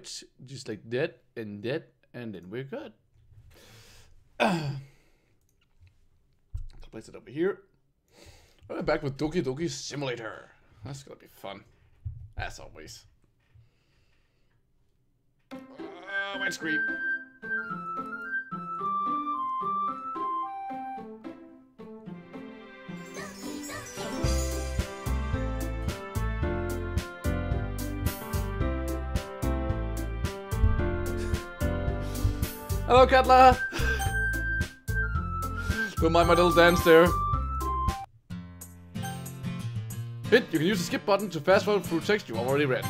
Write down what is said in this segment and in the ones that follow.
worked. Just like that, and then we're good. Place it over here. We're back with Doki Doki Simulator. That's gonna be fun, as always. My screen. Hello, Katla. Don't mind my little dance there. Hint, you can use the skip button to fast forward through text you already read.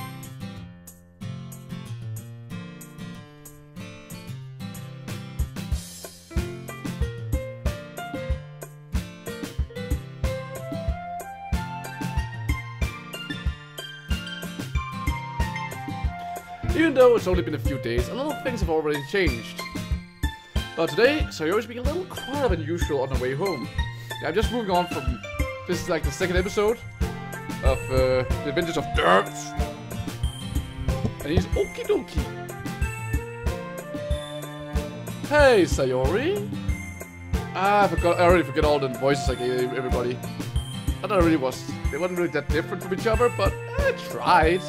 Even though it's only been a few days, a lot of things have already changed. But today, Sayori's being a little quieter than usual on the way home. Yeah, I'm just moving on from... This is like the second episode of the Adventures of Dermf. And he's okie dokie. Hey, Sayori. I already forget all the voices I gave everybody. I thought it really was... They weren't really that different from each other, but I tried.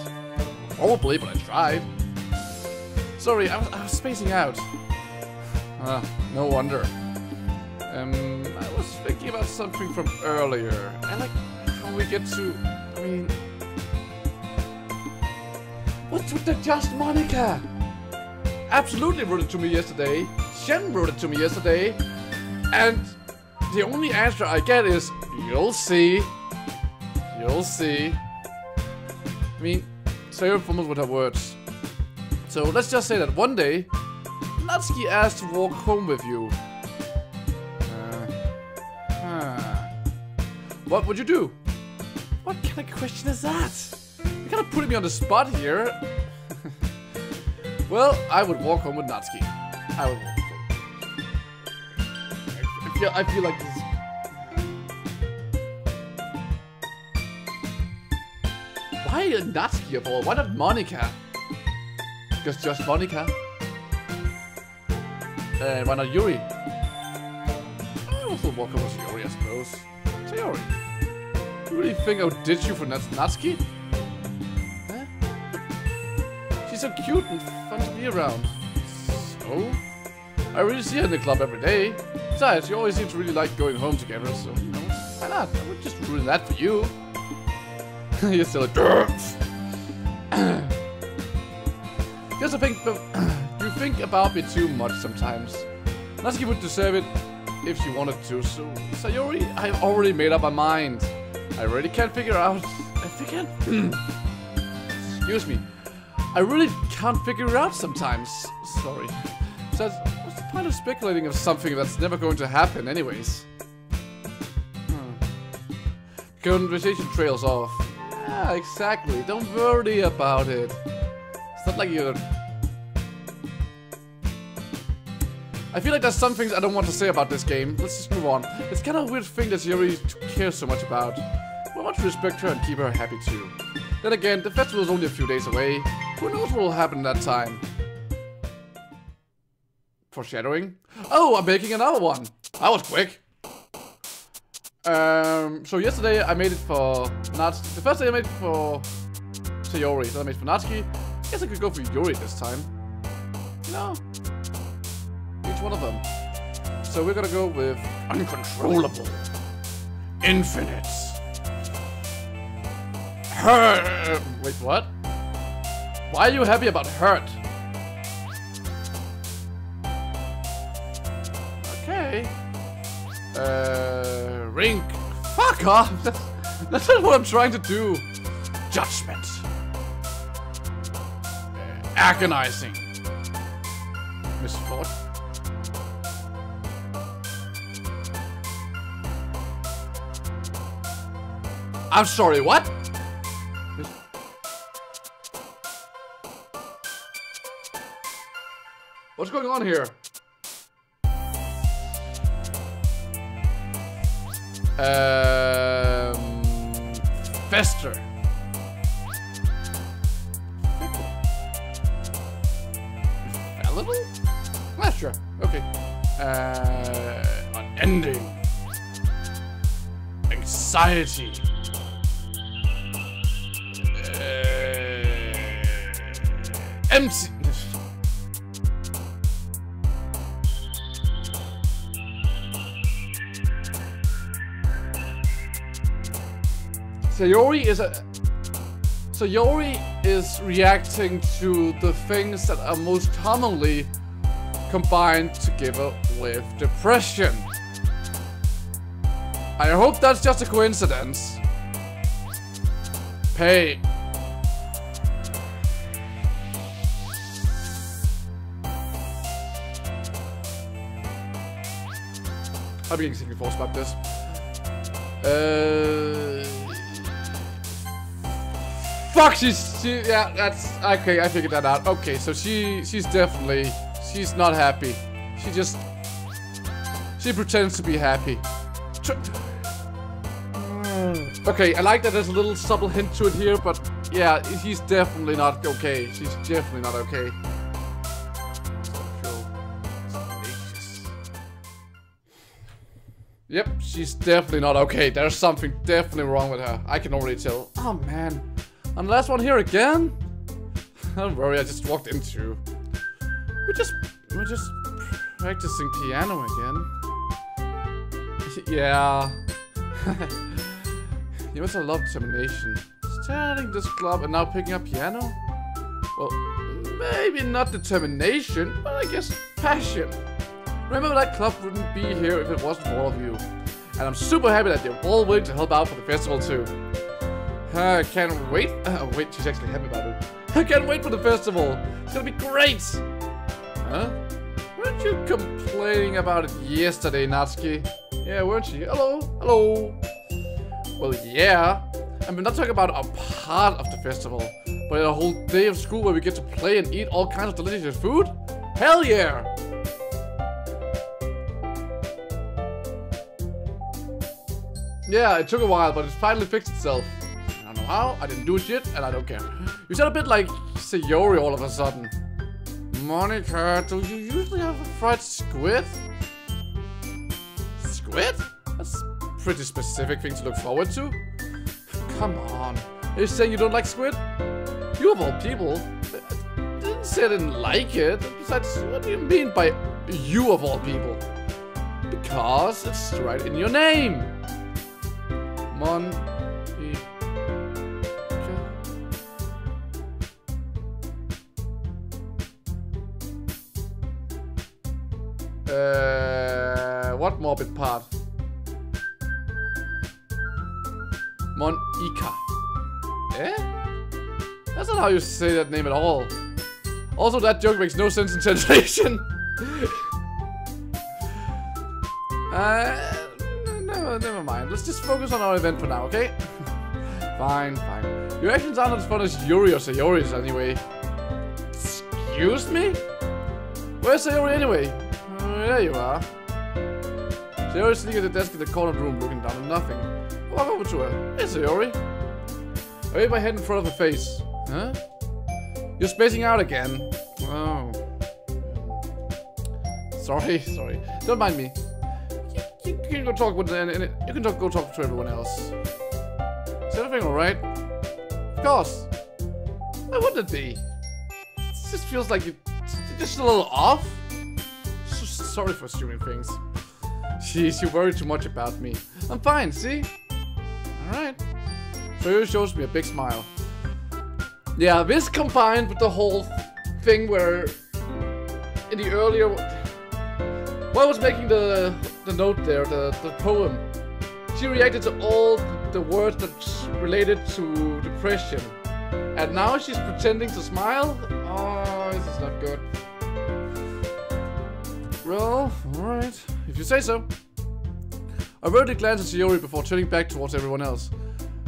Probably, but I tried. Sorry, I was spacing out. No wonder. I was thinking about something from earlier. I like how we get to... I mean... What's with the Just Monica? Absolutely wrote it to me yesterday. Shen wrote it to me yesterday. And the only answer I get is, you'll see. You'll see. I mean, Sayori fumbled with her words. So let's just say that one day, Natsuki asked to walk home with you. What would you do? What kind of question is that? You're kind of putting me on the spot here. Well, I would walk home with Natsuki. I would walk home. I feel like this. Why Natsuki of all? Why not Monica? Because just Monica. Why not Yuri? I also walk over with Yuri, I suppose. Sayori, you really think I would ditch you for Natsuki? Huh? She's so cute and fun to be around. So? I really see her in the club every day. Besides, you always seem to really like going home together, so, you know, why not? I would just ruin that for you. You're still a Dermf. Just to think, you think about me too much sometimes. Natsuki would deserve it if she wanted to, so Sayori, I've already made up my mind. I really can't figure out... Excuse me. I really can't figure it out sometimes. Sorry. So what's the point of speculating of something that's never going to happen anyways? The conversation trails off. Yeah, exactly. Don't worry about it. It's not like you're... I feel like there's some things I don't want to say about this game. Let's just move on. It's kind of a weird thing that Sayori cares so much about. I want to respect her and keep her happy too. Then again, the festival is only a few days away. Who knows what will happen that time? Foreshadowing? Oh, I'm making another one. That was quick. So yesterday I made it for Natsuki. The first day I made it for Sayori, then I made it for Natsuki. I guess I could go for Yuri this time. You know? Each one of them. So we're gonna go with uncontrollable. Infinite. Hurt. Wait, what? Why are you happy about hurt? Okay. Rink. Fuck off. That's not what I'm trying to do. Judgment. Agonizing. Misfortune. I'm sorry, what? What's going on here? Fester. little? Ah, sure. Okay. Unending. Anxiety. Empty. Sayori is reacting to the things that are most commonly combined together with depression. I hope that's just a coincidence. Pay. I'm getting thinking forced about this. Fuck, yeah, that's, okay, I figured that out. Okay, so she's definitely, she's not happy. She pretends to be happy. Okay, I like that there's a little subtle hint to it here, but yeah, he's definitely not okay. She's definitely not okay. Yep, she's definitely not okay. There's something definitely wrong with her. I can already tell. Oh man. And the last one here again? Don't worry, I just walked into. We're just practicing piano again. Yeah. You must have loved determination. Starting this club and now picking up piano? Well, maybe not determination, but I guess passion. Remember, that club wouldn't be here if it wasn't for all of you. And I'm super happy that you're all willing to help out for the festival too. I can't wait. Wait, she's actually happy about it. I can't wait for the festival. It's gonna be great. Huh? Weren't you complaining about it yesterday, Natsuki? Yeah, weren't you? Hello? Hello? Well, yeah. And we're not talking about a part of the festival, but a whole day of school where we get to play and eat all kinds of delicious food? Hell yeah! Yeah, it took a while, but it finally fixed itself. I don't know how, I didn't do shit, and I don't care. You sound a bit like Sayori all of a sudden. Monica, do you usually have a fried squid? Squid? That's a pretty specific thing to look forward to. Come on. Are you saying you don't like squid? You of all people. I didn't say I didn't like it. Besides, what do you mean by you of all people? Because it's right in your name. What morbid part? Monica. Eh? That's not how you say that name at all. Also, that joke makes no sense in translation. Never mind. Let's just focus on our event for now, okay? Fine. Your actions aren't as fun as Yuri or Sayori's anyway. Excuse me? Where's Sayori anyway? There you are. Sayori's sitting at the desk in the corner of the room looking down at nothing. Walk over to her. Hey, Sayori. I hit my head in front of her face. Huh? You're spacing out again. Oh. Sorry. Don't mind me. You can go talk with you can go talk to everyone else. Is everything alright? Of course. Why wouldn't it be? It just feels like you're just a little off. So sorry for assuming things. Jeez, you worry too much about me. I'm fine, see? Alright. So it shows me a big smile. Yeah, this combined with the whole thing where in the earlier... While I was making the note there, the poem, she reacted to all the words that's related to depression. And now she's pretending to smile? Oh, this is not good. Well, alright. If you say so. I rarely glanced at Sayori before turning back towards everyone else.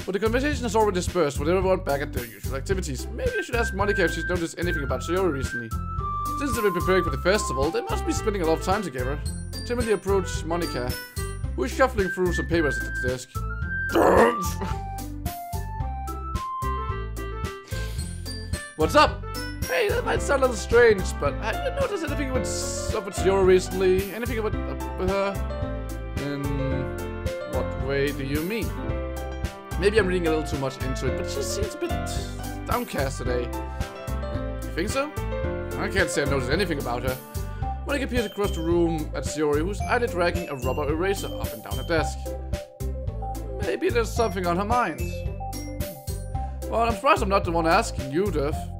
But the conversation has already dispersed with everyone back at their usual activities. Maybe I should ask Monica if she's noticed anything about Sayori recently. Since they've been preparing for the festival, they must be spending a lot of time together. I timidly approached Monica, who is shuffling through some papers at the desk. What's up? Hey, Hey, that might sound a little strange, but have you noticed anything with Sayori recently? Anything with her? In what way do you mean? Maybe I'm reading a little too much into it, but she seems a bit downcast today. You think so? I can't say I've noticed anything about her. Monika appears across the room at Sayori, who's idly dragging a rubber eraser up and down her desk. Maybe there's something on her mind. Well, I'm surprised I'm not the one asking you, Dermf.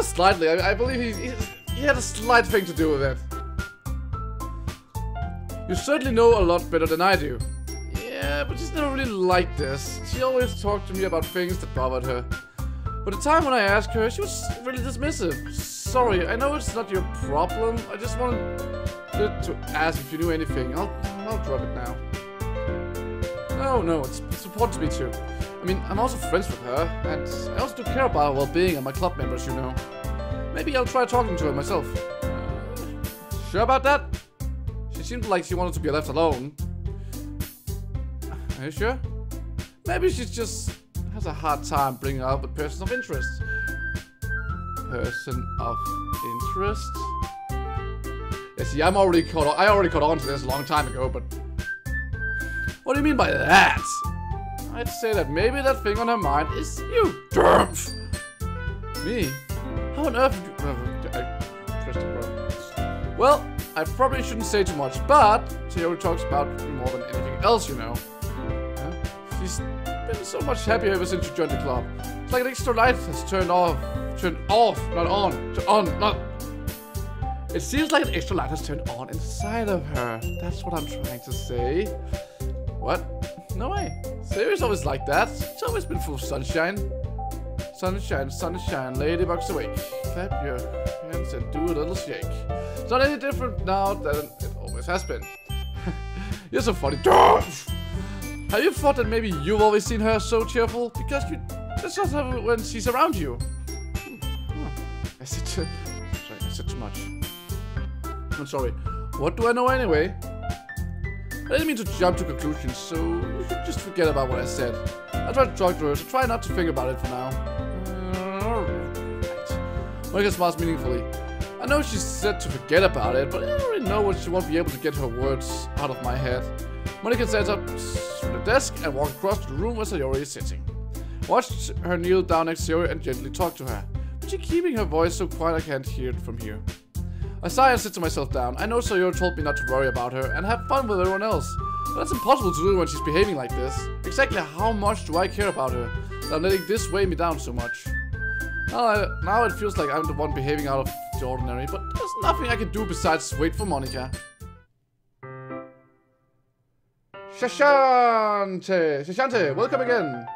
Slightly. I believe he had a slight thing to do with it. You certainly know a lot better than I do. Yeah, but she's never really like this. She always talked to me about things that bothered her. But the time when I asked her, she was really dismissive. Sorry, I know it's not your problem. I just wanted to ask if you knew anything. I'll drop it now. No, it's important to me too. I mean, I'm also friends with her, and I also do care about her well-being and my club members, you know. Maybe I'll try talking to her myself. Sure about that? She seemed like she wanted to be left alone. Are you sure? Maybe she just has a hard time bringing up a person of interest. Person of interest? Yeah, see, I already caught on to this a long time ago, but what do you mean by that? I'd say that maybe that thing on her mind is you, Dermf. Me? How on earth would you... I pressed the button. Well, I probably shouldn't say too much, but Sayori talks about you more than anything else, you know. She's been so much happier ever since you joined the club. It's like an extra light has turned off, not on, not... It seems like an extra light has turned on inside of her. That's what I'm trying to say. What? No way. Sayori's always like that. It's always been full of sunshine. Sunshine, ladybugs awake. Clap your hands and do a little shake. It's not any different now than it always has been. You're so funny. Have you thought that maybe you've always seen her so cheerful? Because that's just her when she's around you. I said too much. I'm sorry. What do I know anyway? I didn't mean to jump to conclusions, so you should just forget about what I said. I tried to talk to her, so try not to think about it for now. Right. Monika smiles meaningfully. I know she said to forget about it, but I already know what she won't be able to get her words out of my head. Monika stands up from the desk and walks across to the room where Sayori is sitting. Watch her kneel down next to Sayori and gently talk to her, but she's keeping her voice so quiet I can't hear it from here. I sigh and sit to myself down. I know Sayori told me not to worry about her and have fun with everyone else, but that's impossible to do when she's behaving like this. Exactly how much do I care about her that I'm letting this weigh me down so much? Now it feels like I'm the one behaving out of the ordinary, but there's nothing I can do besides wait for Monika. Shashante, welcome again.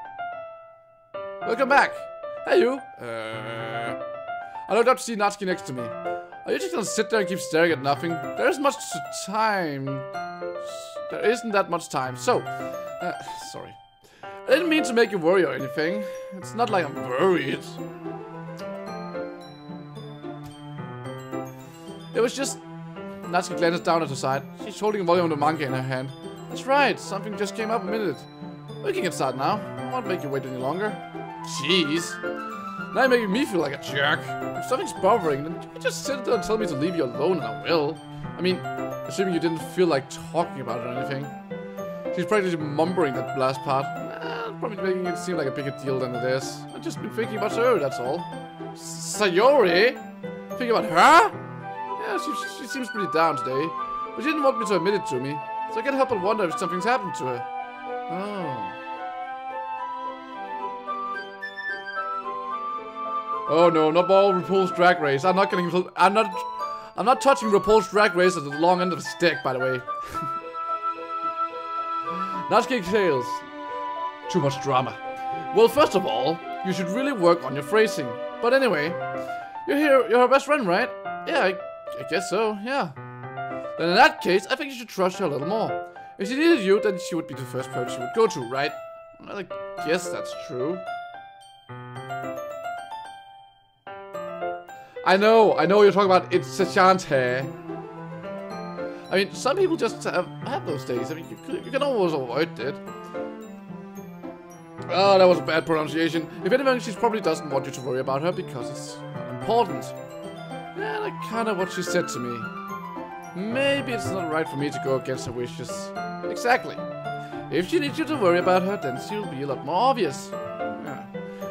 Welcome back. Hey you. I looked up to see Natsuki next to me. Are you just gonna sit there and keep staring at nothing? There isn't that much time. So, sorry. I didn't mean to make you worry or anything. It's not like I'm worried. It was just... Natsuki glances down at her side. She's holding a volume of the manga in her hand. That's right, something just came up a minute. We can get started now. I won't make you wait any longer. Jeez. Now you're making me feel like a jerk. If something's bothering, then you can just sit there and tell me to leave you alone and I will. I mean, assuming you didn't feel like talking about it or anything. She's practically mumbling that last part. Probably making it seem like a bigger deal than it is. I've just been thinking about her, that's all. Sayori? Thinking about her? Yeah, she seems pretty down today. But she didn't want me to admit it to me. So I can't help but wonder if something's happened to her. Oh. Oh no, not all RuPaul's Drag Race. I'm not touching RuPaul's Drag Race at the long end of the stick, by the way. Natsuki tales. Too much drama. Well, first of all, you should really work on your phrasing. But anyway, you're her best friend, right? Yeah, I guess so, yeah. Then in that case, I think you should trust her a little more. If she needed you, then she would be the first person she would go to, right? Well, I guess that's true. I know you're talking about it's Shashante. I mean, some people just have those days. I mean, you can always avoid it. Oh, that was a bad pronunciation. If anything, she probably doesn't want you to worry about her because it's not important. Yeah, that's kind of what she said to me. Maybe it's not right for me to go against her wishes. Exactly. If she needs you to worry about her, then she'll be a lot more obvious. Yeah.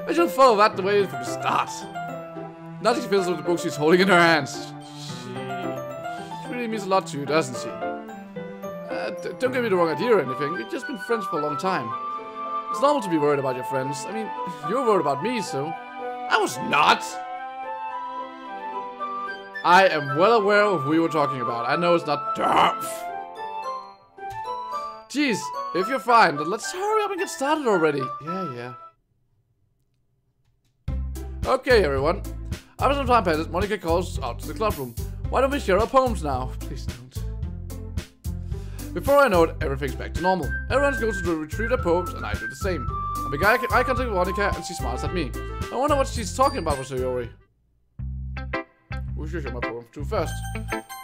I should follow that the way from the start. Nothing feels with the book she's holding in her hands. She really means a lot to you, doesn't she? Don't get me the wrong idea or anything. We've just been friends for a long time. It's normal to be worried about your friends. I mean, you're worried about me, so... I was not! I am well aware of who you were talking about. I know it's not Dermf. Jeez, if you're fine, then let's hurry up and get started already. Yeah. Okay, everyone. After some time passes, Monica calls out to the club room. Why don't we share our poems now? Please don't. Before I know it, everything's back to normal. Everyone goes to retrieve their poems, and I do the same. I make eye contact with Monica, and she smiles at me. I wonder what she's talking about with Sayori. Who should I show my poem to first?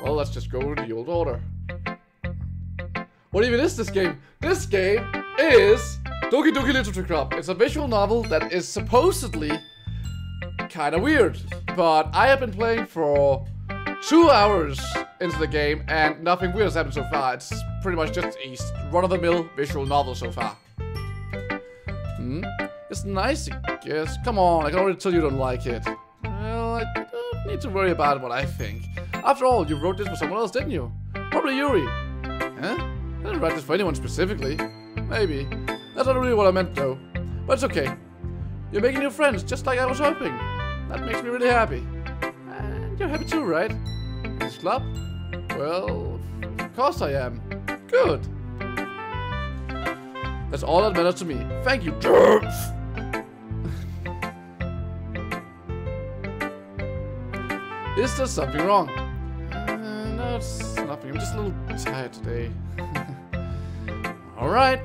Well, let's just go in the old order. What even is this game? This game is Doki Doki Literature Club. It's a visual novel that is supposedly kind of weird. But I have been playing for 2 hours into the game and nothing weird has happened so far. It's pretty much just a run-of-the-mill visual novel so far. It's nice, I guess. Come on, I can already tell you don't like it. Well, I don't need to worry about what I think. After all, you wrote this for someone else, didn't you? Probably Yuri. Huh? I didn't write this for anyone specifically. Maybe. That's not really what I meant, though. But it's okay. You're making new friends, just like I was hoping. That makes me really happy. And you're happy too, right? This club? Well, of course I am. Good. That's all that matters to me. Thank you, Dermf. Is there something wrong? No, it's nothing. I'm just a little tired today. Alright.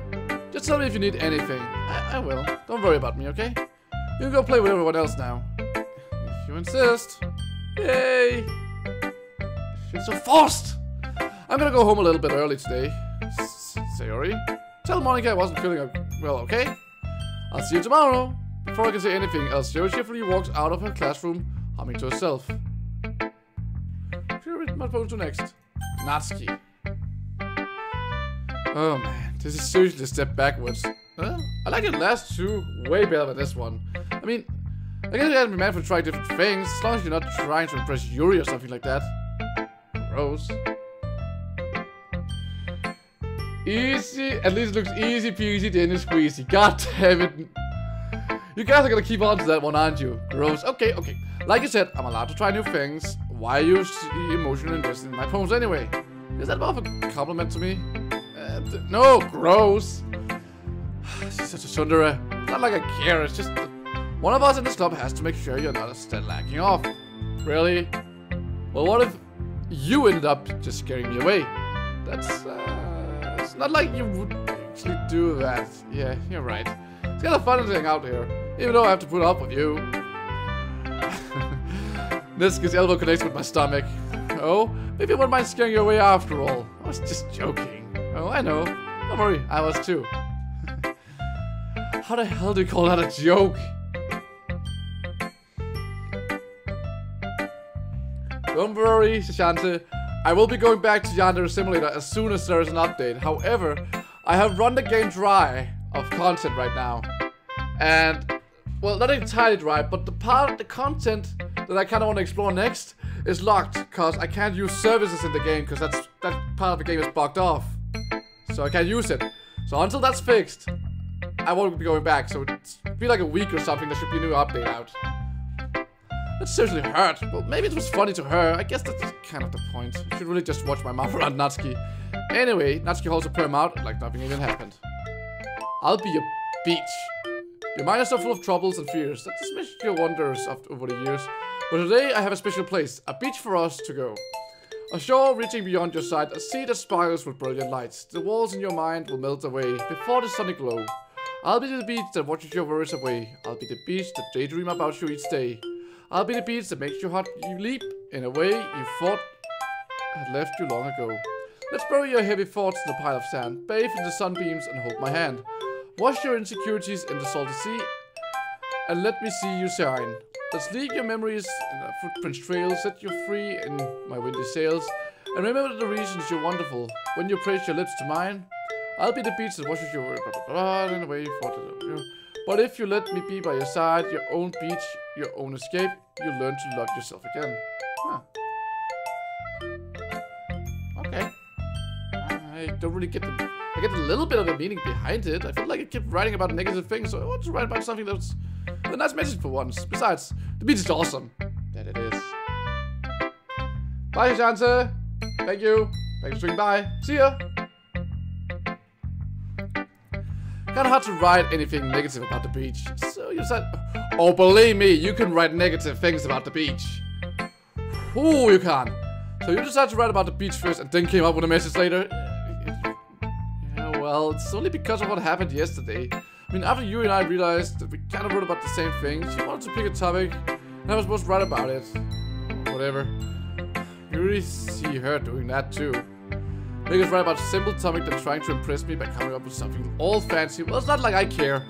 Just tell me if you need anything. I will. Don't worry about me, okay? You can go play with everyone else now. If you insist. Yay! It's so forced! I'm gonna go home a little bit early today. Sayori, tell Monica I wasn't feeling well, okay? I'll see you tomorrow. Before I can say anything else, Sayori cheerfully walks out of her classroom, humming to herself. Who read my phone to next? Natsuki. Oh man, this is seriously a step backwards. I like the last two way better than this one. I mean, I guess you had to be mad for trying different things, as long as you're not trying to impress Yuri or something like that. Gross. Easy, at least it looks easy peasy, Denno squeezy. God damn it. You guys are gonna keep on to that one, aren't you? Gross. Okay. Like I said, I'm allowed to try new things. Why are you emotionally invested in my poems anyway? Is that more of a compliment to me? No, gross. She's such a tsundere. Not like I care, it's just that one of us in this club has to make sure you're not slacking off. Really? Well, what if you ended up just scaring me away? That's, it's not like you would actually do that. Yeah, you're right. It's kind of fun to hang out here, even though I have to put up with you. Niska's elbow connects with my stomach. Oh, maybe I wouldn't mind scaring you away after all. I was just joking. Oh, I know. Don't worry, I was too. How the hell do you call that a joke? Don't worry, Shishante. I will be going back to Yandere Simulator as soon as there is an update. However, I have run the game dry of content right now. And, well, not entirely dry, but the part of the content that I kind of want to explore next is locked, because I can't use services in the game, because that part of the game is blocked off. So I can't use it. So until that's fixed, I won't be going back. So it's be like a week or something, there should be a new update out. That seriously hurt. Well, maybe it was funny to her. I guess that's kind of the point. You should really just watch my mouth around Natsuki. Anyway, Natsuki holds her perm out like nothing even happened. I'll be a beach. Your mind is so full of troubles and fears that dismissed your wonders over the years. But today I have a special place, a beach for us to go. A shore reaching beyond your sight, a sea that sparkles with brilliant lights. The walls in your mind will melt away before the sunny glow. I'll be the beach that watches your worries away. I'll be the beach that daydream about you each day. I'll be the beach that makes your heart leap in a way you thought had left you long ago. Let's bury your heavy thoughts in a pile of sand, bathe in the sunbeams and hold my hand. Wash your insecurities in the salty sea, and let me see you shine. Let's leave your memories in a footprint trail, set you free in my windy sails, and remember the reasons you're wonderful. When you praise your lips to mine, I'll be the beach that washes your blah, blah, blah, and away for you. But if you let me be by your side, your own beach, your own escape, you'll learn to love yourself again. Huh. Okay. I don't really get the... I get a little bit of the meaning behind it. I feel like I kept writing about negative things, so I want to write about something that's a nice message for once. Besides, the beach is awesome. That it is. Bye, Chance. Thank you. Thanks for swinging by. See ya. Kinda hard to write anything negative about the beach. So you said, oh, believe me, you can write negative things about the beach. Ooh, you can. So you decided to write about the beach first and then came up with a message later. Yeah, well, it's only because of what happened yesterday. I mean, after you and I realized that we kind of wrote about the same thing, she wanted to pick a topic, and I was supposed to write about it. Whatever. You really see her doing that too. Make us write about a simple topic than trying to impress me by coming up with something all fancy. Well, it's not like I care.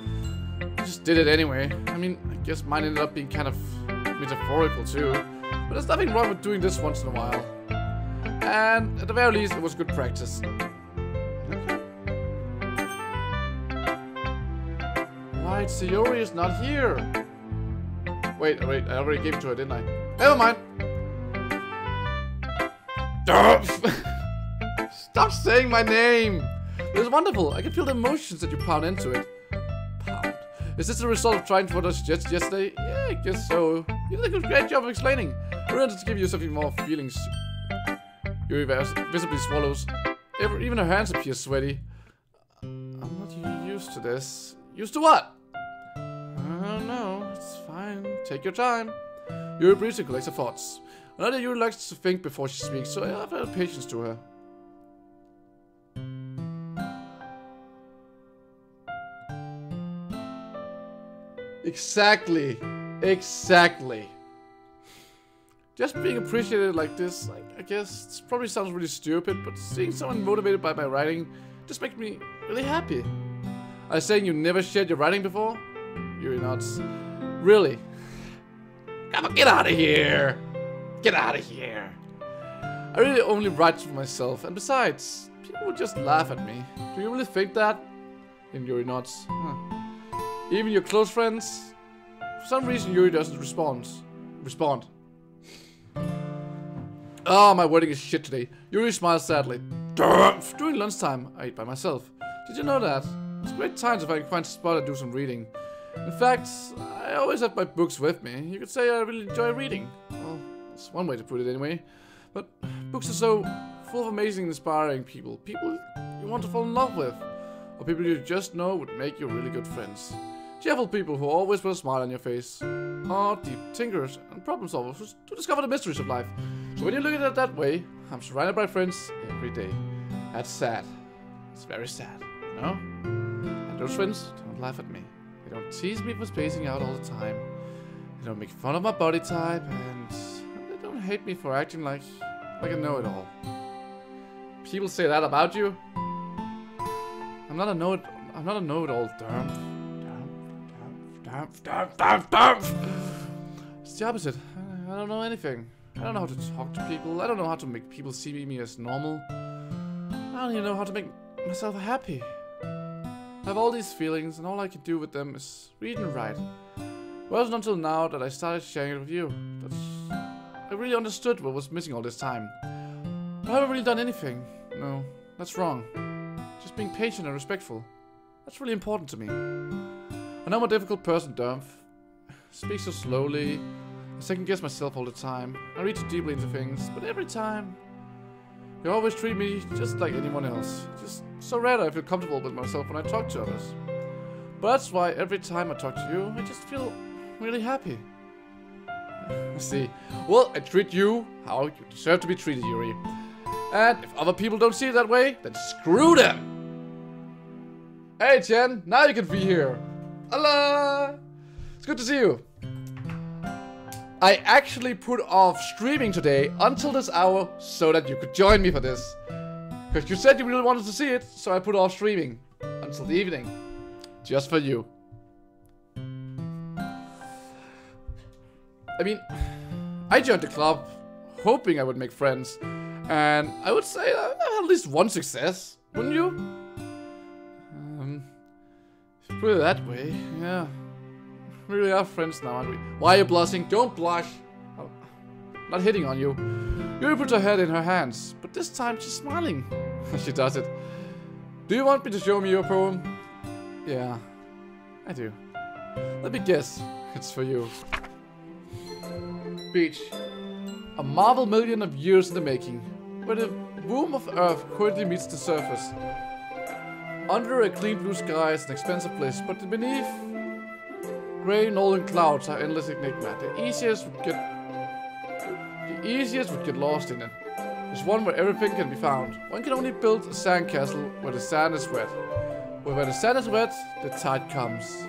I just did it anyway. I mean, I guess mine ended up being kind of metaphorical too. But there's nothing wrong with doing this once in a while. And at the very least, it was good practice. Okay. Right, Sayori is not here. Wait, I already gave it to her, didn't I? Never mind. Stop saying my name! It was wonderful. I can feel the emotions that you pound into it. Pound. Is this the result of trying what I suggested yesterday? Yeah, I guess so. You did a great job of explaining. I wanted to give you something more feelings. Yuri visibly swallows. Even her hands appear sweaty. I'm not used to this. Used to what? I don't know. It's fine. Take your time. Yuri briefly collects her thoughts. Another Yuri likes to think before she speaks, so I have a little patience to her. Exactly. Exactly. Just being appreciated like this, I guess, it probably sounds really stupid, but seeing someone motivated by my writing just makes me really happy. I was saying you never shared your writing before? Yuri nods. Really? Come on, get out of here! Get out of here! I really only write for myself, and besides, people would just laugh at me. Do you really think that? And Yuri nods. Huh. Even your close friends? For some reason, Yuri doesn't respond. Oh, my wording is shit today. Yuri smiles sadly. Dermf! During lunchtime, I eat by myself. Did you know that? It's great times if I can find a spot and do some reading. In fact, I always have my books with me. You could say I really enjoy reading. Well, that's one way to put it anyway. But books are so full of amazing, inspiring people. People you want to fall in love with. Or people you just know would make you really good friends. Cheerful people who always put a smile on your face. Or deep thinkers and problem solvers to discover the mysteries of life. So when you look at it that way, I'm surrounded by friends every day. That's sad. It's very sad, you know? And those friends don't laugh at me. They don't tease me for spacing out all the time. They don't make fun of my body type, and they don't hate me for acting like a know-it-all. People say that about you? I'm not a know-it-all, Dermf. It's the opposite. I don't know anything. I don't know how to talk to people. I don't know how to make people see me as normal. I don't even know how to make myself happy. I have all these feelings, and all I can do with them is read and write. It wasn't until now that I started sharing it with you that I really understood what was missing all this time. I haven't really done anything. No, that's wrong. Just being patient and respectful. That's really important to me. I know I'm a difficult person, Dermf. I speak so slowly. I second guess myself all the time. I read too deeply into things, but every time you always treat me just like anyone else. Just so rare that I feel comfortable with myself when I talk to others. But that's why every time I talk to you, I just feel really happy. I see. Well, I treat you how you deserve to be treated, Yuri. And if other people don't see it that way, then screw them! Hey, Chen, now you can be here. Hello! It's good to see you. I actually put off streaming today until this hour so that you could join me for this. Because you said you really wanted to see it, so I put off streaming until the evening. Just for you. I mean, I joined the club hoping I would make friends. And I would say I had at least one success, wouldn't you? Put it that way, yeah. We really are friends now, aren't we? Why are you blushing? Don't blush. I'm not hitting on you. Yuri puts her head in her hands, but this time she's smiling. She does it. Do you want me to show me your poem? Yeah, I do. Let me guess. It's for you. Beach. A marvel million of years in the making, where the womb of Earth currently meets the surface. Under a clean blue sky is an expensive place, but beneath grey northern clouds are endless enigma. The easiest would get lost in it. There's one where everything can be found. One can only build a sandcastle where the sand is wet. Where the sand is wet, the tide comes.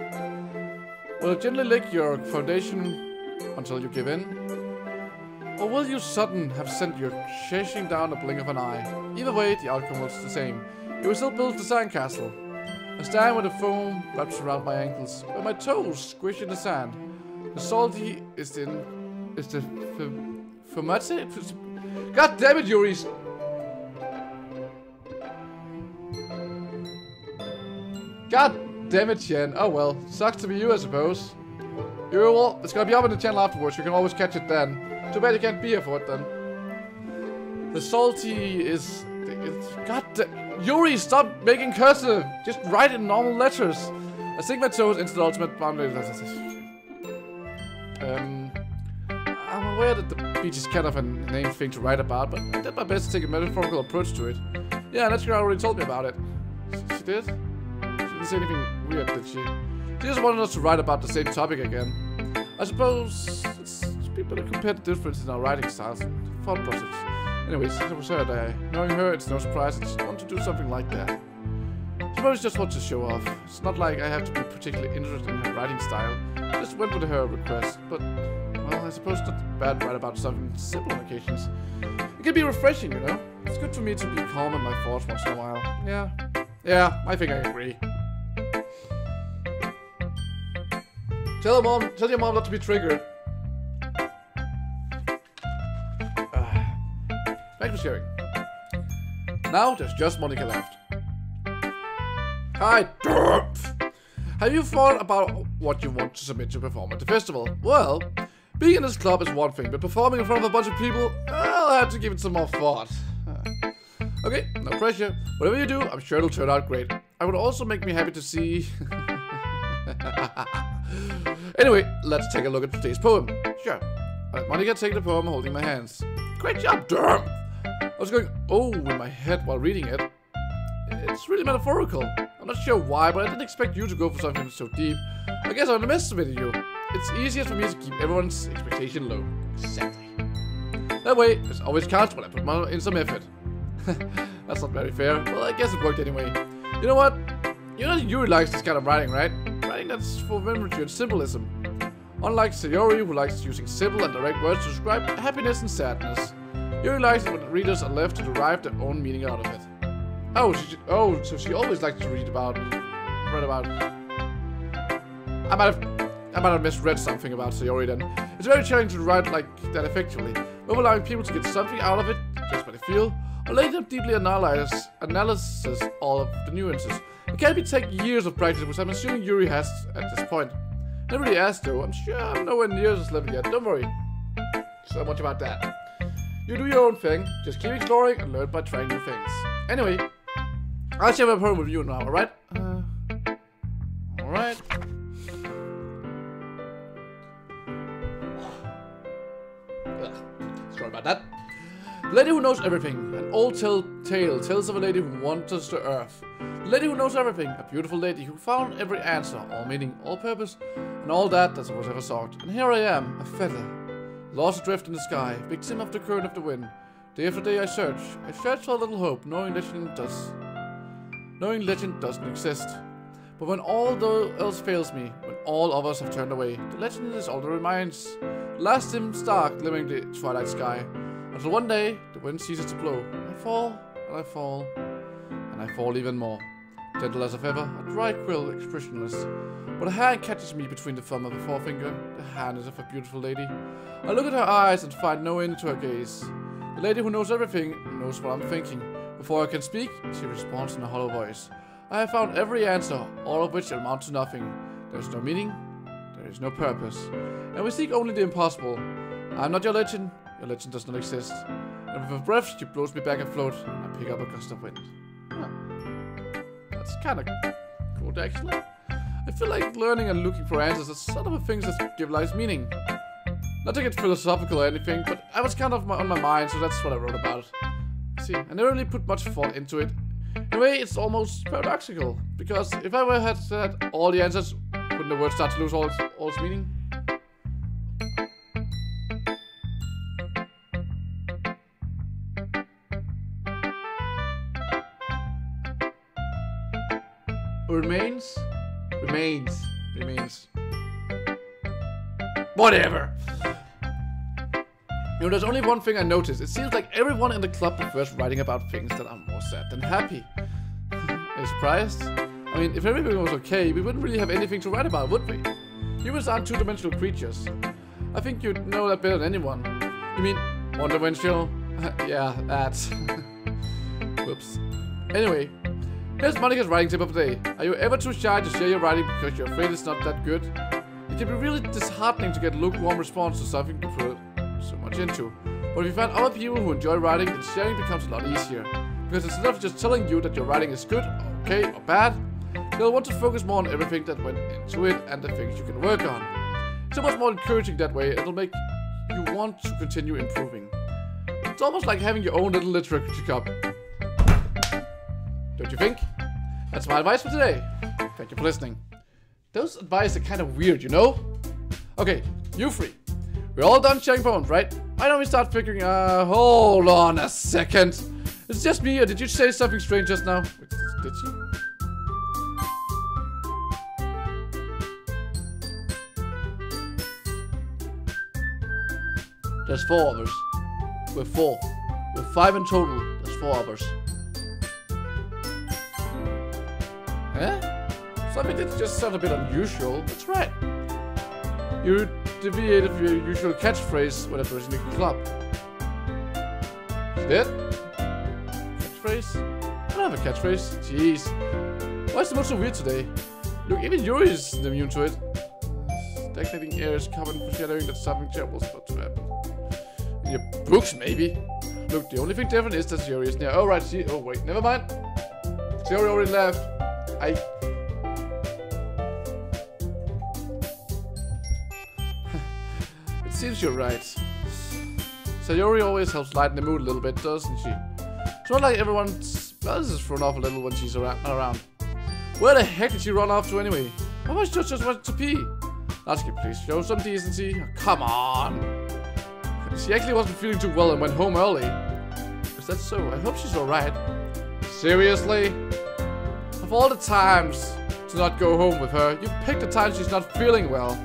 Will you gently lick your foundation until you give in? Or will you sudden have sent your chasing down the blink of an eye? Either way, the outcome was the same. You will still build the sandcastle. I stand with the foam wraps around my ankles, where my toes squish in the sand. The salty is the fermented. God damn it, Yuri! God damn it, Chen. Oh well, sucks to be you, I suppose. Yuri, well, it's gonna be up on the channel afterwards. You can always catch it then. Too bad you can't be here for it then. The salty is. God damn. Yuri, stop making cursive! Just write in normal letters. I think my toes into the ultimate boundary. I'm aware that the beach is kind of a named thing to write about, but I did my best to take a metaphorical approach to it. Yeah, Natsuki already told me about it. She did? She didn't say anything weird, did she? She just wanted us to write about the same topic again. I suppose it's people that compare the difference in our writing styles and thought process. Anyways, it was her day. Knowing her, it's no surprise that she wanted to do something like that. I suppose she just wants to show off. It's not like I have to be particularly interested in her writing style. I just went with her request. But, well, I suppose it's not bad to write about something simple on occasions. It can be refreshing, you know? It's good for me to be calm in my thoughts once in a while. Yeah, I think I agree. Tell your mom not to be triggered. Thanks for sharing. Now there's just Monica left. Hi, Dermf. Have you thought about what you want to submit to perform at the festival? Well, being in this club is one thing, but performing in front of a bunch of people, I'll have to give it some more thought. Okay, no pressure. Whatever you do, I'm sure it'll turn out great. I would also make me happy to see... Anyway, let's take a look at today's poem. Sure. Let Monica take the poem holding my hands. Great job, Dermf! I was going, oh, in my head while reading it. It's really metaphorical. I'm not sure why, but I didn't expect you to go for something so deep. I guess I underestimated you. It's easier for me to keep everyone's expectation low. Exactly. That way, it's always counts when I put in some effort. That's not very fair. Well, I guess it worked anyway. You know what? You know Yuri likes this kind of writing, right? Writing that's full of memory and symbolism. Unlike Sayori, who likes using simple and direct words to describe happiness and sadness. Yuri likes it when the readers are left to derive their own meaning out of it. Oh, so she always likes to read about. I might have misread something about Sayori then. It's very challenging to write like that effectively, both allowing people to get something out of it, just what they feel, or letting them deeply analyze all of the nuances. It can take years of practice, which I'm assuming Yuri has at this point. Never really asked though. I'm sure I'm nowhere near this level yet. Don't worry so much about that. You do your own thing. Just keep exploring and learn by trying new things. Anyway, I'll share my poem with you now, alright? Alright. Sorry about that. The lady who knows everything. An old tale tells of a lady who wanders the earth. The lady who knows everything. A beautiful lady who found every answer, all meaning, all purpose, and all that was ever sought. And here I am, a feather, lost adrift in the sky, victim of the current of the wind. Day after day I search for a little hope, knowing legend doesn't exist. But when all else fails me, when all others have turned away, the legend is all that remains. The last dim star glimmering the twilight sky, until one day the wind ceases to blow, and I fall, and I fall, and I fall even more. Gentle as ever, a dry quill expressionless. But a hand catches me between the thumb and the forefinger, the hand is of a beautiful lady. I look at her eyes and find no end to her gaze. The lady who knows everything knows what I'm thinking. Before I can speak, she responds in a hollow voice. I have found every answer, all of which amount to nothing. There is no meaning, there is no purpose. And we seek only the impossible. I am not your legend does not exist. And with a breath, she blows me back afloat, and I pick up a gust of wind. Huh. That's kind of cool, actually. I feel like learning and looking for answers is sort of the things that give life meaning. Not to get philosophical or anything, but I was kind of on my mind, so that's what I wrote about. See, I never really put much thought into it. In a way, it's almost paradoxical, because if I were had said all the answers, wouldn't the word start to lose all its meaning? Remains. Whatever. You know, there's only one thing I noticed. It seems like everyone in the club prefers writing about things that are more sad than happy. Are you surprised? I mean, if everything was okay, we wouldn't really have anything to write about, would we? Humans aren't two-dimensional creatures. I think you'd know that better than anyone. You mean one-dimensional? Yeah, that. Whoops. Anyway, here's Monica's writing tip of the day. Are you ever too shy to share your writing because you're afraid it's not that good? It can be really disheartening to get lukewarm response to something you put so much into. But if you find other people who enjoy writing, then sharing becomes a lot easier. Because instead of just telling you that your writing is good, okay, or bad, they'll want to focus more on everything that went into it and the things you can work on. It's so much more encouraging that way, it'll make you want to continue improving. It's almost like having your own little literature club. Don't you think? That's my advice for today. Thank you for listening. Those advice are kind of weird, you know? Okay, you three. We're all done sharing poems, right? Why don't we start figuring, hold on a second. It's just me, or did you say something strange just now? Did you? There's 4 of us. We're 4. We're 5 in total. There's 4 of us. Eh? Something that just sounds a bit unusual. That's right. You deviated from your usual catchphrase when addressing the club. Did? Catchphrase? I don't have a catchphrase. Jeez. Why is the mood so weird today? Look, even Yuri isn't immune to it. Stagnating air is common foreshadowing that something terrible is about to happen. In your books, maybe? Look, the only thing different is that Yuri is near. Oh, right, see. Oh, wait, never mind. Yuri already left. It seems you're right. Sayori always helps lighten the mood a little bit, doesn't she? It's not like everyone's buzz is thrown off a little when she's not around. Where the heck did she run off to anyway? How much just went to pee? Natsuki, please show some decency. Oh, come on. She actually wasn't feeling too well and went home early. Is that so? I hope she's alright. Seriously? Of all the times to not go home with her, you picked the time she's not feeling well.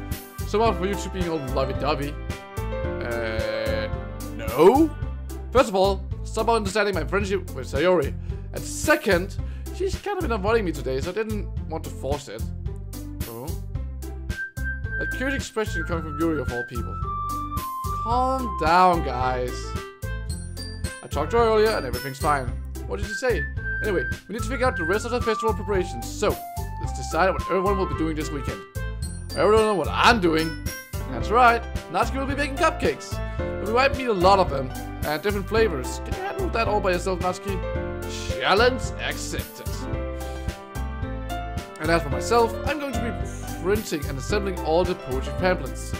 So much for you two being all lovey-dovey. No? First of all, stop understanding my friendship with Sayori. And second, she's kind of been avoiding me today, so I didn't want to force it. Oh? That curious expression coming from Yuri of all people. Calm down, guys. I talked to her earlier and everything's fine. What did she say? Anyway, we need to figure out the rest of the festival preparations. So, let's decide what everyone will be doing this weekend. I already know what I'm doing. That's right. Natsuki will be making cupcakes. But we might need a lot of them. And different flavors. Can you handle that all by yourself, Natsuki? Challenge accepted. And as for myself, I'm going to be printing and assembling all the poetry pamphlets.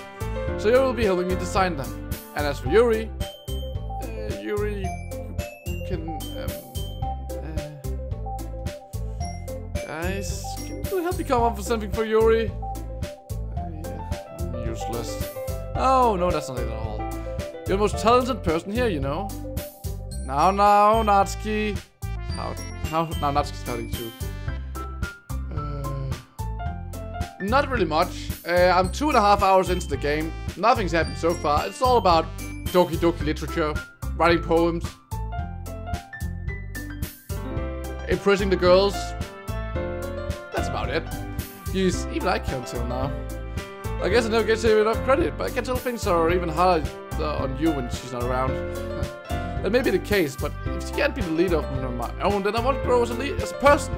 So Yuri will be helping me design them. And as for Yuri, you can, guys, can you help me come up with something for Yuri? Yeah, I'm useless. Oh, no, that's not it at all. You're the most talented person here, you know. Now, Natsuki. Now Natsuki's telling you. Not really much. I'm 2.5 hours into the game. Nothing's happened so far. It's all about Doki Doki Literature, writing poems, impressing the girls, about it. Jeez, even I can't tell now. I guess I never get to enough credit, but I can tell things are even harder on you when she's not around. That may be the case, but if she can't be the leader of my own, then I won't grow as a person.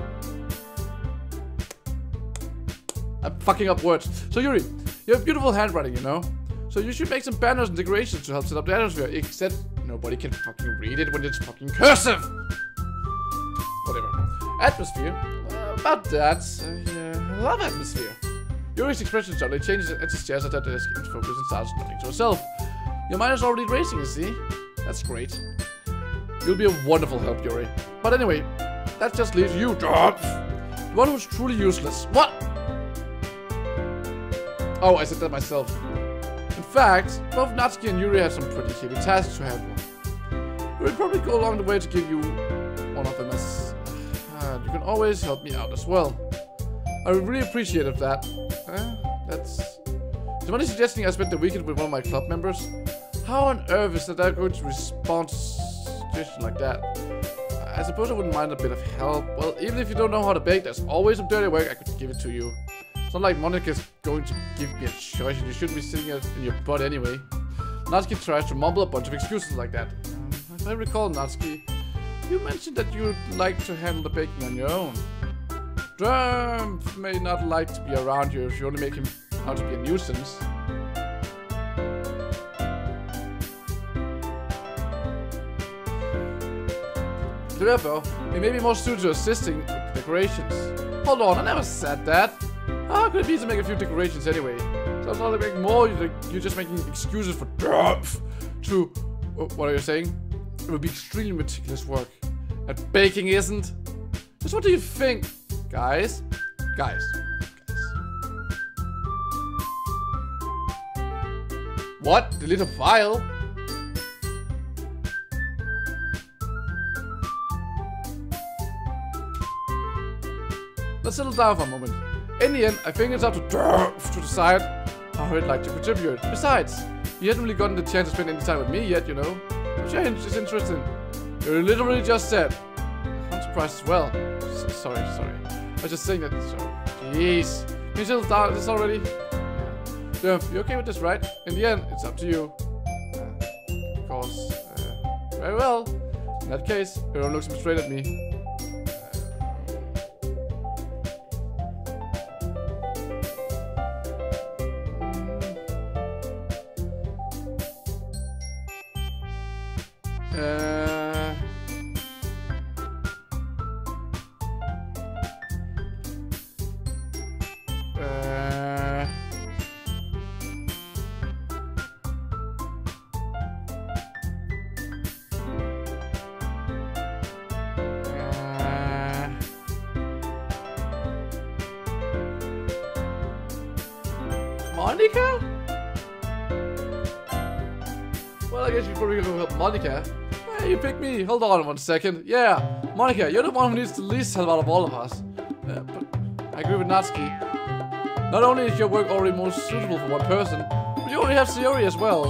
I'm fucking up words. So Yuri, you have beautiful handwriting, you know? So you should make some banners and decorations to help set up the atmosphere, except nobody can fucking read it when it's fucking cursive! Whatever. Atmosphere? About that. Yeah, I love atmosphere. Yuri's expression suddenly changes as she stares at her desk and focuses and starts nodding to herself. Your mind is already racing, you see? That's great. You'll be a wonderful help, Yuri. But anyway, that just leaves you, Dermf. The one who's truly useless. What? Oh, I said that myself. In fact, both Natsuki and Yuri have some pretty heavy tasks to handle. It would probably go along the way to give you one of them as... you can always help me out as well. I would really appreciate if that. That's... Somebody suggesting I spend the weekend with one of my club members? How on earth is that they're going to respond to a suggestion like that? I suppose I wouldn't mind a bit of help. Well, even if you don't know how to bake, there's always some dirty work I could give it to you. It's not like Monika's going to give me a choice and you shouldn't be sitting in your butt anyway. Natsuki tries to mumble a bunch of excuses like that. If I recall, Natsuki, you mentioned that you'd like to handle the baking on your own. Dermf may not like to be around you if you only make him out to be a nuisance. Therefore, he may be more suited to assisting with the decorations. Hold on, I never said that. How could it be to make a few decorations anyway? Sounds like making more, you're just making excuses for Dermf to... what are you saying? It would be extremely meticulous work. And baking isn't? Just what do you think? Guys? Guys. What? Delete a file? Let's settle down for a moment. In the end, I think it's up to Dermf to decide how he'd like to contribute. Besides, he hasn't really gotten the chance to spend any time with me yet, you know. Which is interesting. You literally just said. I'm surprised as well. Sorry. I was just saying that. Jeez. Can you settle down this already? Dermf, you okay with this, right? In the end, it's up to you. Of course. Very well. In that case, everyone looks straight at me. Monika? Well, I guess you're probably gonna help Monika. Hey, you picked me. Hold on 1 second. Yeah, Monika, you're the one who needs the least help out of all of us. But I agree with Natsuki. Not only is your work already most suitable for one person, but you already have Sayori as well.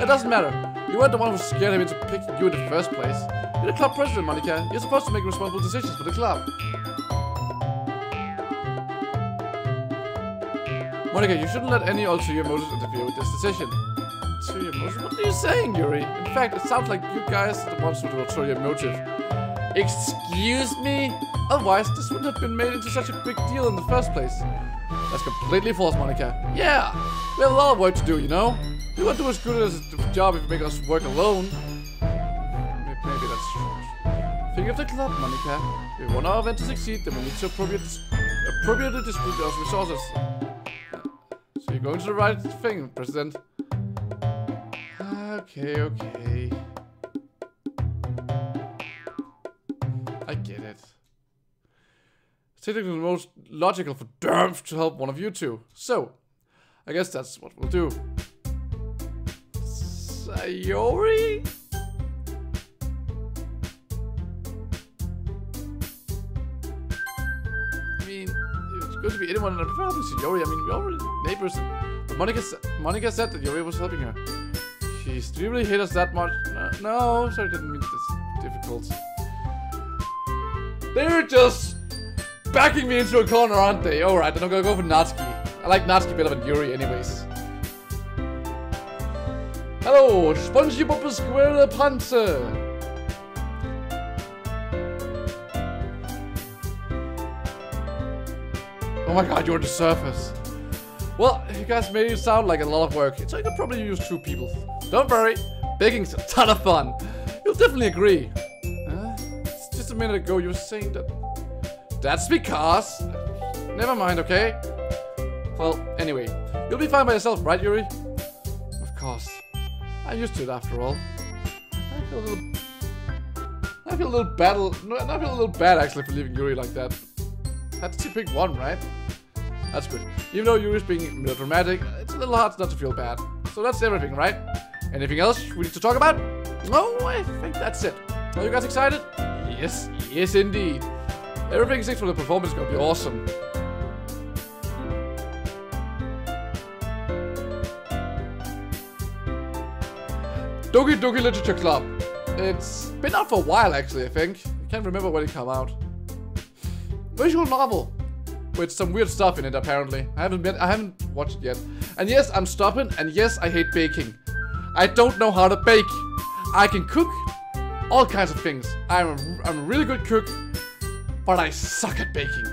It doesn't matter. You weren't the one who scared him into picking you in the first place. You're the club president, Monika. You're supposed to make responsible decisions for the club. Monika, you shouldn't let any ulterior motives interfere with this decision. Ulterior motive? What are you saying, Yuri? In fact, it sounds like you guys are the ones with the ulterior motive. Excuse me? Otherwise, this wouldn't have been made into such a big deal in the first place. That's completely false, Monika. Yeah, we have a lot of work to do, you know? We won't do as good as the job if you make us work alone. Maybe that's true. Think of the club, Monika. If we want our event to succeed, then we need to appropriately distribute those resources. So you're going to the right thing, President. Okay. I get it. It's technically the most logical for Dermf to help one of you two. So, I guess that's what we'll do. Sayori? I mean, it's going to be anyone, and preferably Sayori. I mean, we're already neighbors. But Monika said that Yuri was helping her. Jeez, do you really hate us that much? No, sorry, didn't mean this difficult. They're just backing me into a corner, aren't they? Alright, then I'm gonna go for Natsuki. I like Natsuki better than Yuri anyways. Hello, SpongeBob SquarePants. Oh my god, you're on the surface. Well, you guys made it sound like a lot of work, so I could probably use 2 people. Don't worry, baking's a ton of fun. You'll definitely agree. Just a minute ago you were saying that... That's because... Never mind, okay? Well, anyway, you'll be fine by yourself, right, Yuri? Of course. I'm used to it after all. I feel a little bad actually for leaving Yuri like that. Had to pick one, right? That's good. Even though Yuri's being melodramatic, it's a little hard not to feel bad. So that's everything, right? Anything else we need to talk about? No, I think that's it. Are you guys excited? Yes, yes indeed. Everything except for the performance is gonna be awesome. Doki Doki Literature Club. It's been out for a while actually, I think. I can't remember when it came out. Visual novel with some weird stuff in it apparently. I haven't watched it yet. And yes, I'm stubborn, and yes, I hate baking. I don't know how to bake. I can cook all kinds of things. I'm a really good cook, but I suck at baking.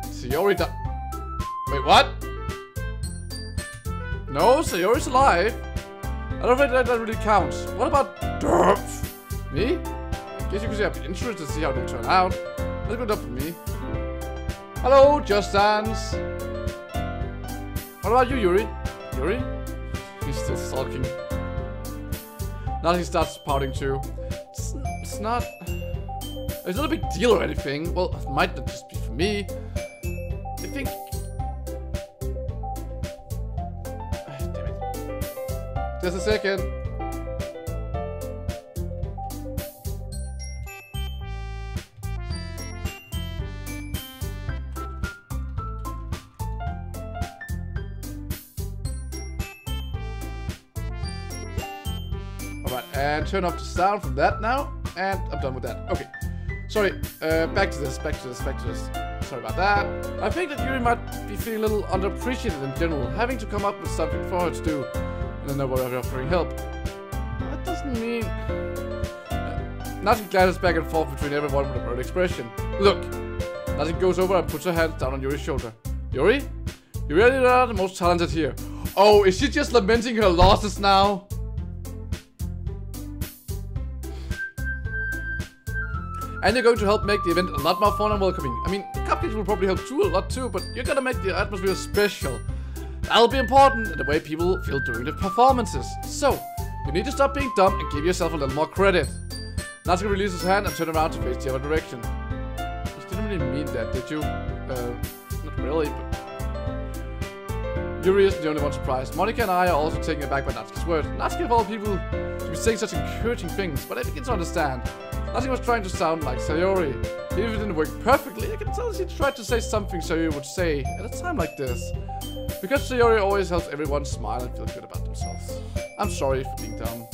Sayori Wait, what? No, Sayori's alive. I don't think that really counts. What about Dermf? Me? I guess you could say I'm interested to see how they turn out. That's good enough for me. Hello, Just Dance. What about you, Yuri? Yuri? He's still sulking. Now he starts pouting too. It's not a big deal or anything. Well, it might not just be for me. I think... Damn it. Just a second. Alright, and turn off the sound from that now. And I'm done with that. Okay. Sorry, back to this. Sorry about that. I think that Yuri might be feeling a little underappreciated in general, having to come up with something for her to do, and then nobody offering help. That doesn't mean... Nothing glances back and forth between everyone with a bird expression. Look! Nothing goes over and puts her hand down on Yuri's shoulder. Yuri? You really are the most talented here. Oh, is she just lamenting her losses now? And you're going to help make the event a lot more fun and welcoming. I mean, cupcakes will probably help too, a lot too, but you're gonna make the atmosphere special. That'll be important in the way people feel during the performances. So, you need to stop being dumb and give yourself a little more credit. Natsuki releases his hand and turn around to face the other direction. You didn't really mean that, did you? Not really, but... Yuri isn't the only one surprised. Monika and I are also taken aback by Natsuki's words. Natsuki of all people to be saying such encouraging things, but I begin to understand. Natsuki was trying to sound like Sayori. Even if it didn't work perfectly, I can tell she tried to say something Sayori would say at a time like this. Because Sayori always helps everyone smile and feel good about themselves. I'm sorry for being dumb.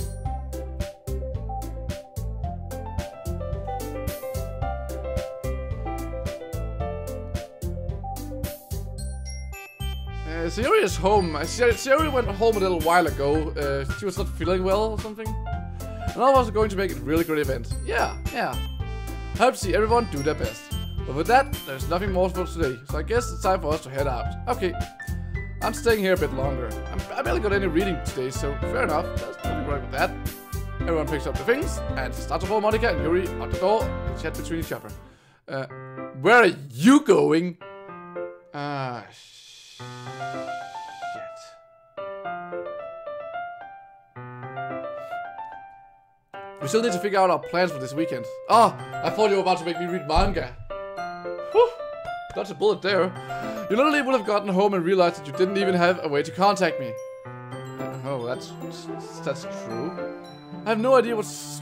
Sayori is home. Sayori went home a little while ago. She was not feeling well or something. And I was going to make it a really great event. Yeah. I hope to see everyone do their best. But with that, there's nothing more for today. So I guess it's time for us to head out. Okay. I'm staying here a bit longer. I barely got any reading today, so fair enough. There's nothing wrong with that. Everyone picks up the things and starts to follow Monika and Yuri out the door and chat between each other. Where are you going? Shit. We still need to figure out our plans for this weekend. Oh, I thought you were about to make me read manga. Whew, dodged a bullet there. You literally would have gotten home and realized that you didn't even have a way to contact me. Oh, that's true. I have no idea what's...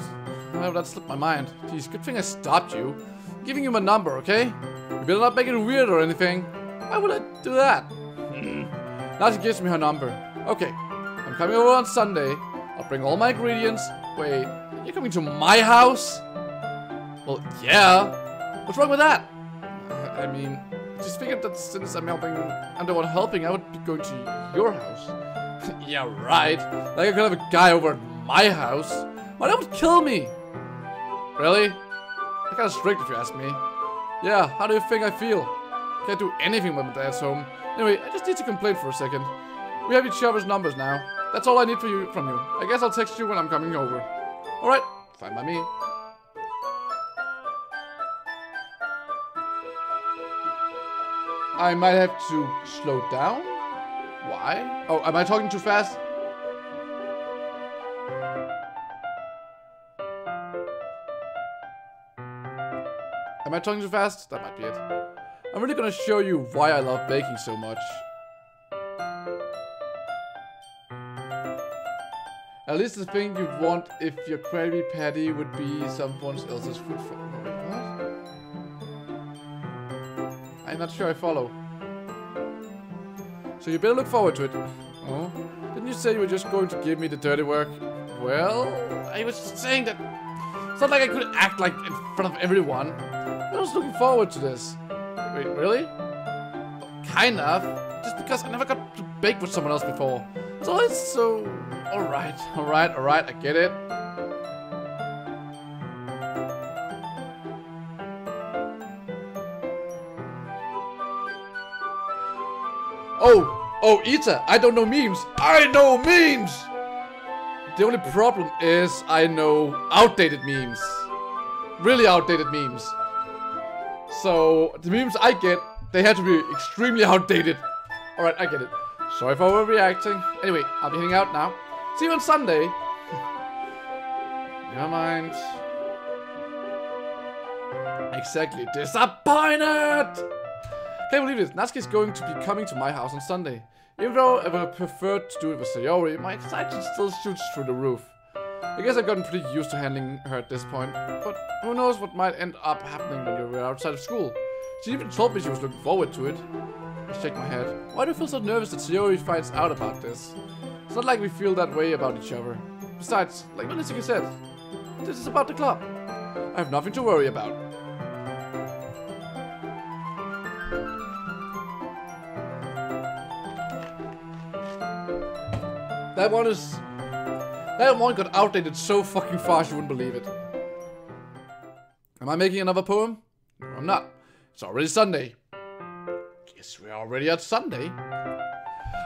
Oh, that slipped my mind. Jeez, good thing I stopped you. I'm giving you my number, okay? You better not make it weird or anything. Why would I do that? Now she gives me her number. Okay, I'm coming over on Sunday. I'll bring all my ingredients. Wait, you're coming to my house? Well, yeah. What's wrong with that? I mean, just figured that since I'm the one helping, I would be going to your house. Yeah, right. Like I could have a guy over at my house. Why, that would kill me. Really? I'm kinda strict if you ask me. Yeah, how do you think I feel? Can't do anything when my dad's home. Anyway, I just need to complain for a second. We have each other's numbers now. That's all I need from you. I guess I'll text you when I'm coming over. Alright, fine by me. I might have to slow down? Why? Oh, am I talking too fast? Am I talking too fast? That might be it. I'm really gonna show you why I love baking so much. At least the thing you'd want if your Krabby Patty would be someone else's food for. What? I'm not sure I follow. So you better look forward to it. Oh? Didn't you say you were just going to give me the dirty work? Well, I was saying that it's not like I could act like in front of everyone. I was looking forward to this. Wait, really? Well, kind of. Just because I never got to bake with someone else before. It's always so... Alright, I get it. Oh, Ita, I don't know memes. I know memes! The only problem is I know outdated memes. Really outdated memes. So, the memes I get, they have to be extremely outdated. Alright, I get it. Sorry for overreacting. Anyway, I'll be heading out now. See you on Sunday. Never mind. Exactly. Disappointed! Can't believe it. Natsuki's going to be coming to my house on Sunday. Even though I would prefer to do it with Sayori, my excitement still shoots through the roof. I guess I've gotten pretty used to handling her at this point, but who knows what might end up happening when you were outside of school. She even told me she was looking forward to it. I shake my head. Why do I feel so nervous that Sayori finds out about this? It's not like we feel that way about each other. Besides, like Natsuki said, this is about the club. I have nothing to worry about. That one got outdated so fucking fast you wouldn't believe it. Am I making another poem? No, I'm not. It's already Sunday. Guess we're already at Sunday.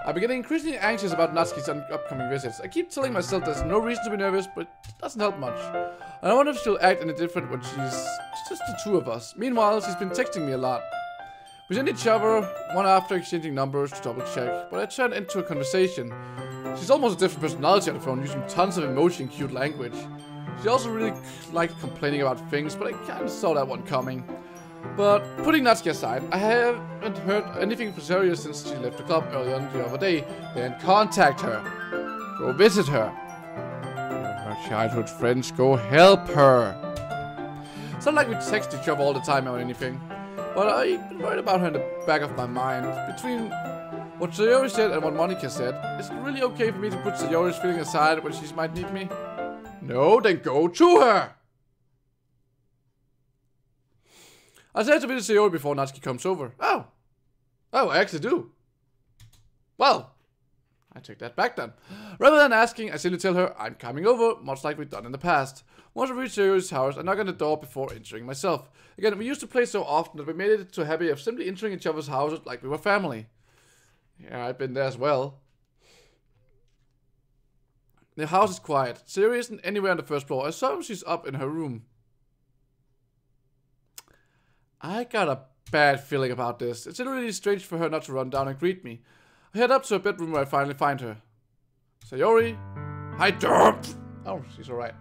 I've been getting increasingly anxious about Natsuki's upcoming visits. I keep telling myself there's no reason to be nervous, but it doesn't help much. I wonder if she'll act any different when she's just the two of us. Meanwhile, she's been texting me a lot. We send each other one after exchanging numbers to double check, but I turned into a conversation. She's almost a different personality on the phone, using tons of emoji and cute language. She also really liked complaining about things, but I kinda saw that one coming. But putting Natsuki aside, I haven't heard anything from Sayori since she left the club earlier on the other day. Then contact her. Go visit her. Her childhood friends, go help her. It's not like we text each other all the time or anything. But I've been worried about her in the back of my mind. Between what Sayori said and what Monica said, is it really okay for me to put Sayori's feeling aside when she might need me? No, then go to her! I said to visit Sayori before Natsuki comes over. Oh, I actually do. Well, I take that back then. Rather than asking, I simply tell her I'm coming over, much like we've done in the past. Once we reach Sayori's house, I knock on the door before entering myself. Again, we used to play so often that we made it to a habit of simply entering each other's houses like we were family. Yeah, I've been there as well. The house is quiet. Sayori isn't anywhere on the first floor. I assume she's up in her room. I got a bad feeling about this. It's really strange for her not to run down and greet me. I head up to her bedroom where I finally find her. Sayori? Hi, Dermf! Oh, she's alright.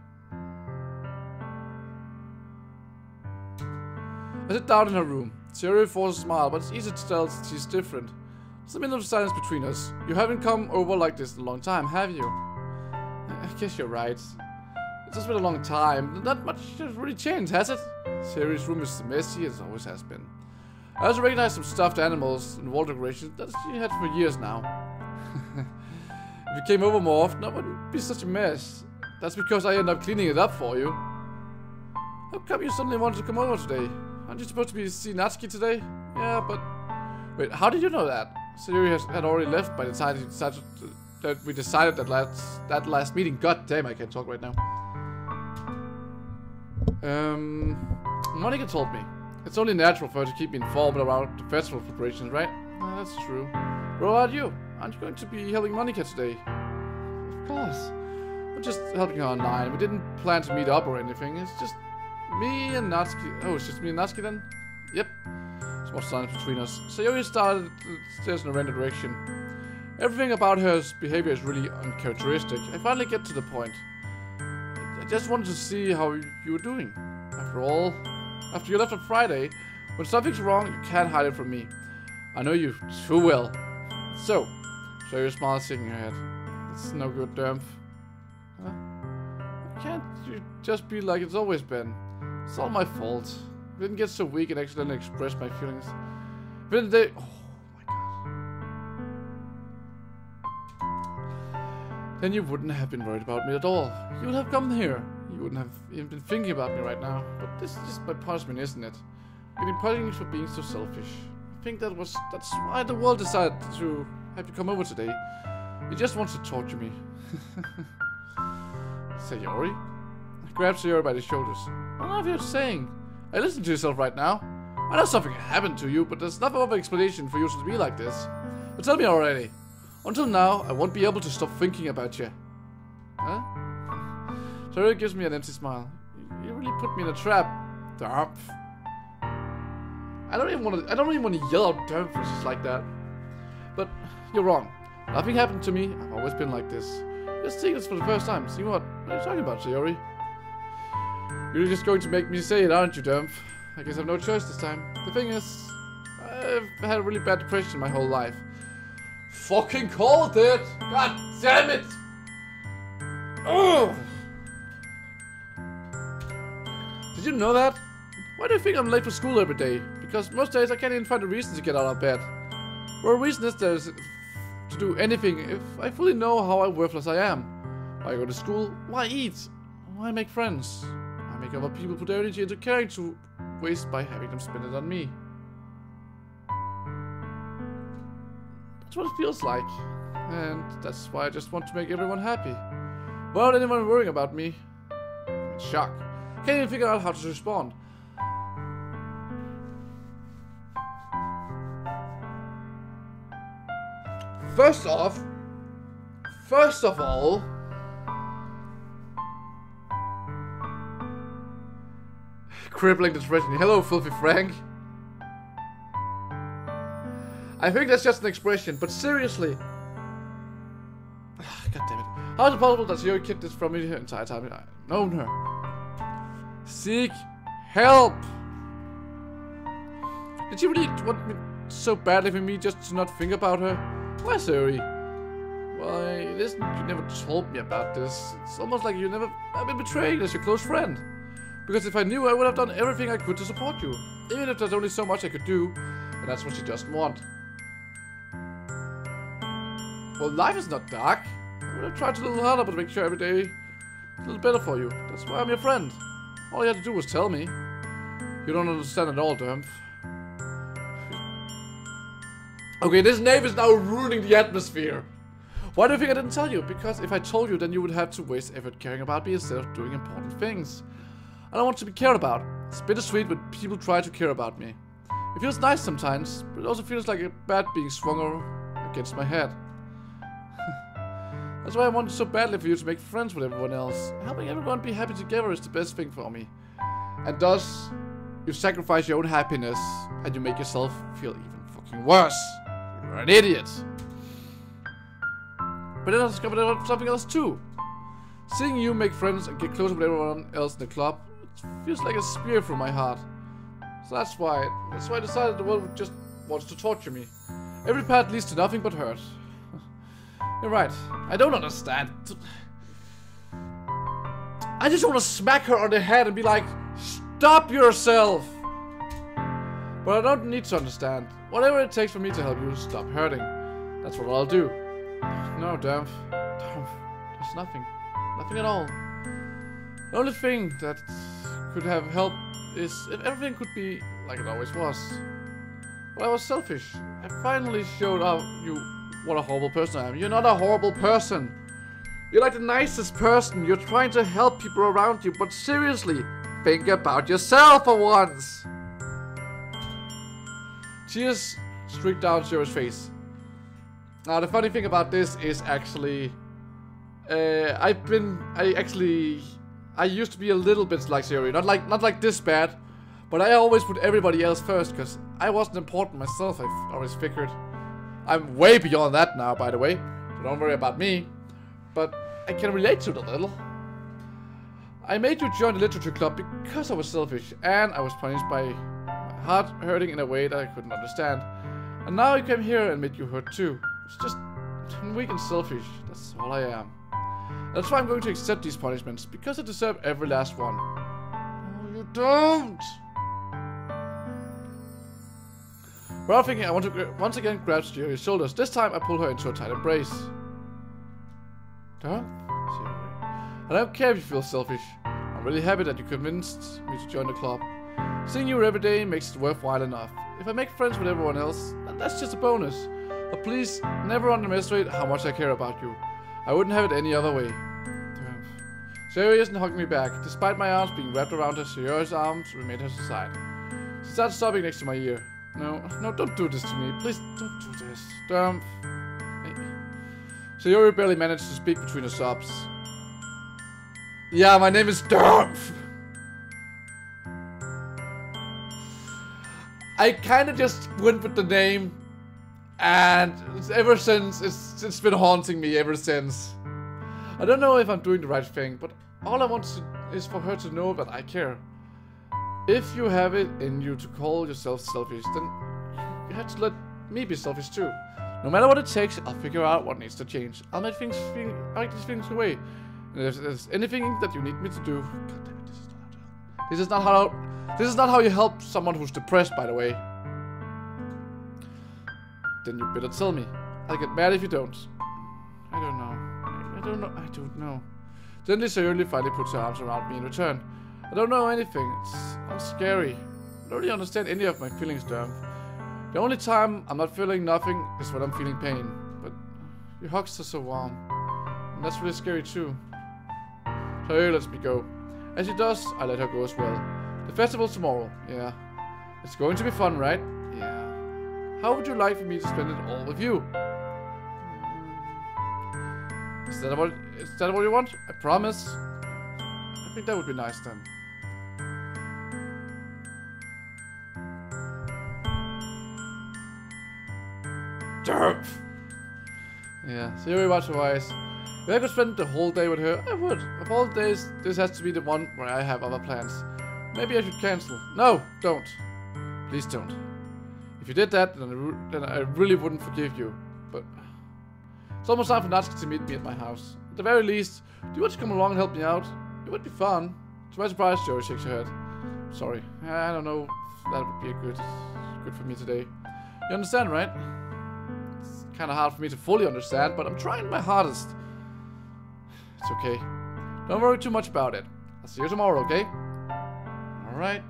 I sit down in her room. Sayori forces a smile, but it's easy to tell she's different. There's a minute of silence between us. You haven't come over like this in a long time, have you? I guess you're right. It's just been a long time. Not much has really changed, has it? Sayori's room is messy as it always has been. I also recognize some stuffed animals and wall decorations that she had for years now. If you came over more often, that wouldn't be such a mess. That's because I end up cleaning it up for you. How come you suddenly wanted to come over today? Aren't you supposed to be see Natsuki today? Yeah, but... Wait, how did you know that? Sayori had already left by the time we decided that last meeting. God damn, I can't talk right now. Monica told me. It's only natural for her to keep me informed about the festival preparations, right? That's true. What about you? Aren't you going to be helping Monica today? Of course. I'm just helping her online. We didn't plan to meet up or anything. It's just me and Natsuki. Oh, it's just me and Natsuki then? Yep. There's more silence between us. Sayori started the stairs in a random direction. Everything about her behavior is really uncharacteristic. I finally get to the point. I just wanted to see how you were doing. After all, after you left on Friday, when something's wrong, you can't hide it from me. I know you too well. So, Sayori smiles, shaking her head. It's no good, Dermf. Huh? Can't you just be like it's always been? It's all my fault. I didn't get so weak and accidentally express my feelings. Then they... Oh my god. Then you wouldn't have been worried about me at all. You would have come here. You wouldn't have even been thinking about me right now. But this is just my punishment, isn't it? You've been punishing me for being so selfish. I think that's why the world decided to have you come over today. He just wants to torture me. Sayori? I grabbed Sayori by the shoulders. I don't know what you're saying. I listen to yourself right now. I know something happened to you, but there's enough of an explanation for you to be like this. But tell me already. Until now, I won't be able to stop thinking about you. Huh? Sayori gives me an empty smile. You really put me in a trap, Dermf. I don't even want to yell out Dermf for just like that. But you're wrong. Nothing happened to me. I've always been like this. Just seeing this for the first time. See what? What are you talking about, Sayori? You're just going to make me say it, aren't you, Dermf? I guess I have no choice this time. The thing is, I've had a really bad depression my whole life. Fucking called it! God damn it! Oh! Did you know that? Why do you think I'm late for school every day? Because most days I can't even find a reason to get out of bed. Or a reason is there to do anything if I fully know how worthless I am. Why go to school? Why eat? Why make friends? Why make other people put their energy into caring to waste by having them spend it on me? That's what it feels like. And that's why I just want to make everyone happy. Without anyone worrying about me. I'm in shock. I can't even figure out how to respond. First of all, crippling depression. Hello, Filthy Frank. I think that's just an expression, but seriously. God damn it. How is it possible that Sayori kept this from me the entire time I've known her? Seek help! Did she really want me so badly for me just to not think about her? Why, Sayori? Why, listen, you never told me about this. It's almost like you never have been betrayed as your close friend. Because if I knew, I would have done everything I could to support you. Even if there's only so much I could do, and that's what she doesn't want. Well, life is not dark. I would have tried a little harder, but make sure every day is a little better for you. That's why I'm your friend. All you had to do was tell me. You don't understand at all, Dermf. Okay, this name is now ruining the atmosphere. Why do you think I didn't tell you? Because if I told you, then you would have to waste effort caring about me instead of doing important things. I don't want to be cared about. It's bittersweet when people try to care about me. It feels nice sometimes, but it also feels like a bat being swung against my head. That's why I wanted so badly for you to make friends with everyone else. Helping everyone be happy together is the best thing for me. And thus, you sacrifice your own happiness and you make yourself feel even fucking worse. You're an idiot. But then I discovered something else too. Seeing you make friends and get closer with everyone else in the club, it feels like a spear through my heart. So that's why I decided the world just wants to torture me. Every path leads to nothing but hurt. You're right. I don't understand. I just want to smack her on the head and be like, stop yourself! But I don't need to understand. Whatever it takes for me to help you stop hurting. That's what I'll do. No, Dermf. There's nothing. Nothing at all. The only thing that could have helped is if everything could be like it always was. But I was selfish. I finally showed out you what a horrible person I am. You're not a horrible person. You're like the nicest person. You're trying to help people around you, but seriously, think about yourself for once. Tears streaked down Zero's face. Now the funny thing about this is actually, I used to be a little bit like Zero, not like this bad, but I always put everybody else first because I wasn't important myself. I always figured. I'm way beyond that now, by the way, so don't worry about me. But I can relate to it a little. I made you join the literature club because I was selfish, and I was punished by my heart hurting in a way that I couldn't understand. And now I came here and made you hurt too. It's just I'm weak and selfish. That's all I am. That's why I'm going to accept these punishments, because I deserve every last one. No, you don't! Without thinking, I want to once again grab Jerry's shoulders. This time I pull her into a tight embrace. Dermf? I don't care if you feel selfish. I'm really happy that you convinced me to join the club. Seeing you every day makes it worthwhile enough. If I make friends with everyone else, then that's just a bonus. But please, never underestimate how much I care about you. I wouldn't have it any other way. Dermf. Sherry isn't hugging me back. Despite my arms being wrapped around her, Sherry's arms remained at her side. She started sobbing next to my ear. No, don't do this to me. Please don't do this. Dermf. Sayori barely managed to speak between her sobs. Yeah, my name is Dermf. I kind of just went with the name, and ever since, it's been haunting me ever since. I don't know if I'm doing the right thing, but all I want is for her to know that I care. If you have it in you to call yourself selfish, then you have to let me be selfish too. No matter what it takes, I'll figure out what needs to change. I'll make these things away. And if there's anything that you need me to do, God damn it, this is not how you help someone who's depressed, by the way. Then you better tell me. I'll get mad if you don't. I don't know. Then Sayori finally puts her arms around me in return. I don't know anything. I'm scary. I don't really understand any of my feelings, Dermf. The only time I'm not feeling nothing is when I'm feeling pain. But your hugs are so warm. And that's really scary too. Sayori lets me go. As she does, I let her go as well. The festival's tomorrow. Yeah. It's going to be fun, right? Yeah. How would you like for me to spend it all with you? Is that what you want? I promise. I think that would be nice then. Dermf! Yeah, Sayori watched her eyes. If I could spend the whole day with her, I would. Of all the days, this has to be the one where I have other plans. Maybe I should cancel. No, don't. Please don't. If you did that, then I really wouldn't forgive you. But it's almost time for Natsuki to meet me at my house. At the very least, do you want to come along and help me out? It would be fun. To my surprise, Joey shakes her head. Sorry, I don't know if that would be good for me today. You understand, right? It's kind of hard for me to fully understand, but I'm trying my hardest. It's okay. Don't worry too much about it. I'll see you tomorrow, okay? Alright.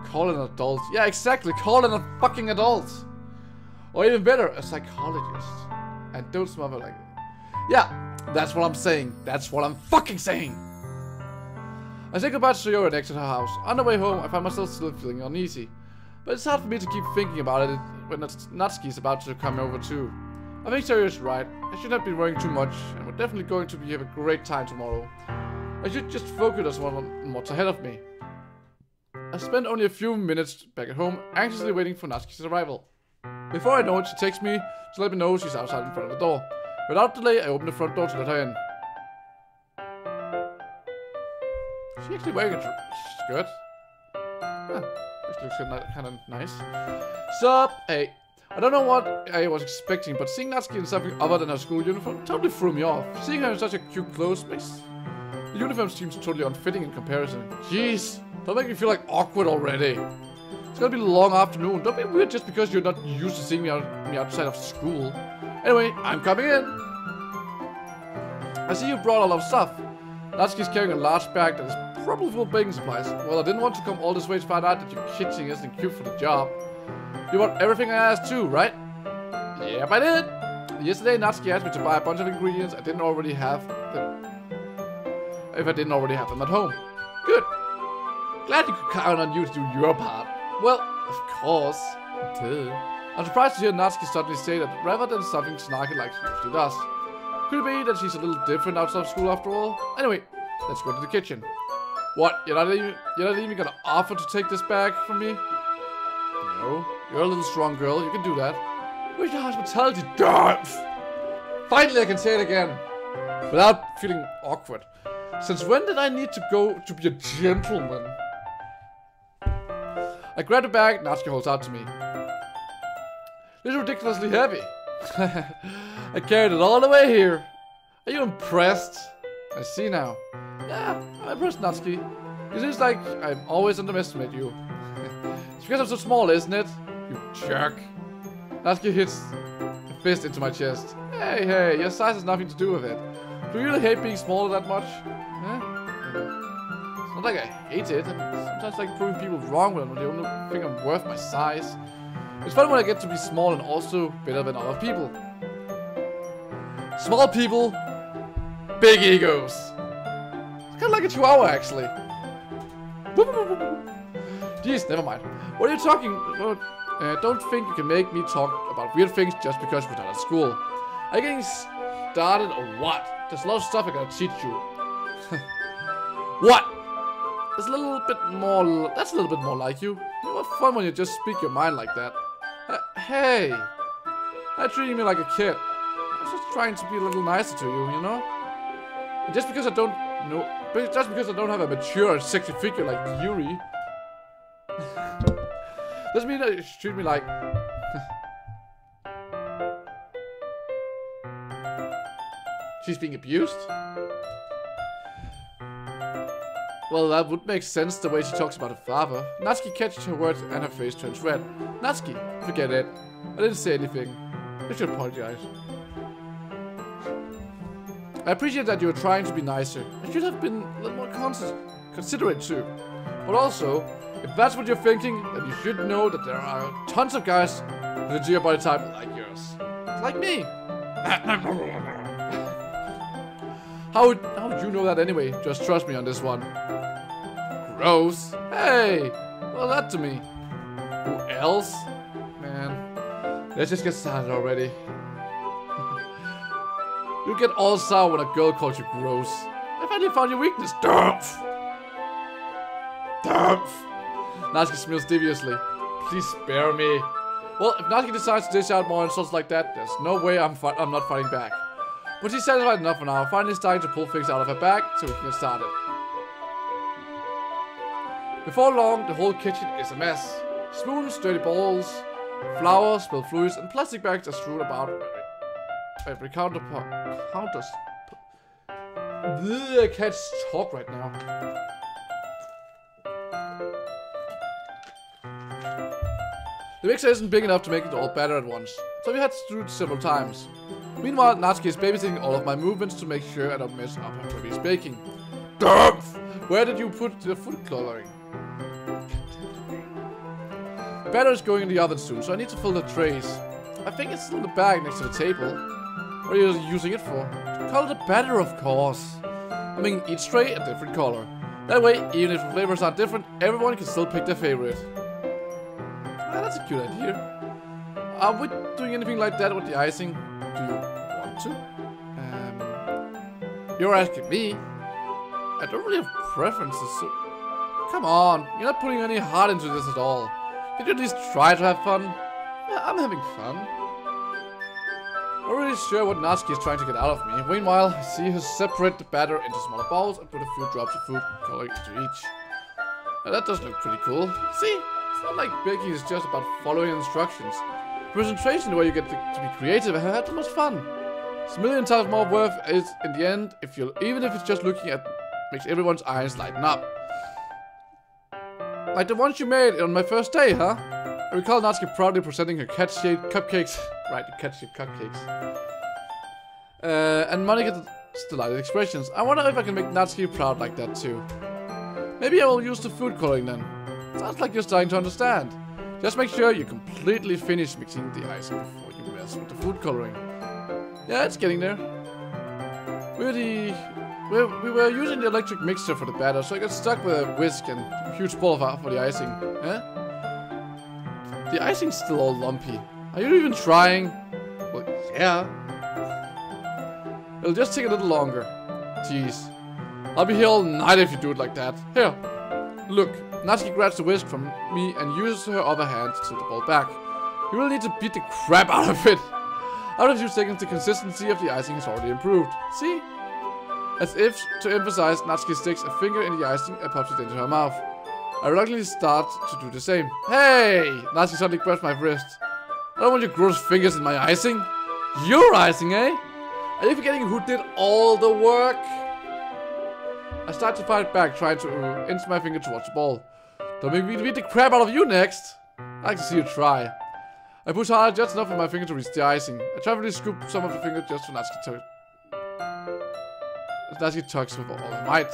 Call an adult. Yeah, exactly. Call an a fucking adult. Or even better, a psychologist. And don't smother like that. Yeah, that's what I'm saying. That's what I'm fucking saying. I say goodbye to Sayori and exit her house. On the way home, I find myself still feeling uneasy. But it's hard for me to keep thinking about it when Natsuki is about to come over too. I think Sayori is right. I should not be worrying too much, and we're definitely going to have a great time tomorrow. I should just focus on what's ahead of me. I spent only a few minutes back at home, anxiously waiting for Natsuki's arrival. Before I know it, she texts me to let me know she's outside in front of the door. Without delay, I open the front door to let her in. Is she actually wearing a skirt? Huh. Actually looks kind of nice. Sup? Hey. I don't know what I was expecting, but seeing Natsuki in something other than her school uniform totally threw me off. Seeing her in such a cute clothes makes the uniform seems totally unfitting in comparison. Jeez, don't make me feel like awkward already. It's gonna be a long afternoon. Don't be weird just because you're not used to seeing me outside of school. Anyway, I'm coming in. I see you brought a lot of stuff. Natsuki's carrying a large bag that is probably full of baking supplies. Well, I didn't want to come all this way to find out that your kitchen isn't cute for the job. You want everything I asked too, right? Yep, I did. Yesterday, Natsuki asked me to buy a bunch of ingredients I didn't already have them. If I didn't already have them at home. Good. Glad you could count on you to do your part. Well, of course. Duh. I'm surprised to hear Natsuki suddenly say that rather than something snarky like she usually does. Could it be that she's a little different outside of school after all? Anyway, let's go to the kitchen. What? You're not even gonna offer to take this bag from me? No. You're a little strong girl. You can do that. Where's your hospitality, Dermf? Finally, I can say it again. Without feeling awkward. Since when did I need to go to be a gentleman? I grab the bag Natsuki holds out to me. It's ridiculously heavy. I carried it all the way here. Are you impressed? I see now. Yeah, I'm impressed, Natsuki. It seems like I always underestimate you. It's because I'm so small, isn't it? You jerk. Natsuki hits a fist into my chest. Hey, your size has nothing to do with it. Do you really hate being smaller that much? Huh? It's not like I hate it. I sometimes like proving people wrong when they only think I'm worth my size. It's fun when I get to be small and also better than other people. Small people, big egos. It's kind of like a chihuahua, actually. Jeez, never mind. What are you talking about? Don't think you can make me talk about weird things just because we're not at school. Are you getting started or what? There's a lot of stuff I gotta teach you. What? That's a little bit more like you. You have fun when you just speak your mind like that. Hey, you're treating me like a kid. I'm just trying to be a little nicer to you, you know? And just because I don't have a mature and sexy figure like Yuri, doesn't mean that you should treat me like... She's being abused? Well, that would make sense the way she talks about her father. Natsuki catches her words and her face turns red. Natsuki, forget it. I didn't say anything. I should apologize. I appreciate that you were trying to be nicer. I should have been a little more considerate too. But also, if that's what you're thinking, then you should know that there are tons of guys with a geo body type like yours. Like me. How would you know that anyway? Just trust me on this one. Gross. Hey! Well, that to me. Who else? Man. Let's just get started already. You get all sour when a girl calls you gross. I finally found your weakness. Dermf! Natsuki smiles deviously. Please spare me. Well, if Natsuki decides to dish out more insults like that, there's no way I'm not fighting back. But she's satisfied enough for now, finally starting to pull things out of her bag so we can get started. Before long, the whole kitchen is a mess. Spoons, dirty bowls, flour, spilled fluids, and plastic bags are strewn about every counters. I can't talk right now. The mixer isn't big enough to make it all batter at once, so we had to do it several times. Meanwhile, Natsuki is babysitting all of my movements to make sure I don't mess up her baby's baking. Dermf! Where did you put the food coloring? The batter is going in the oven soon, so I need to fill the trays. I think it's still in the bag next to the table. What are you using it for? To color the batter, of course. I'm making each tray a different color. That way, even if the flavors are different, everyone can still pick their favorite. Ah, that's a good idea. Are we doing anything like that with the icing? Do you want to? You're asking me? I don't really have preferences, so... Come on, you're not putting any heart into this at all. Can you at least try to have fun? Yeah, I'm having fun. I'm not really sure what Natsuki is trying to get out of me. Meanwhile, I see her separate the batter into smaller balls and put a few drops of food coloring into each. Now that does look pretty cool. See? It's not like baking is just about following instructions. Presentation, the way you get to be creative, I had too much fun. It's a million times more worth it in the end, even if it's just looking at makes everyone's eyes lighten up. Like the ones you made on my first day, huh? I recall Natsuki proudly presenting her cat-shaped cupcakes. Right, the cat-shaped cupcakes. And Monica delighted expressions. I wonder if I can make Natsuki proud like that too. Maybe I will use the food coloring then. Sounds like you're starting to understand. Just make sure you completely finish mixing the icing before you mess with the food coloring. Yeah, it's getting there. We were using the electric mixer for the batter, so I got stuck with a whisk and a huge ball for the icing. Huh? The icing's still all lumpy. Are you even trying? Well, yeah. It'll just take a little longer. Jeez. I'll be here all night if you do it like that. Here. Look. Natsuki grabs the whisk from me and uses her other hand to tilt the ball back. You really need to beat the crap out of it. After a few seconds, the consistency of the icing has already improved. See? As if to emphasize, Natsuki sticks a finger in the icing and pops it into her mouth. I reluctantly start to do the same. Hey! Natsuki suddenly grabs my wrist. I don't want your gross fingers in my icing. Your icing, eh? Are you forgetting who did all the work? I start to fight back, trying to inch my finger towards the ball. Don't make me beat the crap out of you next. I'd like to see you try. I push hard just enough for my finger to reach the icing. I triumphantly scoop some of the finger just to Natsuki tugs with all her might.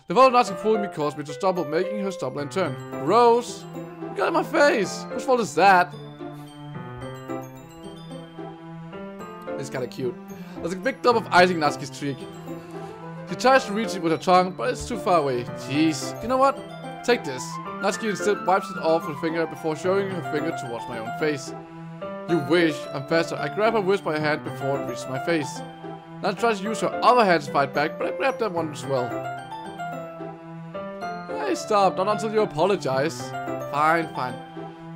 The fall of Natsuki pulling me caused me to stumble, making her stumble in turn. Gross! You got in my face! Whose fault is that? It's kinda cute. There's a big dump of icing in Natsuki's cheek. She tries to reach it with her tongue, but it's too far away. Jeez. You know what? Take this. Natsuki instead wipes it off with her finger before showing her finger towards my own face. You wish. I'm faster. I grab her wrist by her hand before it reaches my face. Natsuki tries to use her other hand to fight back, but I grab that one as well. Hey, stop. Not until you apologize. Fine, fine.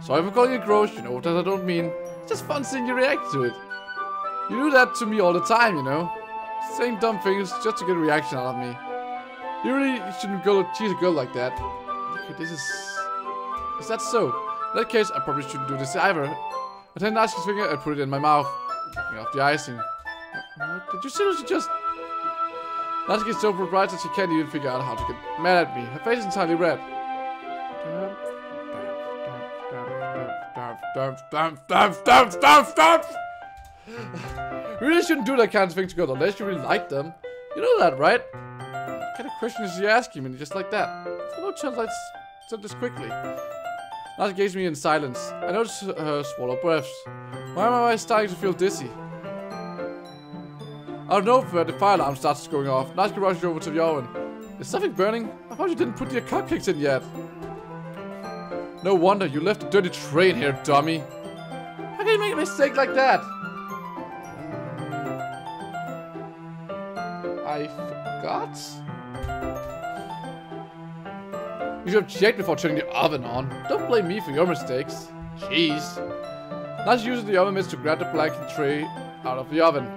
Sorry for calling you gross. You know what I don't mean. It's just fun seeing you react to it. You do that to me all the time, you know. Saying dumb things just to get a reaction out of me. You really shouldn't tease a girl like that. Okay, this is that so? In that case, I probably shouldn't do this either. I take Natsuki's finger and put it in my mouth, taking off the icing. What? Did you seriously just... Natsuki is so surprised that she can't even figure out how to get mad at me. Her face is entirely red. You really shouldn't do that kind of thing to girls unless you really like them. You know that, right? What kind of question is she asking me just like that? There's no chance I said this quickly. Natsuki gazes me in silence. I notice her swallow breaths. Why am I starting to feel dizzy? Out of nowhere, the fire alarm starts going off. Natsuki rushes over to the oven. Is something burning? I thought you didn't put your cupcakes in yet. No wonder you left a dirty tray in here, dummy. How can you make a mistake like that? I forgot? You should have checked before turning the oven on. Don't blame me for your mistakes. Jeez. Natsuki uses the oven mitts to grab the blackened tray out of the oven.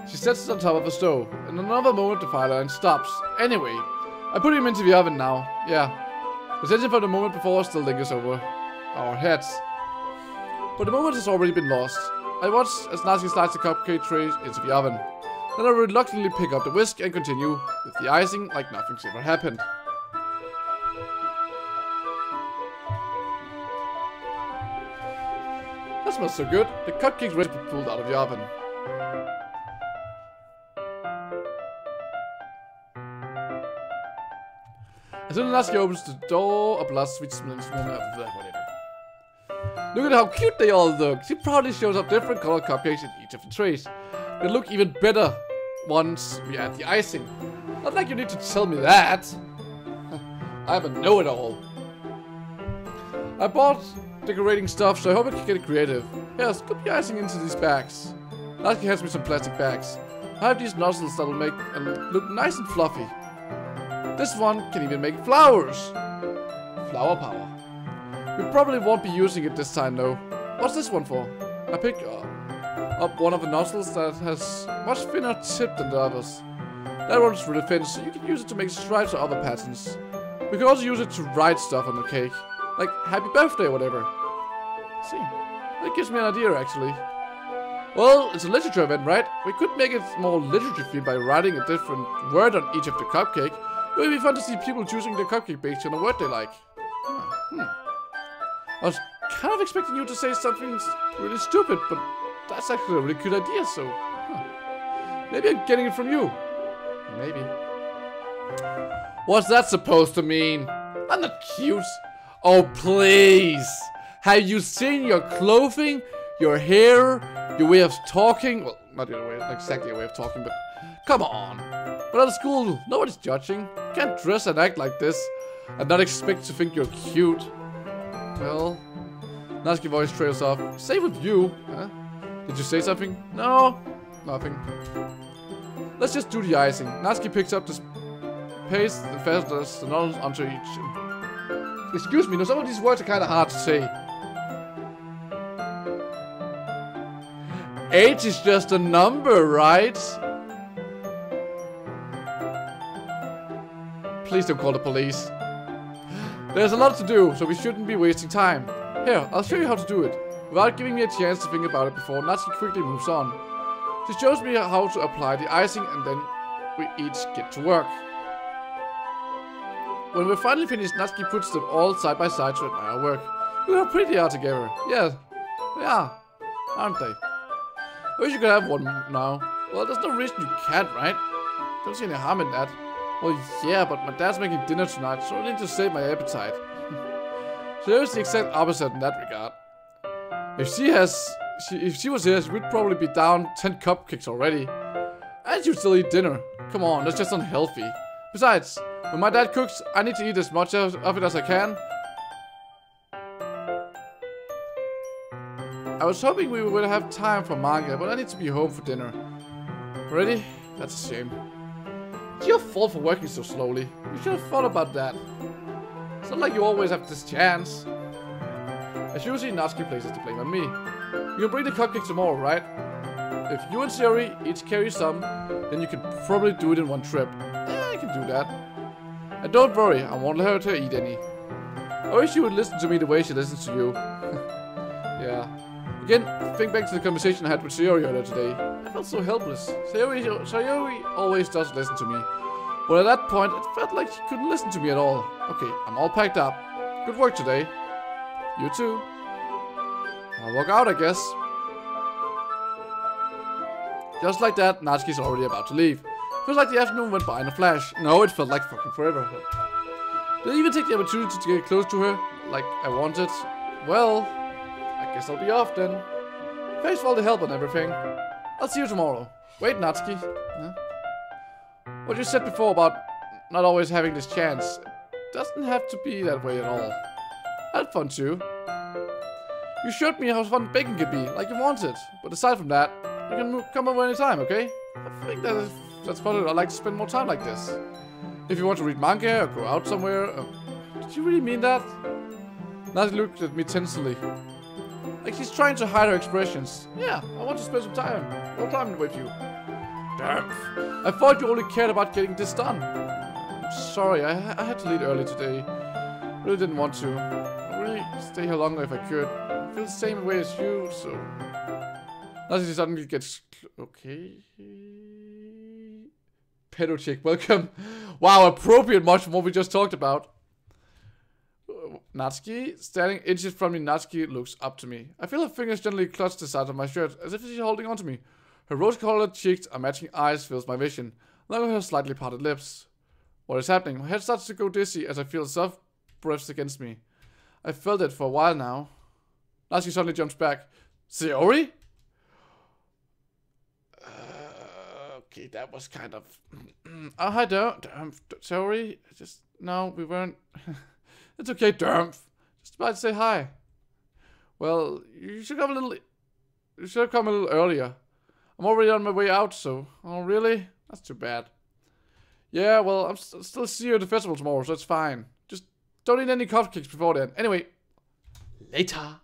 She sets it on top of the stove. In another moment, the fire line stops. Anyway, I put him into the oven now. Yeah. The tension from the moment before still lingers over our heads. But the moment has already been lost. I watch as Natsuki slides the cupcake tray into the oven. Then I reluctantly pick up the whisk and continue with the icing like nothing's ever happened. That smells so good. The cupcake's ready to be pulled out of the oven. As soon as Natsuki opens the door, a blood sweet smelling whatever. Look at how cute they all look. She proudly shows up different colored cupcakes in each of the trays. They look even better once we add the icing. Not like you need to tell me that. I'm a know-it-all. I bought decorating stuff, so I hope I can get creative. Here, scoop the icing into these bags. Natsuki has me some plastic bags. I have these nozzles that'll make them look nice and fluffy. This one can even make flowers. Flower power. We probably won't be using it this time though. What's this one for? I pick up one of the nozzles that has much thinner tip than the others. That one's really thin, so you can use it to make stripes or other patterns. We can also use it to write stuff on the cake. Like happy birthday or whatever. Let's see. That gives me an idea actually. Well, it's a literature event, right? We could make it more literature themed by writing a different word on each of the cupcake. It would be fun to see people choosing their cupcake based on a word they like. I was kind of expecting you to say something really stupid, but that's actually a really good idea, so... Maybe I'm getting it from you. Maybe. What's that supposed to mean? I'm not cute. Oh, please. Have you seen your clothing, your hair, your way of talking? Well, not your way, not exactly your way of talking, but come on. But at school, nobody's judging. You can't dress and act like this and not expect to think you're cute. Well, Natsuki voice trails off. Same with you. Huh? Did you say something? No, nothing. Let's just do the icing. Natsuki picks up the paste and fastens the noodles onto each. Excuse me, no, some of these words are kind of hard to say. Age is just a number, right? Please don't call the police. There's a lot to do, so we shouldn't be wasting time. Here, I'll show you how to do it. Without giving me a chance to think about it before, Natsuki quickly moves on. She shows me how to apply the icing, and then we each get to work. When we're finally finished, Natsuki puts them all side by side to admire our work. Look how pretty they are together. Yeah, they are, aren't they? I wish you could have one now. Well, there's no reason you can't, right? Don't see any harm in that. Well, yeah, but my dad's making dinner tonight, so I need to save my appetite. So it's the exact opposite in that regard. If she was here, she would probably be down 10 cupcakes already. And she'd still eat dinner. Come on, that's just unhealthy. Besides, when my dad cooks, I need to eat as much of it as I can. I was hoping we would have time for manga, but I need to be home for dinner. Ready? That's a shame. It's your fault for working so slowly. You should have thought about that. It's not like you always have this chance. As usually, Natsuki places the blame on me. You can bring the cupcakes tomorrow, right? If you and Sayori each carry some, then you can probably do it in one trip. Yeah, I can do that. And don't worry, I won't let her eat any. I wish she would listen to me the way she listens to you. Yeah. Again, think back to the conversation I had with Sayori earlier today. I felt so helpless. Sayori always does listen to me. But at that point, it felt like she couldn't listen to me at all. Okay, I'm all packed up. Good work today. You too. I'll walk out, I guess. Just like that, Natsuki's already about to leave. Feels like the afternoon went by in a flash. No, it felt like fucking forever. Did I even take the opportunity to get close to her, like I wanted? Well, I guess I'll be off then. Thanks for all the help and everything. I'll see you tomorrow. Wait, Natsuki. Huh? What you said before about not always having this chance, it doesn't have to be that way at all. I had fun too. You showed me how fun baking could be, like you wanted. But aside from that, you can come over anytime, okay? I think that's probably I'd like to spend more time like this. If you want to read manga or go out somewhere. Did you really mean that? Natsuki looked at me tensely. Like she's trying to hide her expressions. Yeah, I want to spend some time with you. Dermf. I thought you only cared about getting this done. I'm sorry, I had to leave early today. I really didn't want to. I'd really stay here longer if I could. I feel the same way as you, so... Natsuki suddenly gets... Okay... Pedo chick, welcome. Wow, appropriate much from what we just talked about. Natsuki, standing inches from me, Natsuki looks up to me. I feel her fingers gently clutch the side of my shirt, as if she's holding onto me. Her rose-colored cheeks and matching eyes fills my vision, along with her slightly parted lips. What is happening? My head starts to go dizzy as I feel soft breaths against me. I've felt it for a while now. Natsuki suddenly jumps back. Sayori? Okay, that was kind of... Oh, hi, Dermf. Sorry. Just... No, we weren't... It's okay, Dermf. Just about to say hi. Well, you should come a little... You should have come a little earlier. I'm already on my way out, so... Oh, really? That's too bad. Yeah, well, I'm still see you at the festival tomorrow, so it's fine. Just don't eat any cupcakes before then. Anyway, later.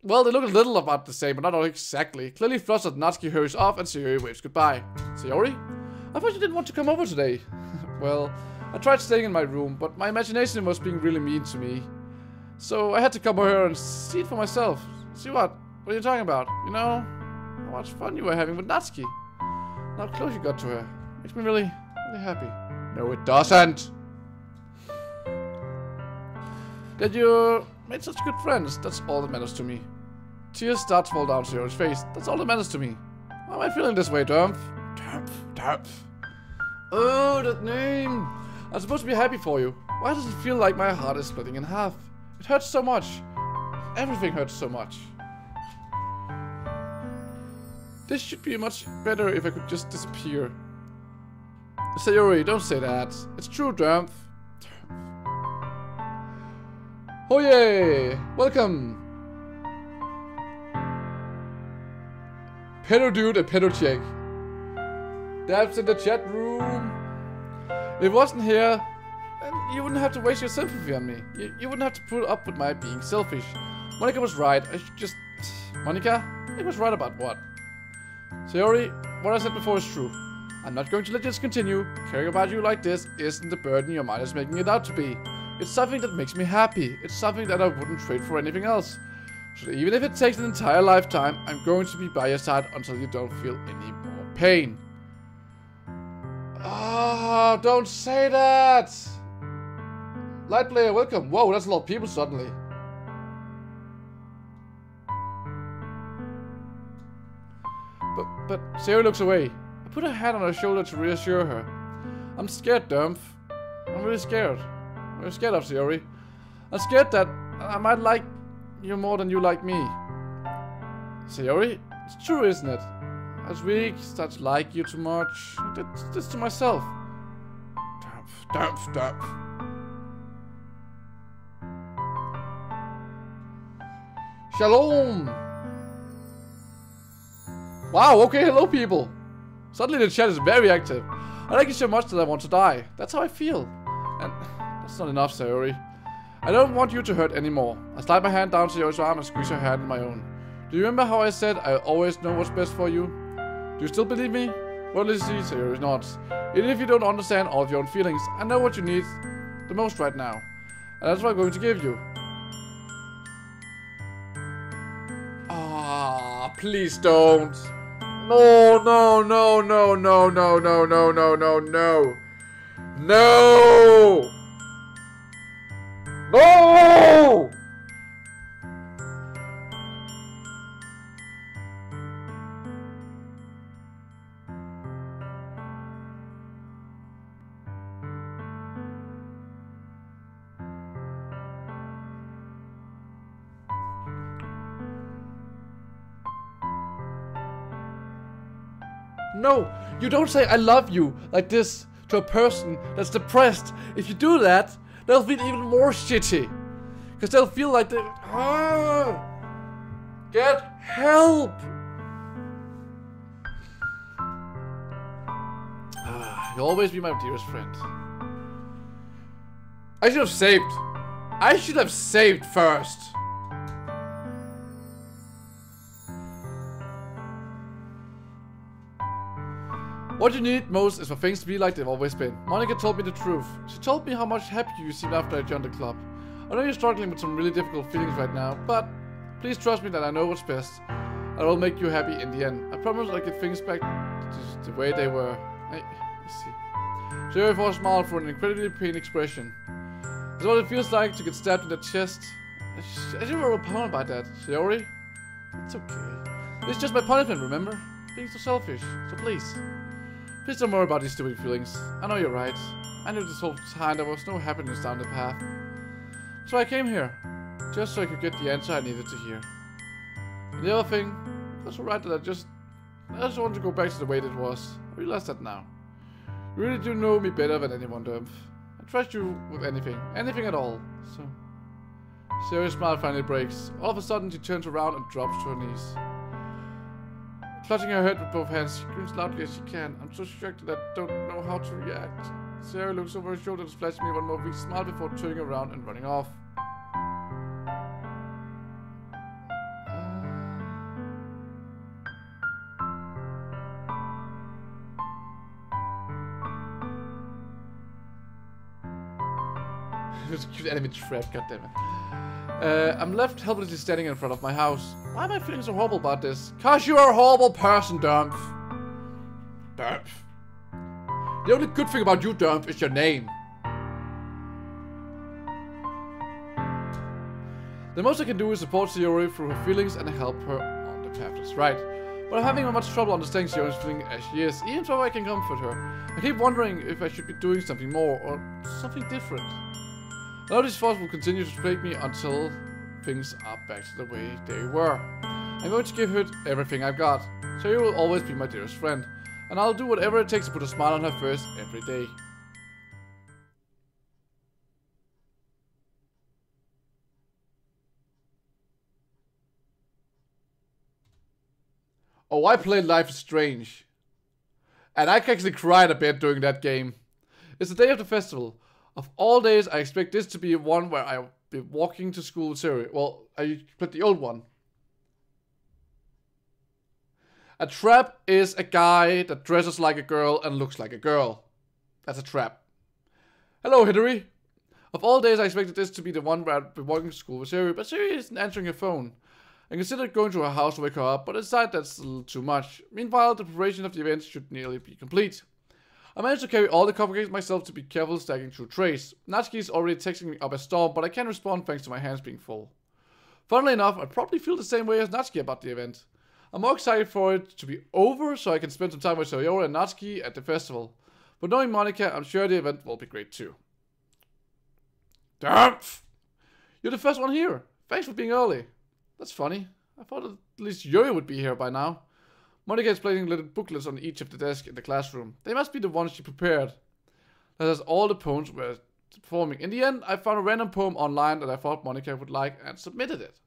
Well, they look a little about the same, but not exactly. Clearly flustered, Natsuki hurries off and Sayori waves goodbye. Sayori? I thought you didn't want to come over today. Well, I tried staying in my room, but my imagination was being really mean to me. So I had to come over here and see it for myself. See what? What are you talking about? You know, how much fun you were having with Natsuki. How close you got to her. Makes me really happy. No, it doesn't. That you made such good friends, that's all that matters to me. Tears start to fall down Sayori's face. That's all that matters to me. Why am I feeling this way, Dermf? Dermf. Oh, that name. I'm supposed to be happy for you. Why does it feel like my heart is splitting in half? It hurts so much. Everything hurts so much. This should be much better if I could just disappear. Sayori, don't say that. It's true, Dermf. Oh yay! Welcome! Pedo dude and pedo chick. That's in the chat room. If it wasn't here, then you wouldn't have to waste your sympathy on me. You wouldn't have to put up with my being selfish. Monica was right. I should just... Monica? It was right about what? Sayori, what I said before is true. I'm not going to let this continue. Caring about you like this isn't the burden your mind is making it out to be. It's something that makes me happy. It's something that I wouldn't trade for anything else. So even if it takes an entire lifetime, I'm going to be by your side until you don't feel any more pain. Ah, don't say that! Light player, welcome. Whoa, that's a lot of people suddenly. But Sayori looks away. I put a hand on her shoulder to reassure her. I'm scared, Dermf. I'm really scared. I'm scared of Sayori. I'm scared that I might like you more than you like me. Sayori, it's true, isn't it? I was weak, start to like you too much. I did this to myself. Dermf. Shalom! Wow, okay, hello people. Suddenly the chat is very active. I like you so much that I want to die. That's how I feel. And that's not enough, Sayori. I don't want you to hurt anymore. I slide my hand down Sayori's arm and squeeze her hand in my own. Do you remember how I said I always know what's best for you? Do you still believe me? Well, let's see, Sayori nods. Even if you don't understand all of your own feelings, I know what you need the most right now. And that's what I'm going to give you. Ah, please don't. No. No! No, you don't say I love you like this to a person that's depressed. If you do that, they'll feel even more shitty. Because they'll feel like they... Get help! You'll always be my dearest friend. I should have saved first. What you need most is for things to be like they've always been. Monica told me the truth. She told me how much happier you seemed after I joined the club. I know you're struggling with some really difficult feelings right now, but please trust me that I know what's best. I will make you happy in the end. I promise I'll get things back to the way they were. Let's see. Sayori for a smile for an incredibly pain expression. That's what it feels like to get stabbed in the chest. I should have overpowered by that. Sayori? It's okay. It's just my punishment, remember? Being so selfish. So please don't worry about these stupid feelings. I know you're right. I knew this whole time there was no happiness down the path. So I came here. Just so I could get the answer I needed to hear. And the other thing, it was right that I just want to go back to the way it was. I realize that now. You really do know me better than anyone, Dermf. I trust you with anything at all. So, Sayori's smile finally breaks. All of a sudden, she turns around and drops to her knees. Clutching her head with both hands, she screams loudly as she can. I'm so shocked that I don't know how to react. Sayori looks over her shoulder and flashes me one more weak smile before turning around and running off. It was a cute enemy trap, goddammit. I'm left helplessly standing in front of my house. Why am I feeling so horrible about this? Cause you're a horrible person, Dermf. Dermf. The only good thing about you, Dermf, is your name. The most I can do is support Sayori through her feelings and help her on the path that's right. But I'm having much trouble understanding Sayori's feeling as she is, even though I can comfort her. I keep wondering if I should be doing something more, or something different. Now these thoughts will continue to plague me until things are back to the way they were. I'm going to give her everything I've got. Sayori will always be my dearest friend, and I'll do whatever it takes to put a smile on her face every day. Oh, I played Life is Strange. And I actually cried a bit during that game. It's the day of the festival. Of all days, I expect this to be one where I'll be walking to school with Sayori. Well, I played the old one. A trap is a guy that dresses like a girl and looks like a girl. That's a trap. Hello, Hidori. Of all days, I expected this to be the one where I'd be walking to school with Sayori, but Sayori isn't answering her phone. I considered going to her house to wake her up, but I decided that's a little too much. Meanwhile, the preparation of the event should nearly be complete. I managed to carry all the cupcakes myself to be careful stacking through trays. Natsuki is already texting me up a storm, but I can't respond thanks to my hands being full. Funnily enough, I probably feel the same way as Natsuki about the event. I'm more excited for it to be over so I can spend some time with Sayori and Natsuki at the festival. But knowing Monika, I'm sure the event will be great too. Dermf! You're the first one here. Thanks for being early. That's funny. I thought at least Yuri would be here by now. Monika is placing little booklets on each of the desks in the classroom. They must be the ones she prepared. That has all the poems we're performing. In the end, I found a random poem online that I thought Monika would like and submitted it.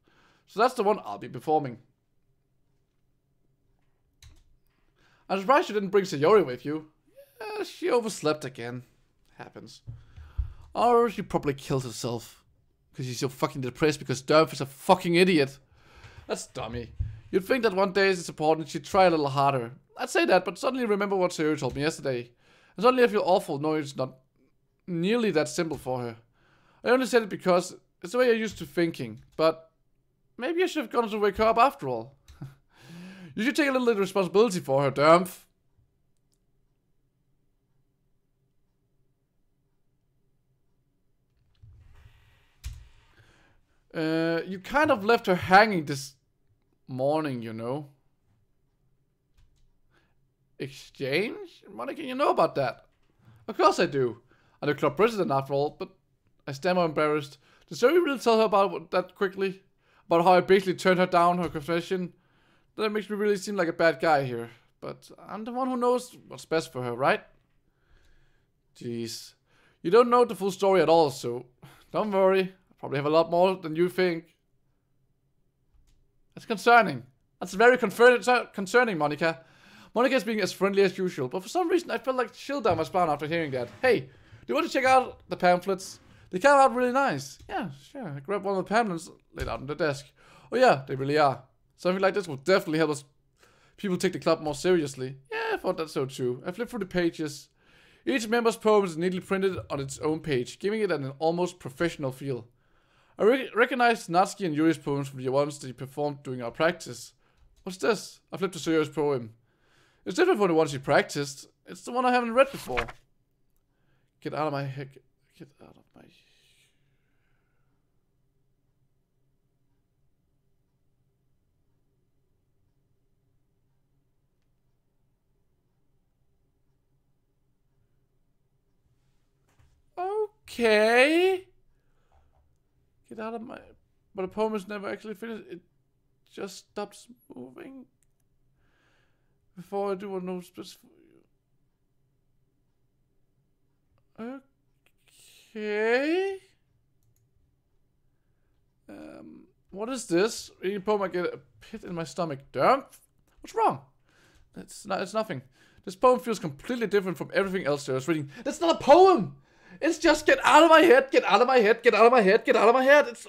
So that's the one I'll be performing. I'm surprised you didn't bring Sayori with you. Yeah, she overslept again. Happens. Or she probably killed herself. Because she's so fucking depressed because Dermf is a fucking idiot. That's dummy. You'd think that one day it's important she'd try a little harder. I'd say that, but suddenly remember what Sayori told me yesterday. And suddenly I feel awful knowing it's not nearly that simple for her. I only said it because it's the way I used to thinking. But maybe I should have gone to wake her up after all. You should take a little responsibility for her, Dermf. You kind of left her hanging this morning, you know. Exchange? Monika, you know about that. Of course I do. I'm the club president after all, but I stammer embarrassed. Did Sayori really tell her about that quickly? About how I basically turned her down, her confession? That makes me really seem like a bad guy here. But I'm the one who knows what's best for her, right? Jeez. You don't know the full story at all, so don't worry. I probably have a lot more than you think. That's concerning. That's very concerning, Monika. Monika is being as friendly as usual, but for some reason I felt like chill down my spine after hearing that. Hey, do you want to check out the pamphlets? They came out really nice. Yeah, sure. I grabbed one of the pamphlets laid out on the desk. Oh yeah, they really are. Something like this will definitely help us people take the club more seriously. Yeah, I thought that so too. I flipped through the pages. Each member's poem is neatly printed on its own page, giving it an almost professional feel. I recognized Natsuki and Yuri's poems from the ones they performed during our practice. What's this? I flipped to Sayori's poem. It's different from the one she practiced. It's the one I haven't read before. Get out of my head. Get out of my... Okay. Get out of my... But the poem is never actually finished. It just stops moving. Before I do a note specific... Okay. What is this? Reading a poem, I get a pit in my stomach. Dermf? What's wrong? It's nothing. This poem feels completely different from everything else I was reading. That's not a poem! It's just get out of my head, get out of my head, get out of my head, get out of my head. It's...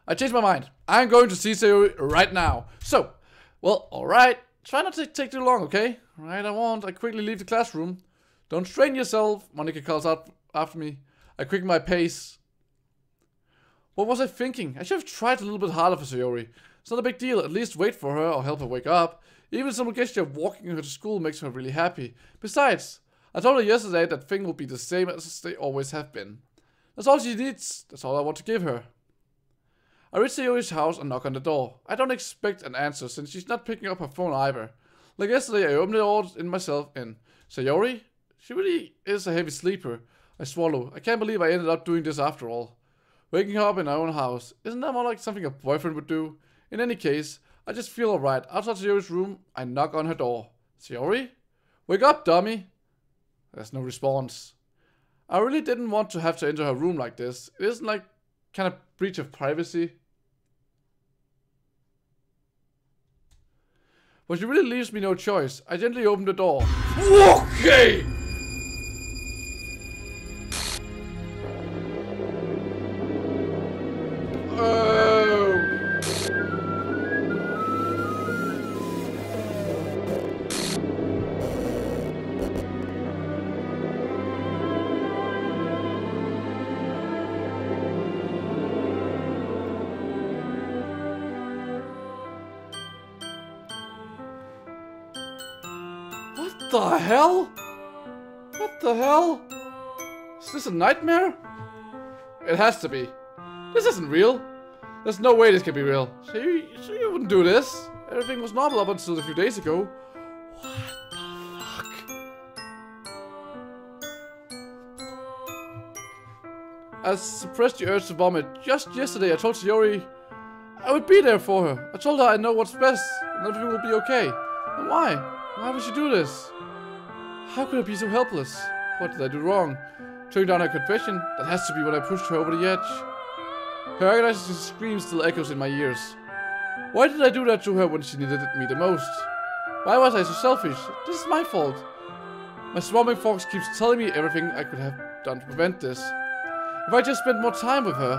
I changed my mind. I'm going to see Sayori right now. So, well, alright. Try not to take too long, okay? Alright, I won't. I quickly leave the classroom. Don't strain yourself, Monika calls out after me. I quicken my pace. What was I thinking? I should have tried a little bit harder for Sayori. It's not a big deal. At least wait for her or help her wake up. Even a simple gesture of walking her to school makes her really happy. Besides, I told her yesterday that things will be the same as they always have been. That's all she needs. That's all I want to give her. I reach Sayori's house and knock on the door. I don't expect an answer since she's not picking up her phone either. Like yesterday, I opened the door in myself in. Sayori? She really is a heavy sleeper. I swallow. I can't believe I ended up doing this after all. Waking her up in our own house. Isn't that more like something a boyfriend would do? In any case, I just feel alright. Outside Sayori's room, I knock on her door. Sayori? Wake up, dummy! There's no response. I really didn't want to have to enter her room like this. It isn't like kind of breach of privacy. But she really leaves me no choice. I gently open the door. Okay! What the hell? What the hell? Is this a nightmare? It has to be. This isn't real. There's no way this can be real. So you wouldn't do this. Everything was normal up until a few days ago. What the fuck? I suppressed the urge to vomit. Just yesterday I told Sayori I would be there for her. I told her I know what's best and everything will be okay. And why? Why would she do this? How could I be so helpless? What did I do wrong? Turning down her confession? That has to be when I pushed her over the edge. Her agonizing scream still echoes in my ears. Why did I do that to her when she needed me the most? Why was I so selfish? This is my fault. My swarming fox keeps telling me everything I could have done to prevent this. If I just spent more time with her,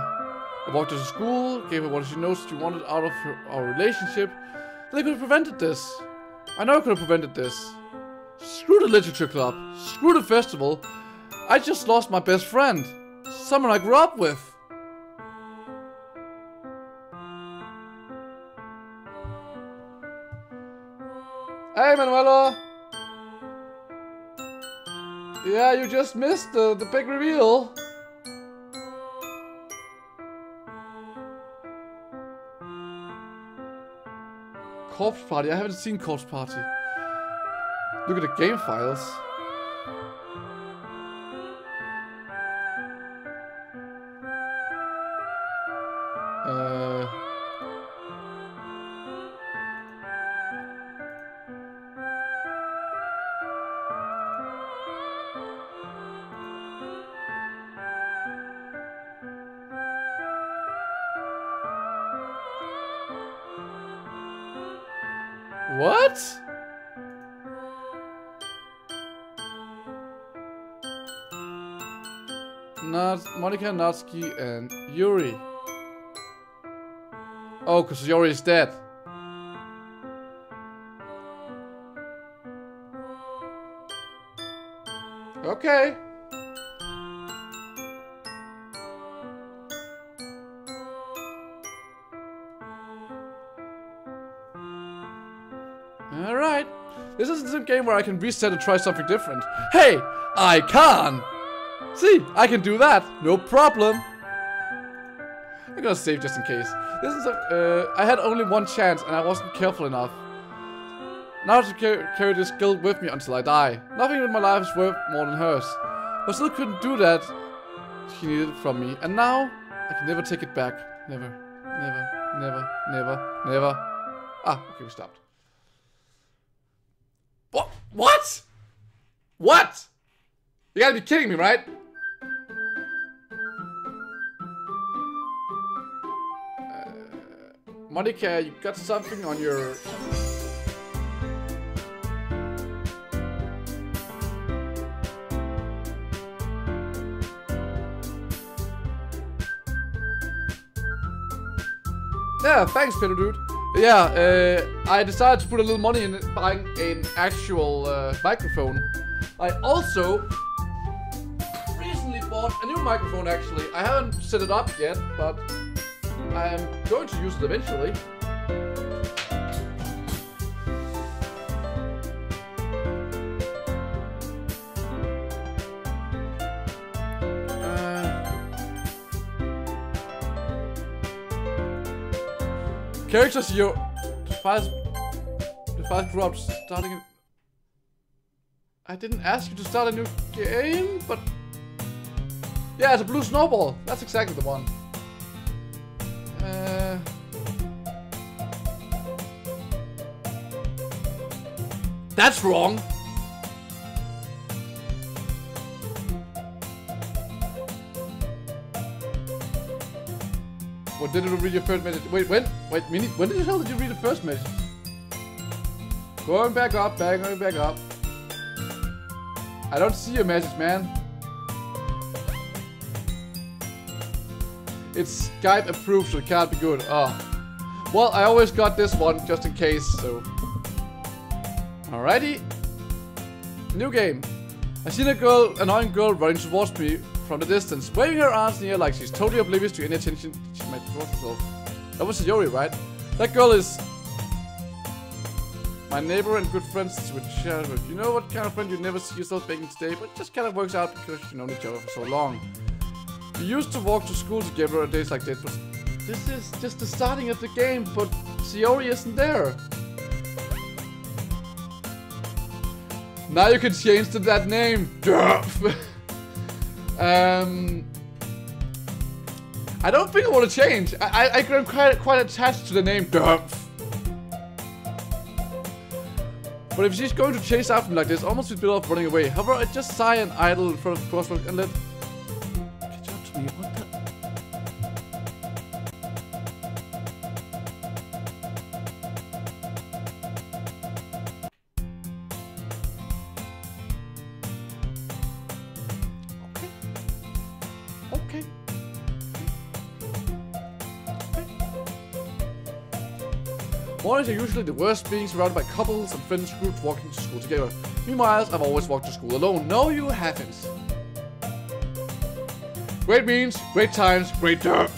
I walked her to school, gave her what she knows she wanted out of our relationship, then I could have prevented this. I know I could have prevented this. Screw the literature club. Screw the festival. I just lost my best friend. Someone I grew up with. Hey, Manuela. Yeah, you just missed the big reveal. Corpse Party? I haven't seen Corpse Party. Look at the game files. What? Monica, Natsuki, and Yuri. Oh, because Yuri is dead. Okay. Alright. This isn't a game where I can reset and try something different. Hey, I can! See, I can do that. No problem. I'm gonna save just in case. This is I had only one chance and I wasn't careful enough. Now I have to carry this guilt with me until I die. Nothing in my life is worth more than hers. But still couldn't do that. She needed it from me. And now, I can never take it back. Never. Never. Never. Never. Never. Ah, okay, we stopped. What? What? What? You gotta be kidding me, right? Monica, you got something on your... Yeah, thanks, Peter Dude. Yeah, I decided to put a little money in buying an actual microphone. I also recently bought a new microphone, actually. I haven't set it up yet, but I am going to use it eventually. Characters here. The files grew up starting in... I didn't ask you to start a new game, but... Yeah, it's a blue snowball. That's exactly the one. That's wrong. When did you read your first message? Wait, when? Wait, when the hell did you read the first message? Going back up, going back up. I don't see your message, man. It's Skype approved, so it can't be good. Oh. Well, I always got this one just in case, so. Alrighty. New game. I seen an annoying girl running towards me from the distance, waving her arms in the air like she's totally oblivious to any attention she might draw herself. That was Sayori, right? That girl is my neighbor and good friends with childhood. You know what kind of friend you never see yourself making today, but it just kind of works out because you've known each other for so long. We used to walk to school together on days like this, but this is just the starting of the game, but Sayori isn't there. Now you can change to that name. Dermf. I don't think I want to change. I'm quite attached to the name Dermf. But if she's going to chase after me like this, almost a bit of running away. However, I just sigh and idle in front of the crosswalk and let... Catch up to me, what the... Okay. Mornings are usually the worst, being surrounded by couples and friends groups walking to school together. Meanwhile, I've always walked to school alone. No, you haven't. Great memes, great times, great Dermf.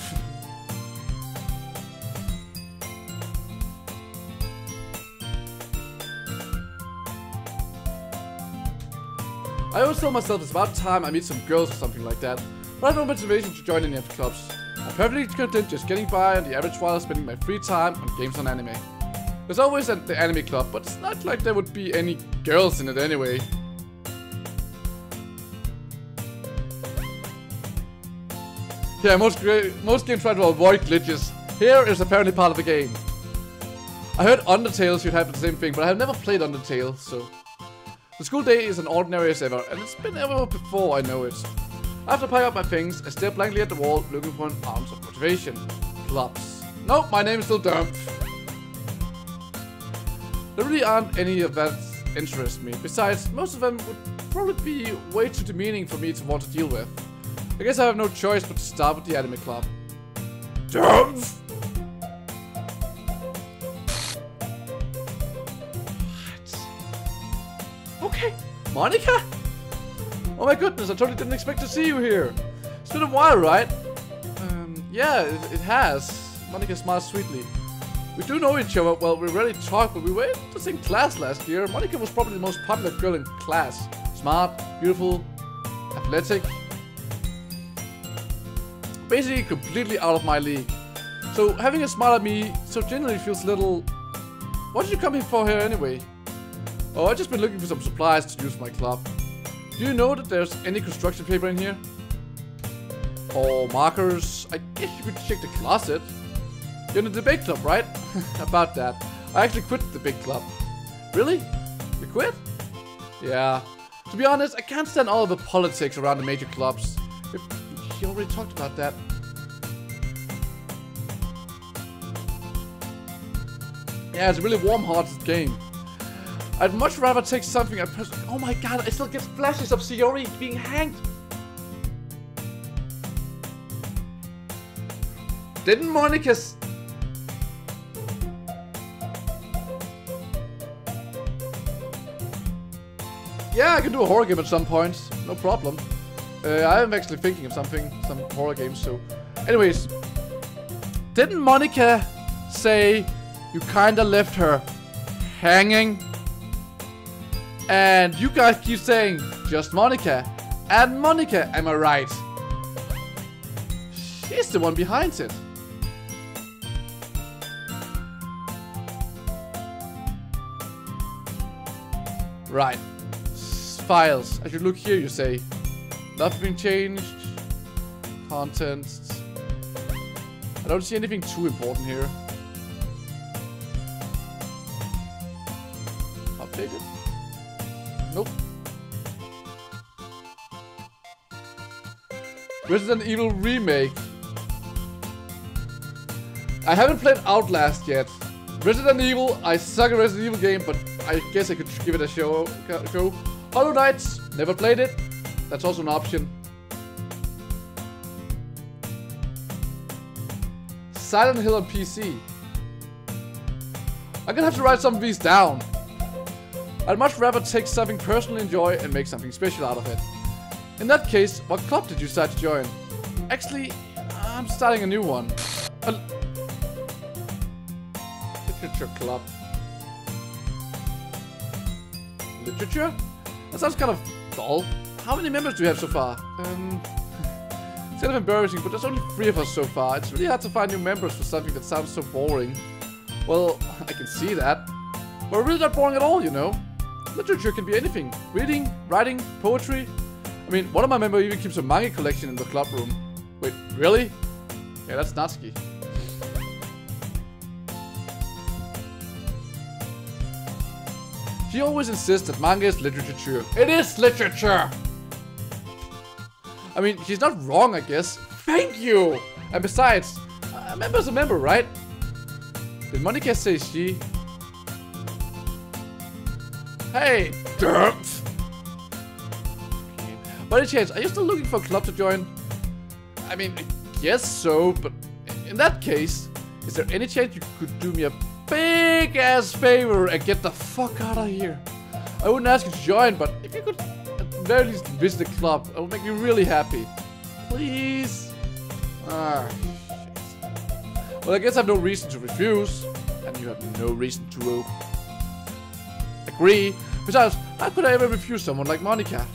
I always tell myself it's about time I meet some girls or something like that, but I have no motivation to join any of the clubs. I'm perfectly content just getting by on the average while spending my free time on games on anime. There's always the anime club, but it's not like there would be any girls in it anyway. Yeah, most games try to avoid glitches. Here is apparently part of the game. I heard Undertale should have the same thing, but I have never played Undertale, so... The school day is an ordinary as ever, and it's been ever before I know it. After packing up my things, I stare blankly at the wall, looking for an ounce of motivation. Clubs. Nope, my name is still Dermf. There really aren't any of that interest me. Besides, most of them would probably be way too demeaning for me to want to deal with. I guess I have no choice but to start with the anime club. Dermf! What? Okay, Monica? Oh my goodness, I totally didn't expect to see you here. It's been a while, right? Yeah, it has. Monica smiles sweetly. We do know each other, well, we rarely talk, but we were in the same class last year. Monica was probably the most popular girl in class. Smart, beautiful, athletic. Basically completely out of my league. So having a smile at me so genuinely feels a little... What did you come here for here anyway? Oh, I've just been looking for some supplies to use for my club. Do you know that there's any construction paper in here? Or markers? I guess you could check the closet. You're in the debate club, right? About that. I actually quit the big club. Really? You quit? Yeah. To be honest, I can't stand all of the politics around the major clubs. You already talked about that. Yeah, it's a really warm-hearted game. I'd much rather take something I personally... Oh my god, I still get flashes of Sayori being hanged. Didn't Monica's... Yeah, I can do a horror game at some point. No problem. I am actually thinking of some horror games, so... Anyways. Didn't Monica say you kinda left her hanging? And you guys keep saying, just Monica. And Monica, am I right? She's the one behind it. Right. Files. I should look here, you say. Nothing changed. Contents. I don't see anything too important here. Updated? Nope. Resident Evil Remake. I haven't played Outlast yet. Resident Evil, I suck at Resident Evil game, but I guess I could give it a go. Hollow Knights, never played it. That's also an option. Silent Hill on PC. I'm gonna have to write some of these down. I'd much rather take something personally enjoy and make something special out of it. In that case, what club did you decide to join? Actually, I'm starting a new one. A literature club. Literature? That sounds kind of dull. How many members do you have so far? It's kind of embarrassing, but there's only 3 of us so far. It's really hard to find new members for something that sounds so boring. Well, I can see that. But really not boring at all, you know. Literature can be anything. Reading, writing, poetry. I mean, one of my members even keeps a manga collection in the club room. Wait, really? Yeah, that's Natsuki. She always insists that manga is literature. It is literature! I mean, she's not wrong, I guess. Thank you! And besides, a member's a member, right? Did Monica say she? Hey, Dermf! By any chance, are you still looking for a club to join? I mean, I guess so, but in that case, is there any chance you could do me a big ass favor and get the fuck out of here? I wouldn't ask you to join, but if you could at the very least visit the club, it would make me really happy. Please? Ah, shit. Well, I guess I have no reason to refuse, and you have no reason to agree. Besides, how could I ever refuse someone like Monica?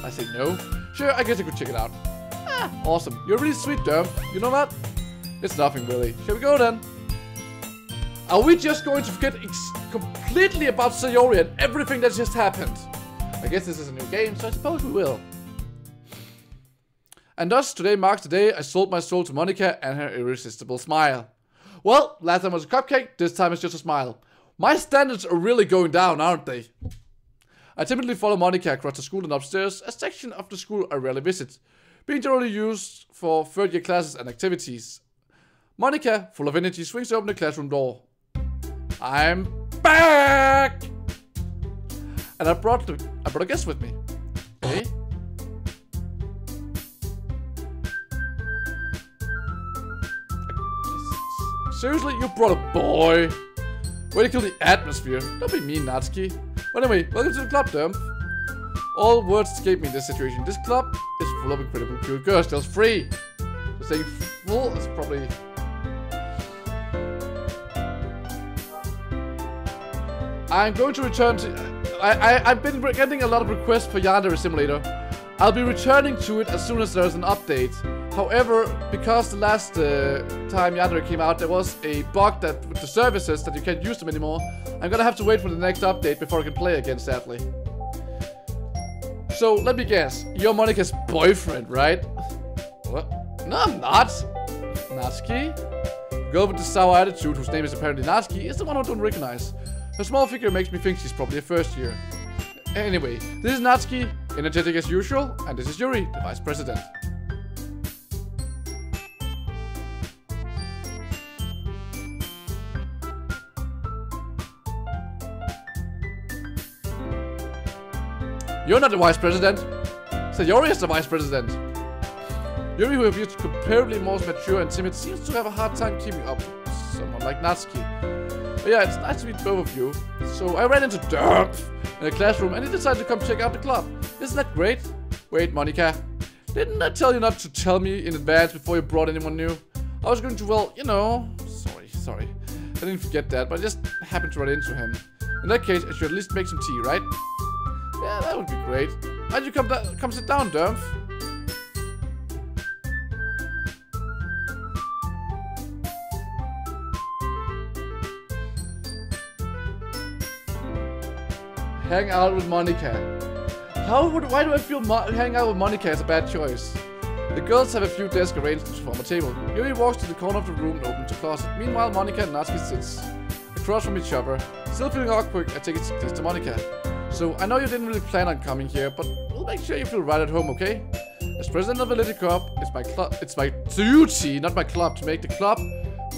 I say no. Sure, I guess I could check it out. Ah, awesome. You're really sweet, Dermf. You know what? It's nothing really. Shall we go then? Are we just going to forget completely about Sayori and everything that just happened? I guess this is a new game, so I suppose we will. And thus, today marks the day I sold my soul to Monica and her irresistible smile. Well, last time was a cupcake, this time it's just a smile. My standards are really going down, aren't they? I typically follow Monica across the school and upstairs, a section of the school I rarely visit, being generally used for third-year classes and activities. Monica, full of energy, swings open the classroom door. I'm back! And I brought a guest with me. Hey? Seriously, you brought a boy? Way to kill the atmosphere. Don't be mean, Natsuki. But anyway, welcome to the club, Dermf. All words escape me in this situation. This club is full of incredible cute girls. Still free. So saying full is probably... I'm going to return to... I've been getting a lot of requests for Yandere Simulator. I'll be returning to it as soon as there's an update. However, because the last time Yandere came out, there was a bug that with the services that you can't use them anymore. I'm gonna have to wait for the next update before I can play again, sadly. So, let me guess. You're Monica's boyfriend, right? What? No, I'm not. Natsuki? The girl with the sour attitude, whose name is apparently Natsuki, is the one I don't recognize. Her small figure makes me think she's probably a first year. Anyway, this is Natsuki, energetic as usual, and this is Yuri, the vice president. You're not the vice president. Sayori is the vice president. Yuri, who appears comparably more mature and timid, seems to have a hard time keeping up with someone like Natsuki. But yeah, it's nice to meet both of you. So I ran into Dermf in the classroom and he decided to come check out the club. Isn't that great? Wait, Monica. Didn't I tell you not to tell me in advance before you brought anyone new? I was going to, well, you know... Sorry. I didn't forget that, but I just happened to run into him. In that case, I should at least make some tea, right? Yeah, that would be great. How'd you come sit down, Dermf? hang out with Monica. Why do I feel hanging out with Monica is a bad choice? The girls have a few desks arranged to form a table. Yuri walks to the corner of the room and opens the closet. Meanwhile, Monica and Natsuki sits across from each other. Still feeling awkward, I take it to Monica. So, I know you didn't really plan on coming here, but we'll make sure you feel right at home, okay? As president of the Little Club, it's my duty, not my club, to make the club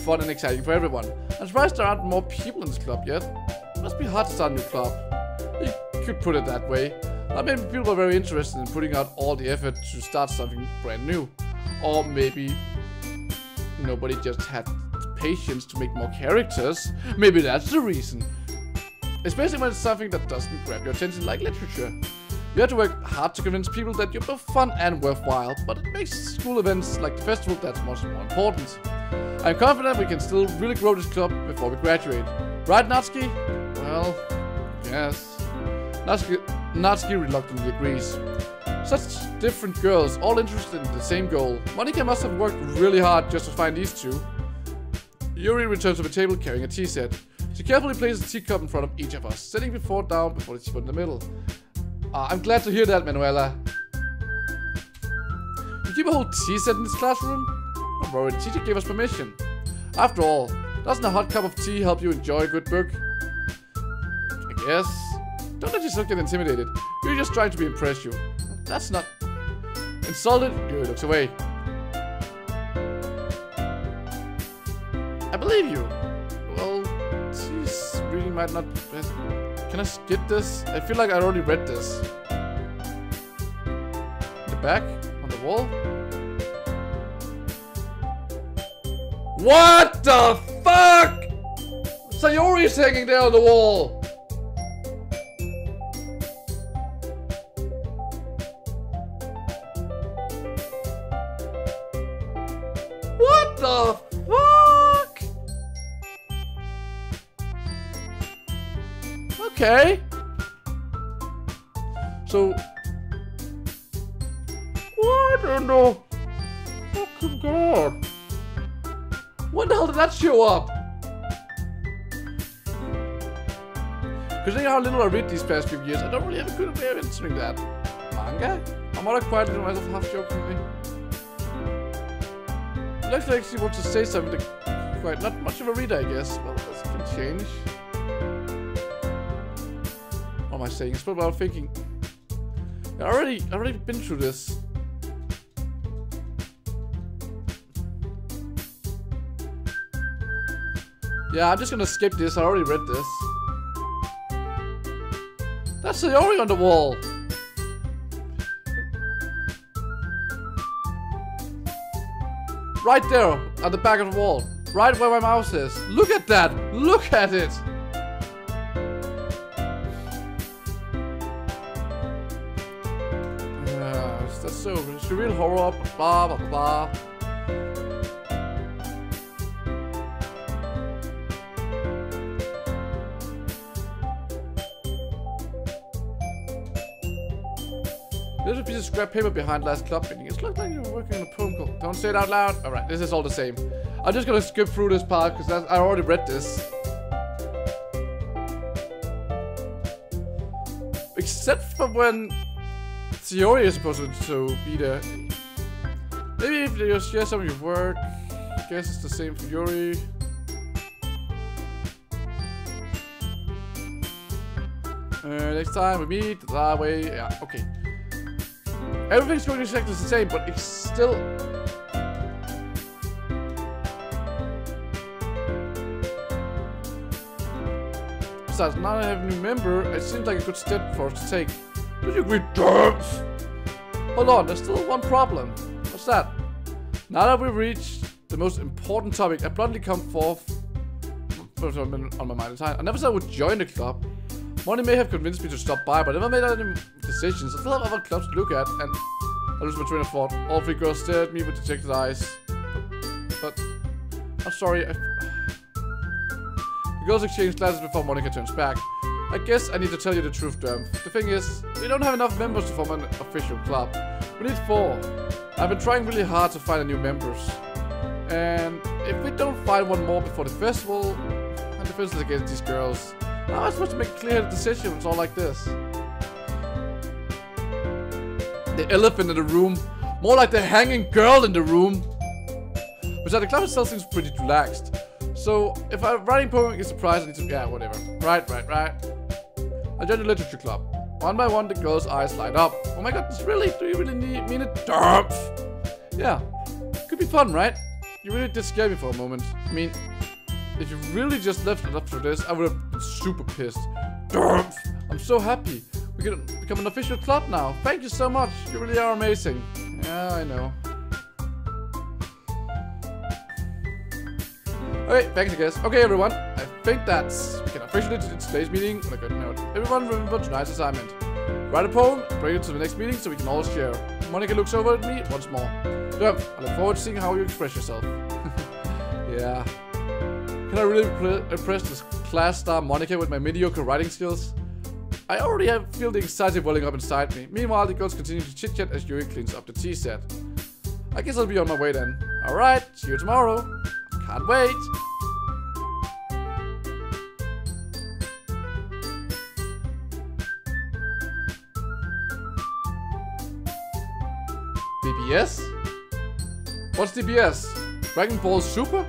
fun and exciting for everyone. I'm surprised there aren't more people in this club yet. It must be hard to start a new club. You could put it that way. Not many people are very interested in putting out all the effort to start something brand new. Or maybe nobody just had the patience to make more characters. Maybe that's the reason. Especially when it's something that doesn't grab your attention like literature. You have to work hard to convince people that you're both fun and worthwhile, but it makes school events like the festival that's much more important. I'm confident we can still really grow this club before we graduate. Right, Natsuki? Well, yes. Natsuki reluctantly agrees. Such different girls, all interested in the same goal. Monica must have worked really hard just to find these two. Yuri returns to the table carrying a tea set. She carefully places a teacup in front of each of us, setting down before the teapot in the middle. I'm glad to hear that, Manuela. You keep a whole tea set in this classroom? Don't worry, the teacher gave us permission. After all, doesn't a hot cup of tea help you enjoy a good book? I guess. Don't let yourself get intimidated. You're just trying to impress you. That's not... Insulted, Yuri looks away. I believe you. Well, geez, reading might not... Can I skip this? I feel like I already read this. The back? On the wall? What the fuck? Sayori's hanging there on the wall. What the fuck? Okay. So, what in the fucking god? When the hell did that show up? Because how little I read these past few years, I don't really have a good way of answering that. Manga? I'm not quite doing myself half jokingly. It looks like she wants to say something quite not much of a reader, I guess. Well, that can change. What am I saying? It's about thinking. I already been through this. Yeah, I'm just gonna skip this. I already read this. That's Sayori on the wall. Right there, at the back of the wall. Right where my mouse is. Look at that! Look at it! That's so... It's the real horror. Blah, blah, blah. There's a piece of scrap paper behind last club meeting. It looks like you're working on a poem called... Don't say it out loud. Alright, this is all the same. I'm just gonna skip through this part because I already read this. Except for when Sayori is supposed to be there. Maybe if you share some of your work. I guess it's the same for Yuri. Next time we meet that way. Yeah, okay. Everything's going exactly the same, but it's still... Besides, now I have a new member, it seems like a good step for us to take. Do you agree, Dermf? Hold on, there's still one problem. What's that? Now that we've reached the most important topic, I bluntly come forth on my mind in time. I never said I would join the club. Money may have convinced me to stop by, but I never made any decisions. I still have other clubs to look at, and I lose my train of thought. All three girls stare at me with dejected eyes. But I'm sorry. The girls exchange glances before Monica turns back. I guess I need to tell you the truth, Dermf. The thing is, we don't have enough members to form an official club. We need 4. I've been trying really hard to find new members. And if we don't find one more before the festival, and the festival against these girls, How am I supposed to make a clear decision when it's all like this? The elephant in the room. More like the hanging girl in the room. Besides, the club itself seems pretty relaxed. So, if I'm writing poem is surprised, I need to... Yeah, whatever. Right. I joined the literature club. One by one, the girl's eyes light up. Oh my god, do you really mean it? Dermf! Yeah. Could be fun, right? You really did scare me for a moment. I mean, if you really just left it up for this, I would have been super pissed. Dermf! I'm so happy. We can become an official club now. Thank you so much. You really are amazing. Yeah, I know. Okay, thanks I guess. Okay everyone, I think that's... We can officially end today's meeting on a good note. Everyone remember tonight's assignment. Write a poem, bring it to the next meeting so we can all share. Monica looks over at me once more. Dermf, I look forward to seeing how you express yourself. Yeah. Can I really impress this class star Monica with my mediocre writing skills? I already feel the anxiety welling up inside me. Meanwhile, the girls continue to chit-chat as Yuri cleans up the tea set. I guess I'll be on my way then. Alright, see you tomorrow. Can't wait. DBS? What's DBS? Dragon Ball Super?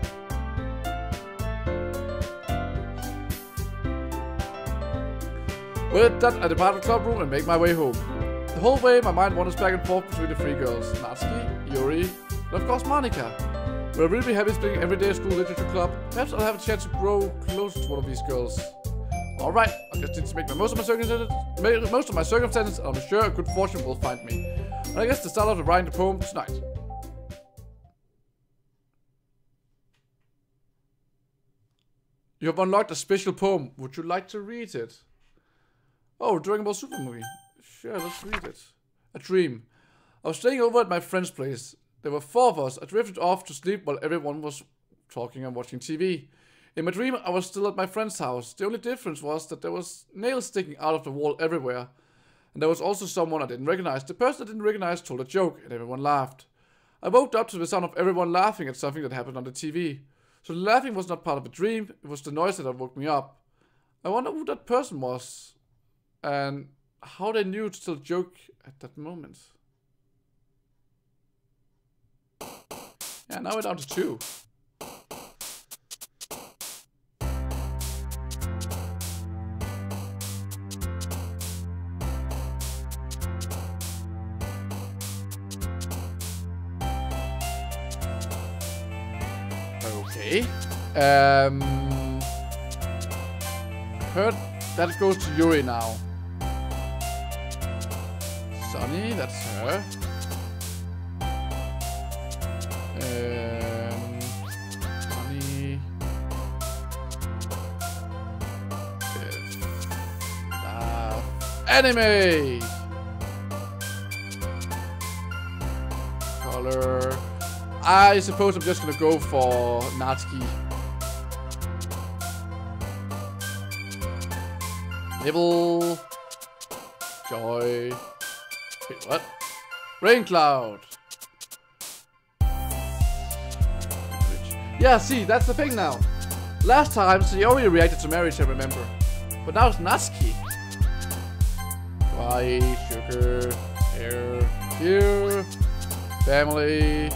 With that, I depart the club room and make my way home. The whole way, my mind wanders back and forth between the three girls. Natsuki, Yuri, and of course Monica. Will I really be happy splitting everyday school literature club? Perhaps I'll have a chance to grow closer to one of these girls. Alright, I just need to make the most of my circumstances, and I'm sure a good fortune will find me. And I guess the start of writing the poem tonight. You have unlocked a special poem. Would you like to read it? Oh, Dragon Ball Super movie. Sure, let's read it. A dream. I was staying over at my friend's place. There were 4 of us. I drifted off to sleep while everyone was talking and watching TV. In my dream, I was still at my friend's house. The only difference was that there was nails sticking out of the wall everywhere. And there was also someone I didn't recognize. The person I didn't recognize told a joke, and everyone laughed. I woke up to the sound of everyone laughing at something that happened on the TV. So the laughing was not part of a dream, it was the noise that woke me up. I wonder who that person was. And how they knew to tell a joke at that moment. Yeah, now we're down to 2. Okay. Heard that it goes to Yuri now. Sunny, that's her. Sunny. Anime! Color. I suppose I'm just gonna go for Natsuki. Nibble. Joy. Wait, what? Rain cloud. Yeah, see, that's the thing now. Last time, Sayori reacted to marriage, I remember. But now it's Natsuki. White, sugar, hair, here, family,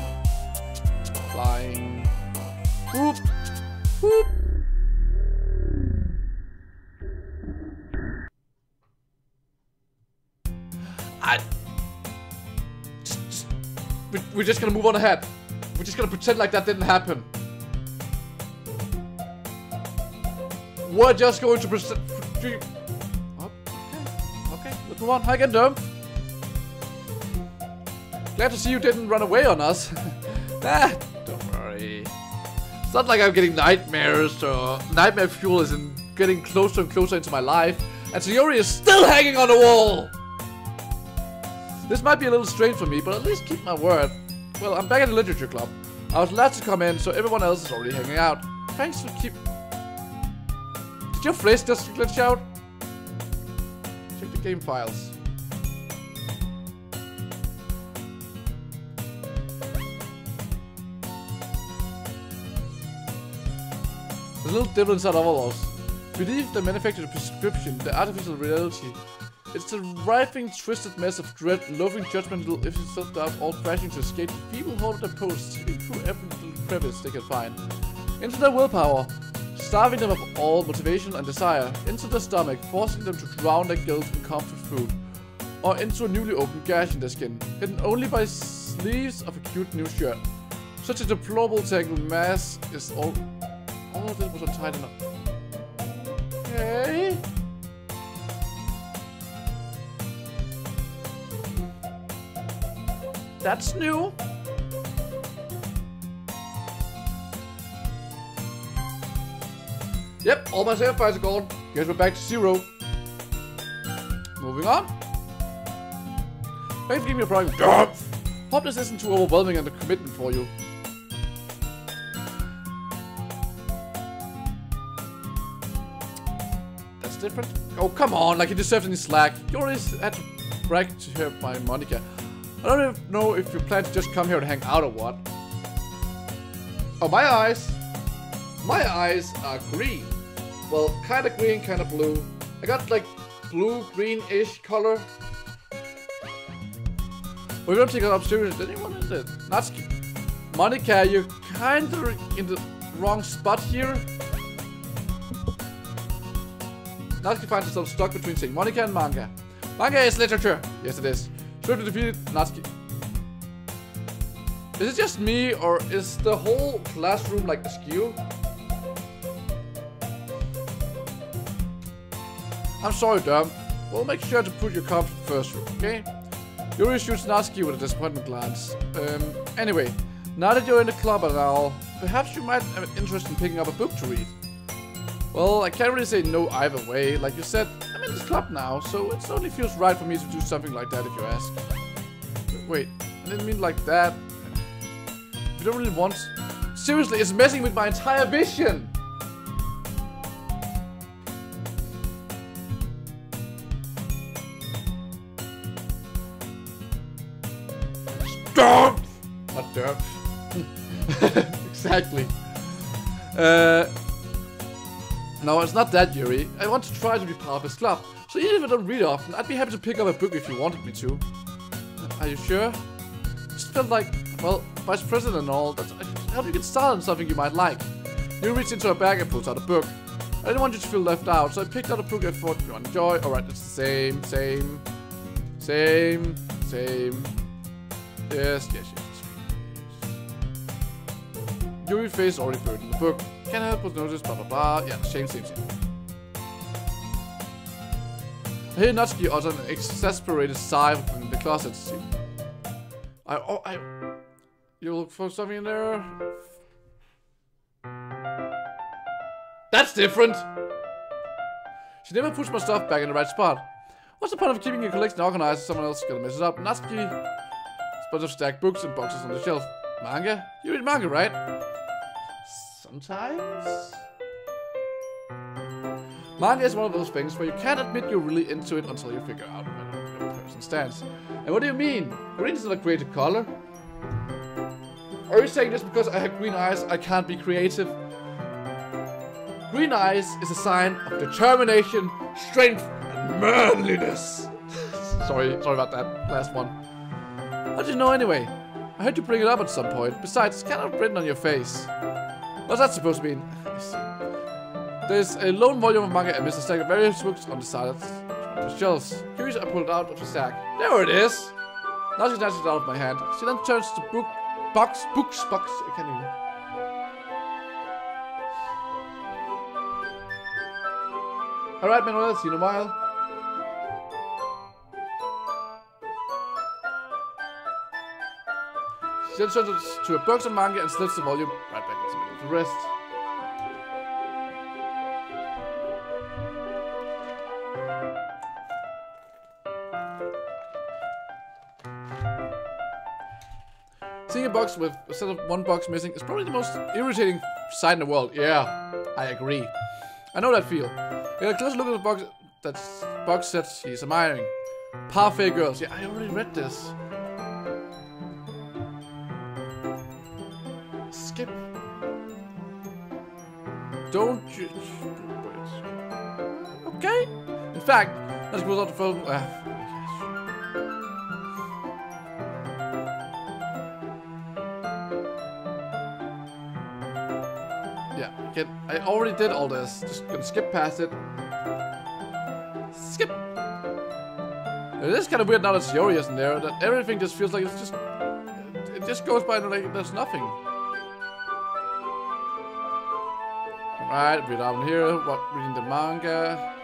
flying, whoop, whoop. We're just gonna move on ahead. We're just gonna pretend like that didn't happen. We're just going to pretend. Okay, let's move on. Hi again, Dermf. Glad to see you didn't run away on us. Don't worry. It's not like I'm getting nightmares or nightmare fuel is getting closer and closer into my life. And Sayori is still hanging on the wall. This might be a little strange for me, but at least keep my word. Well, I'm back at the literature club. I was last to come in, so everyone else is already hanging out. Thanks for keep... Did your phrase just glitch out? Check the game files. There's a little devil inside all of us. Believe the manufacturer's prescription, the artificial reality. It's a writhing, twisted mess of dread, loathing, judgmental, if it's self-doubt, all crashing to escape. People hold their posts, sweeping through every little crevice they can find. Into their willpower, starving them of all motivation and desire. Into their stomach, forcing them to drown their guilt in comfort food. Or into a newly opened gash in their skin, hidden only by sleeves of a cute new shirt. Such a deplorable tangled mass is all of this was untied enough. Okay. That's new. Yep, all my save files are gone. Guess we're back to 0. Moving on. Thanks for giving me a product. Dermf. Hope this isn't too overwhelming and a commitment for you. That's different. Oh, come on, like you deserve any slack. You already had to brag to her by Monica. I don't even know if you plan to just come here and hang out or what. Oh, my eyes. My eyes are green. Well, kind of green, kind of blue. I got like blue-green-ish color. We don't take it up seriously. Anyone is it? Natsuki. Monica, you're kind of in the wrong spot here. Natsuki finds herself stuck between saying Monica and manga. Manga is literature. Yes, it is. Sure to defeat Natsuki. Is it just me, or is the whole classroom like askew? I'm sorry, Dermf. Well, make sure to put your comfort first, okay? Yuri shoots Natsuki with a disappointed glance. Anyway, now that you're in the club and all, perhaps you might have an interest in picking up a book to read. Well, I can't really say no either way. Like you said, I'm in this club now, so it only feels right for me to do something like that if you ask. Wait, I didn't mean like that. If you don't really want... Seriously, it's messing with my entire vision! Dermf! Not Dermf. Exactly. No, it's not that, Yuri. I want to try to be part of this club. So even if I don't read often, I'd be happy to pick up a book if you wanted me to. Are you sure? Just felt like, well, vice president and all. How do you get started on something you might like? Yuri reached into her bag and pulls out a book. I didn't want you to feel left out, so I picked out a book I thought you would enjoy. Alright, it's the same. Yes. Yuri's face is already burned in the book. Can't help but notice, blah blah blah. Yeah, same. I hear Natsuki utter an exasperated sigh from the closet. You look for something in there? That's different! She never puts my stuff back in the right spot. What's the point of keeping your collection organized if someone else is gonna mess it up? Natsuki. A bunch of stacked books and boxes on the shelf. Manga? You read manga, right? Sometimes? Manga is one of those things where you can't admit you're really into it until you figure out where the person stands. And what do you mean? Green is not a creative color. Are you saying just because I have green eyes, I can't be creative? Green eyes is a sign of determination, strength, and manliness. Sorry about that last one. How did you know anyway? I heard you bring it up at some point. Besides, it's kind of written on your face. What's that supposed to mean? I see. There's a lone volume of manga amidst a stack of various books on the side of the shelves. Curious, I pulled it out of the stack. There it is! Now she snatches it out of my hand. She then turns to books, I can't even. Alright, Manuel, see you in a while. She then turns to a box of manga and slips the volume right back into the middle of the rest. Seeing a box with instead of one box missing is probably the most irritating sight in the world. Yeah, I agree. I know that feel. We got a close look at the box. That's box set she's admiring. Parfait Girls. Yeah, I already read this. Skip. Don't you... Wait. Okay. In fact, let's go out the phone. Yeah, I already did all this. Just gonna skip past it. Skip. It is kind of weird now that Shiori isn't there. That everything just feels like it's just. It just goes by like there's nothing. Alright, we're down here. Reading the manga.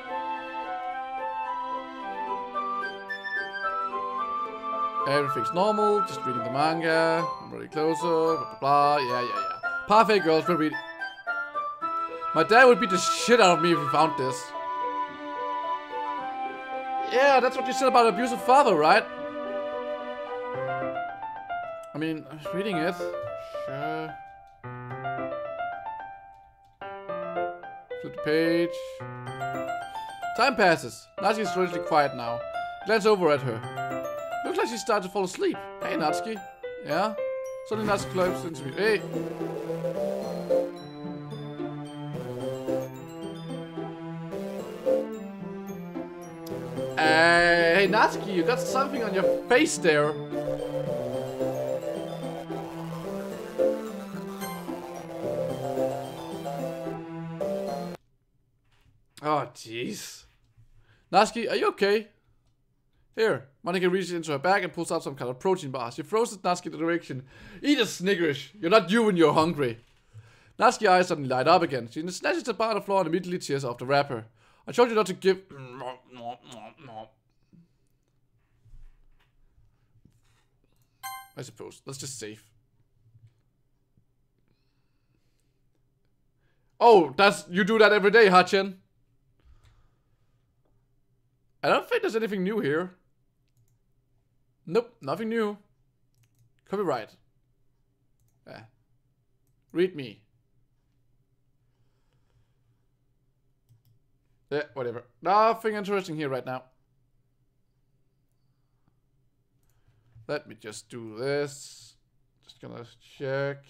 Everything's normal. Just reading the manga. I'm really closer. Blah blah blah. Yeah. Perfect, girls. We're reading. My dad would beat the shit out of me if he found this. Yeah, that's what you said about abusive father, right? I mean, reading it. Sure. Flip the page. Time passes. Natsuki is strangely quiet now. Glance over at her. Looks like she started to fall asleep. Hey, Natsuki. Yeah? Suddenly Natsuki climbs into me. Hey! Hey, Natsuki, you got something on your face there. Oh, jeez. Natsuki, are you okay? Here, Monika reaches into her bag and pulls out some kind of protein bar. She throws it Natsuki in the direction. Eat a Snickers. You're not you when you're hungry. Natsuki's eyes suddenly light up again. She snatches the bar on the floor and immediately tears off the wrapper. I told you not to give... I suppose. Let's just save. Oh, you do that every day, Hachin. I don't think there's anything new here. Nope, nothing new. Copyright. Read me. Yeah, whatever. Nothing interesting here right now. Let me just do this. Just gonna check.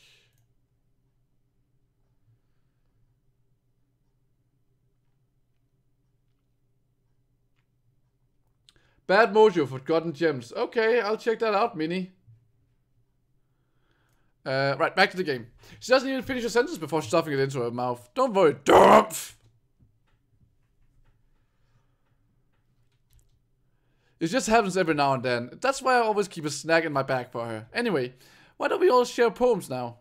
Bad mojo, forgotten gems. Okay, I'll check that out, Minnie. Right, back to the game. She doesn't even finish a sentence before stuffing it into her mouth. Don't worry, Dermf! It just happens every now and then. That's why I always keep a snack in my bag for her. Anyway, why don't we all share poems now?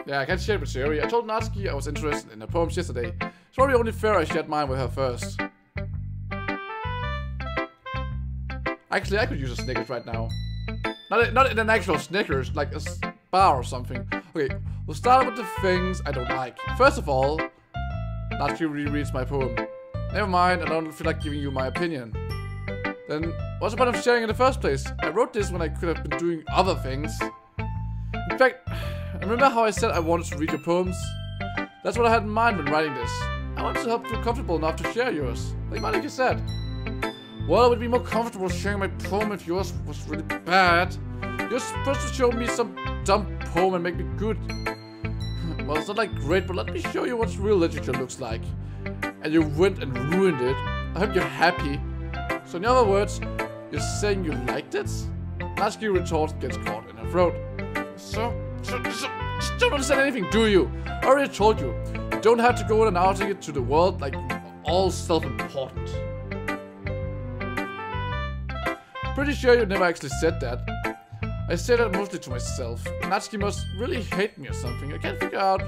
Yeah, I can't share it with Shiori. I told Natsuki I was interested in her poems yesterday. It's probably only fair I shared mine with her first. Actually, I could use a Snickers right now. Not in an actual Snickers, like a bar or something. Okay, we'll start with the things I don't like. First of all, Natsuki rereads my poem. Never mind, I don't feel like giving you my opinion. Then, what's the point of sharing in the first place? I wrote this when I could have been doing other things. In fact, remember how I said I wanted to read your poems? That's what I had in mind when writing this. I wanted to help you feel comfortable enough to share yours. Like Monika said. Well, I would be more comfortable sharing my poem if yours was really bad. You're supposed to show me some dumb poem and make me good. Well, it's not like great, but let me show you what real literature looks like. And you went and ruined it. I hope you're happy. So in other words, you're saying you liked it? Natsuki retorts, gets caught in her throat. So just don't understand anything, do you? I already told you. You don't have to go and announcing it to the world like you're all self-important. Pretty sure you never actually said that. I say that mostly to myself. Natsuki must really hate me or something. I can't figure out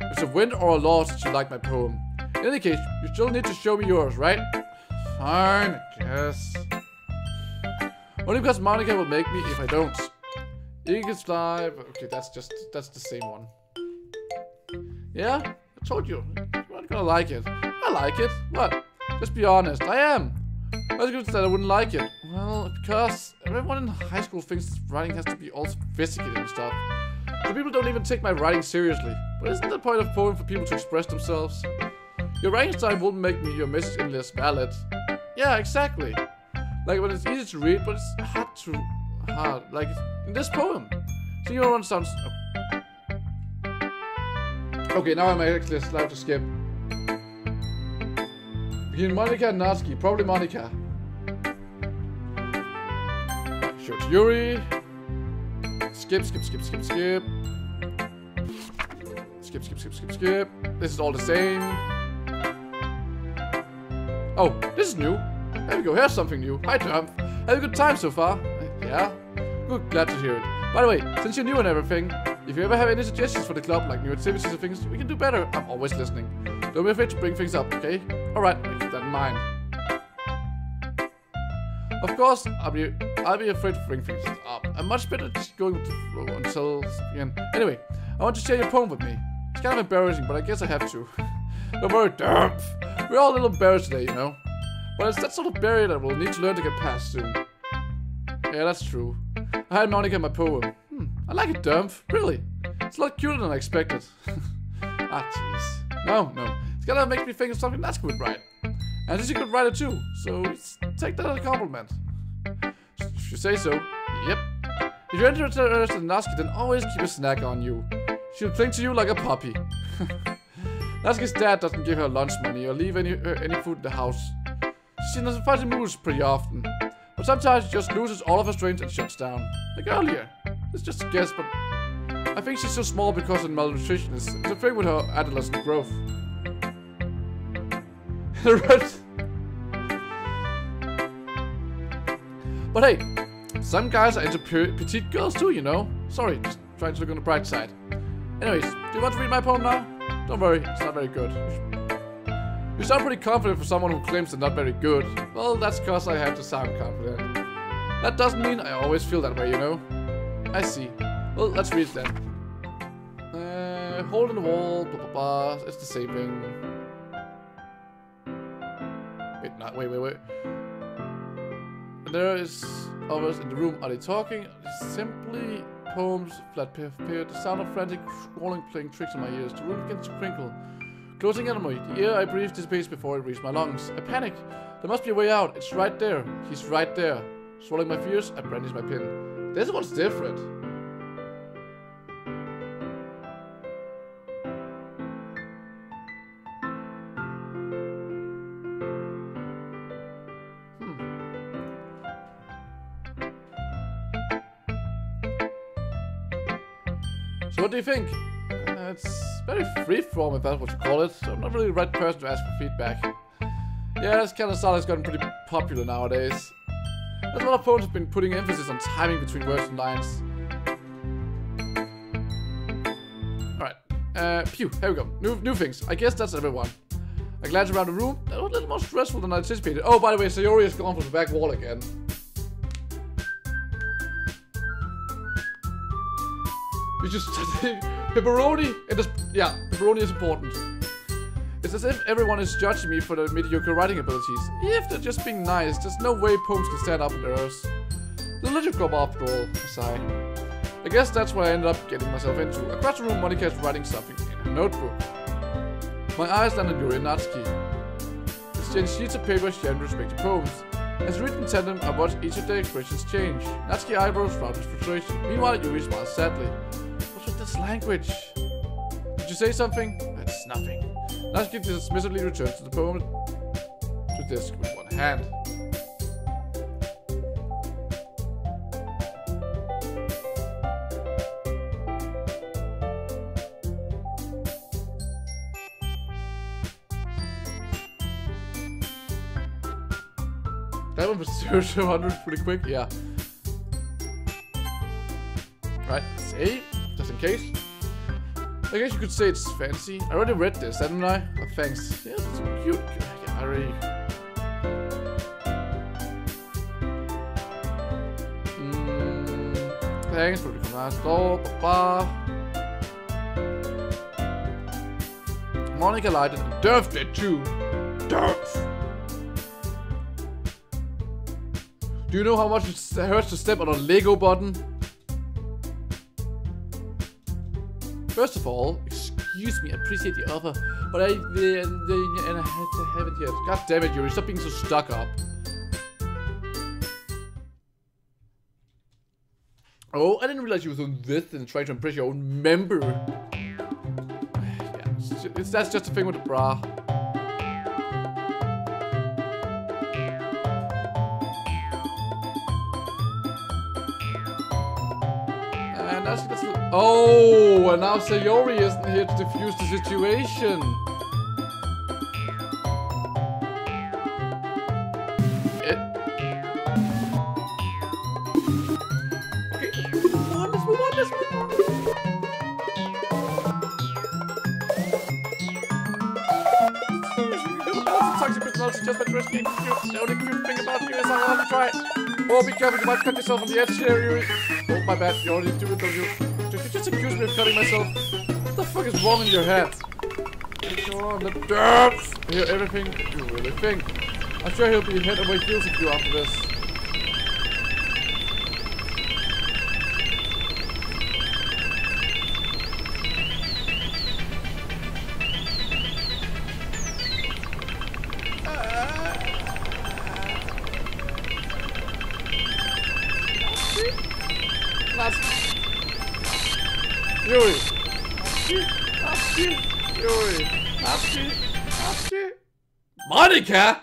if it's a win or a loss that you like my poem. In any case, you still need to show me yours, right? Fine, I guess. Only because Monika will make me if I don't. Eagles fly. Okay, that's the same one. Yeah? I told you. You're not gonna like it. I like it. What? Just be honest. I am. I was going to say I wouldn't like it. Well, because everyone in high school thinks writing has to be all sophisticated and stuff. So people don't even take my writing seriously. But isn't the point of poem for people to express themselves? Your writing style wouldn't make me your message any less valid. Yeah, exactly. Like when it's easy to read, but it's hard. Like in this poem. So you don't understand. Okay, now I'm actually allowed to skip. Between Monica and Natsuki. Probably Monica. Show to Yuri. Skip. Skip. This is all the same. Oh, this is new. There we go. Here's something new. Hi, Dermf. Have a good time so far? Yeah? Good. Glad to hear it. By the way, since you're new and everything, if you ever have any suggestions for the club, like new activities or things we can do better, I'm always listening. Don't be afraid to bring things up, okay? Alright, I'll keep that in mind. Of course, I'll be afraid to bring things up. I'm much better at just going with the flow until again. Anyway, I want to share your poem with me. It's kind of embarrassing, but I guess I have to. Don't worry, Dermf. We're all a little embarrassed today, you know? But it's that sort of barrier that we'll need to learn to get past soon. Yeah, that's true. I had Monica in my poem. I like it, Dermf. Really. It's a lot cuter than I expected. Ah, jeez. No. It's gotta make me think of something Natsuki would write. And she's a good writer too, so take that as a compliment. If you say so. Yep. If you're interested in Natsuki, then always keep a snack on you. She'll cling to you like a puppy. Natsuki's dad doesn't give her lunch money or leave any food in the house. She's in funny moods pretty often. But sometimes she just loses all of her strength and shuts down. Like earlier. It's just a guess, but I think she's so small because of malnutrition is the thing with her adolescent growth. But hey, some guys are into petite girls too, you know? Sorry, just trying to look on the bright side. Anyways, do you want to read my poem now? Don't worry, it's not very good. You sound pretty confident for someone who claims they're not very good. Well, that's cause I have to sound confident. That doesn't mean I always feel that way, you know? I see. Well, let's read it then. Hole in the wall, blah blah blah. It's the same thing. Wait. And there is others in the room. Are they talking? Simply poems, flat paper, the sound of frantic scrawling playing tricks in my ears. The room begins to crinkle. Closing in on me. The air I breathe dissipates before it reaches my lungs. I panic. There must be a way out. It's right there. He's right there. Swallowing my fears, I brandish my pin. This one's different. So what do you think? It's very freeform, if that's what you call it. So I'm not really the right person to ask for feedback. Yeah, this kind of style has gotten pretty popular nowadays. As a lot of poems have been putting emphasis on timing between words and lines. Alright, here we go. New things. I guess that's everyone. I glance around the room. That was a little more stressful than I anticipated. Oh, by the way, Sayori has gone for the back wall again. You just pepperoni. Yeah, pepperoni is important. It's as if everyone is judging me for the mediocre writing abilities. If they're just being nice, there's no way poems can stand up in theirs. The literature club after all, a sigh. I guess that's what I ended up getting myself into. Across the room, Monica is writing something in her notebook. My eyes land on Yuri and Natsuki. Exchange sheets of paper, sharing respective poems. As written in tandem, I watch each of their expressions change. Natsuki's eyebrows frown with frustration. Meanwhile, Yuri smiles sadly. What's with this language? Did you say something? It's nothing. Natsuki dismissively returns to the poem to desk with one hand. That one was 0-100 pretty quick, yeah. Right, save, just in case. I guess you could say it's fancy. I already read this, hadn't I? Oh, thanks. Yeah, it's so cute. Yeah, I already... Thanks for the command. Oh, papa. Monica lighted and Dermf did too. Dermf! Do you know how much it hurts to step on a Lego button? First of all, excuse me, I appreciate the offer, but I had to have it yet. God damn it, Yuri, stop being so stuck up. Oh, I didn't realize you were doing this and trying to impress your own member. Yeah, that's just a thing with the bra. Natsuki doesn't... Oh, and now Sayori isn't here to defuse the situation. Okay, we won this. Toxic personality just by risking cute. The only cute thing about you is I want to try. Oh, be careful, you might cut yourself on the edge here, Yuri. Oh, my bad, you already do it, don't you? Did you just accuse me of cutting myself? What the fuck is wrong in your head? Come on, the Dermf! Hear everything you really think. I'm sure he'll be head over heels with you after this. Yuri! Yuri! Monica!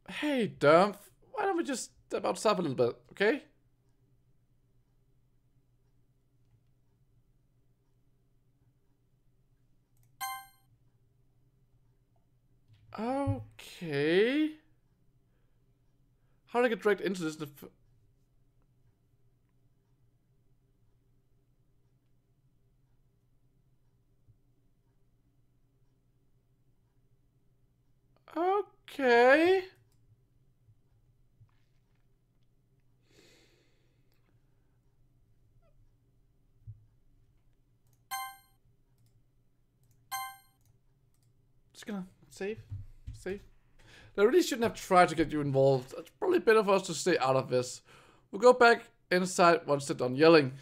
Hey, Dermf. Why don't we just step outside a little bit, okay? Okay. How did I get dragged into this? Okay. Just gonna save. They really shouldn't have tried to get you involved. It's probably better for us to stay out of this. We'll go back inside once they're done yelling.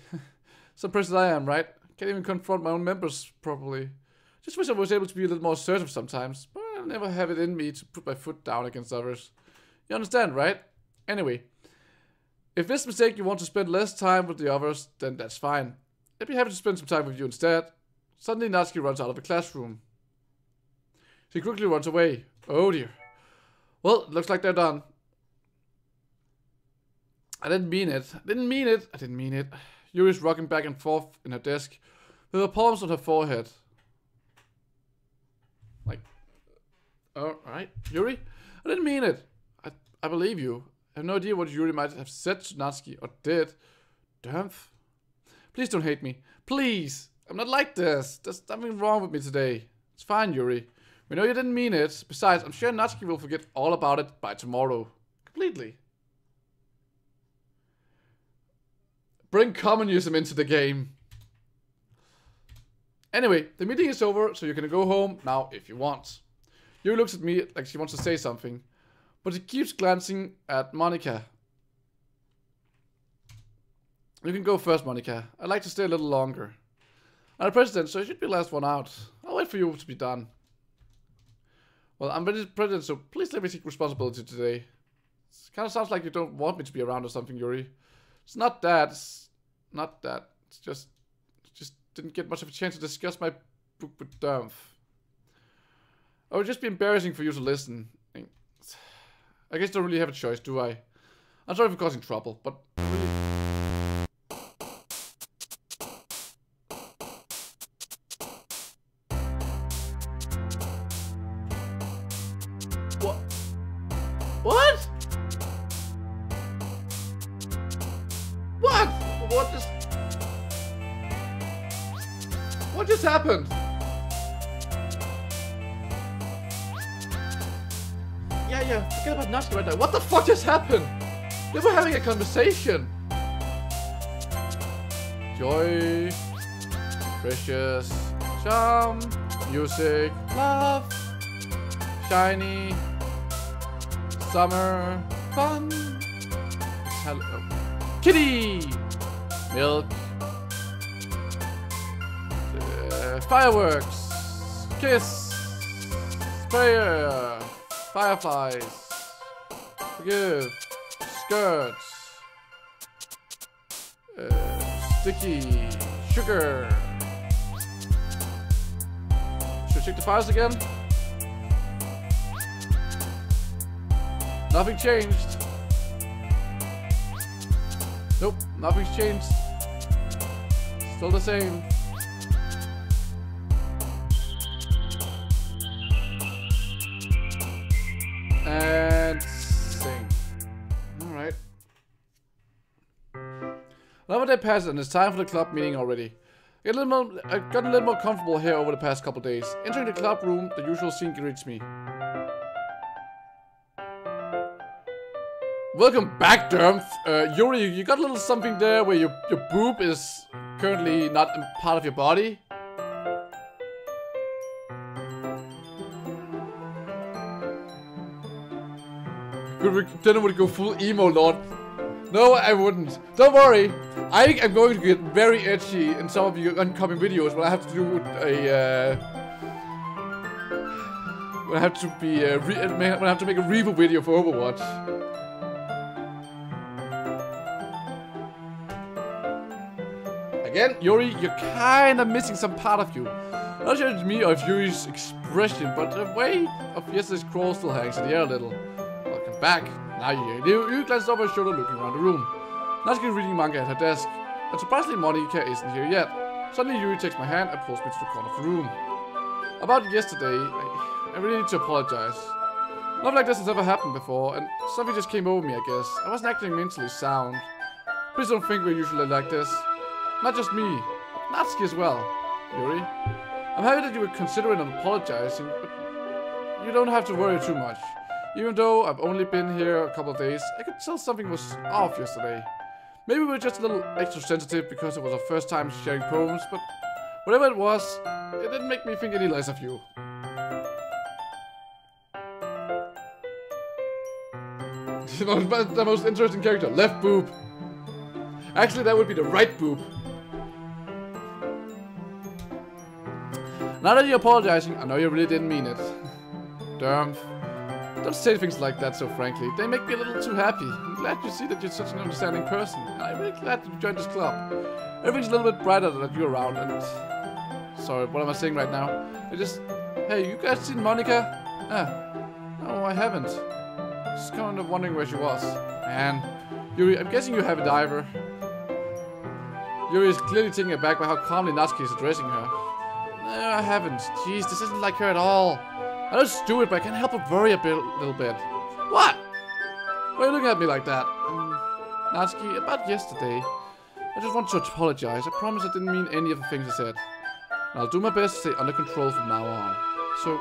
Some person I am, right? Can't even confront my own members properly. Just wish I was able to be a little more assertive sometimes, but I never have it in me to put my foot down against others. You understand, right? Anyway, if this mistake you want to spend less time with the others, then that's fine. I'd be happy to spend some time with you instead. Suddenly Natsuki runs out of the classroom. She quickly runs away. Oh dear. Well, looks like they're done. I didn't mean it. Yuri's rocking back and forth in her desk with her palms on her forehead. Like, alright, Yuri? I didn't mean it. I believe you. I have no idea what Yuri might have said to Natsuki or did. Dermf? Please don't hate me. Please! I'm not like this. There's something wrong with me today. It's fine, Yuri. We know you didn't mean it. Besides, I'm sure Natsuki will forget all about it by tomorrow. Completely. Bring communism into the game. Anyway, the meeting is over, so you can go home now if you want. Yuri looks at me like she wants to say something, but she keeps glancing at Monica. You can go first, Monica. I'd like to stay a little longer. I'm the president, so I should be the last one out. I'll wait for you to be done. Well, I'm the president, so please let me take responsibility today. It kind of sounds like you don't want me to be around or something, Yuri. It's not that. It's just didn't get much of a chance to discuss my book with Dermf. It would just be embarrassing for you to listen. I guess I don't really have a choice, do I? I'm sorry for causing trouble, but really... What? What just happened? Yeah, forget about Natsuki right now. What the fuck just happened? They were having a conversation. Joy, precious, charm, music, love, shiny, summer, fun, hello, kitty, milk, fireworks, kiss, prayer, fireflies, forgive, skirts, sticky, sugar, Should I check the files again? Nothing changed. Nope, nothing's changed. Still the same. And sing. Alright. Another day passes and it's time for the club meeting already. I've gotten a little more comfortable here over the past couple days. Entering the club room, the usual scene greets me. Welcome back, Dermf. Yuri, you got a little something there where your boob is currently not a part of your body. Denno would go full emo, Lord. No, I wouldn't. Don't worry. I am going to get very edgy in some of your upcoming videos when I have to do a when I have to be when I have to make a review video for Overwatch. Again, Yuri, you're kind of missing some part of you. Not sure it's me or if Yuri's expression, but the way of yesterday's crawl still hangs in the air a little. Welcome back. Now you glance over her shoulder looking around the room. Natsuki reading manga at her desk. And surprisingly, Monika isn't here yet. Suddenly, Yuri takes my hand and pulls me to the corner of the room. About yesterday, I really need to apologize. Nothing like this has ever happened before, and something just came over me, I guess. I wasn't acting mentally sound. Please don't think we're usually like this. Not just me, Natsuki as well, Yuri. I'm happy that you were considering apologizing, but you don't have to worry too much. Even though I've only been here a couple of days, I could tell something was off yesterday. Maybe we were just a little extra sensitive because it was our first time sharing poems, but whatever it was, it didn't make me think any less of you. The most interesting character, left boob. Actually, that would be the right boob. Now that you're apologizing, I know you really didn't mean it. Dermf. Don't say things like that so frankly. They make me a little too happy. I'm glad you see that you're such an understanding person. And I'm really glad that you joined this club. Everything's a little bit brighter that you're around and... Sorry, what am I saying right now? Hey, you guys seen Monika? No, I haven't. Just kind of wondering where she was. Man, Yuri, I'm guessing you have a diver. Yuri is clearly taken aback by how calmly Natsuki is addressing her. No, I haven't. Jeez, this isn't like her at all. I know it's stupid, but I can't help but worry a little bit. What? Why are you looking at me like that? Natsuki, about yesterday. I just want to apologize. I promise I didn't mean any of the things I said. And I'll do my best to stay under control from now on. So,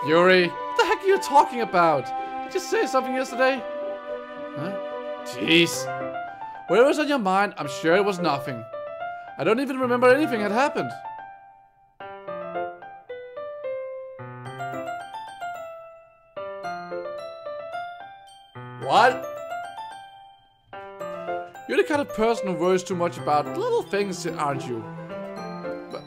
Yuri, what the heck are you talking about? Did you say something yesterday? Huh? Jeez. Whatever was on your mind, I'm sure it was nothing. I don't even remember anything had happened. What? You're the kind of person who worries too much about little things, aren't you? But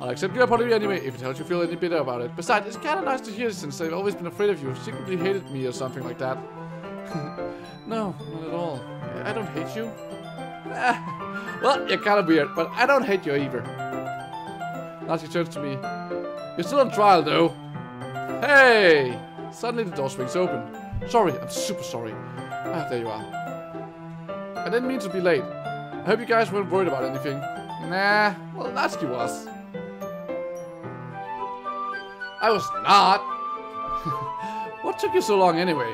I'll accept your apology anyway, if it helps you feel any better about it. Besides, it's kind of nice to hear since I've always been afraid of you, secretly hated me or something like that. No, not at all. I don't hate you. Well, you're kind of weird, but I don't hate you either. Natsuki turns to me. You're still on trial, though. Hey! Suddenly the door swings open. Sorry, I'm super sorry. Ah, there you are. I didn't mean to be late. I hope you guys weren't worried about anything. Nah, well, Natsuki was. I was not. What took you so long anyway?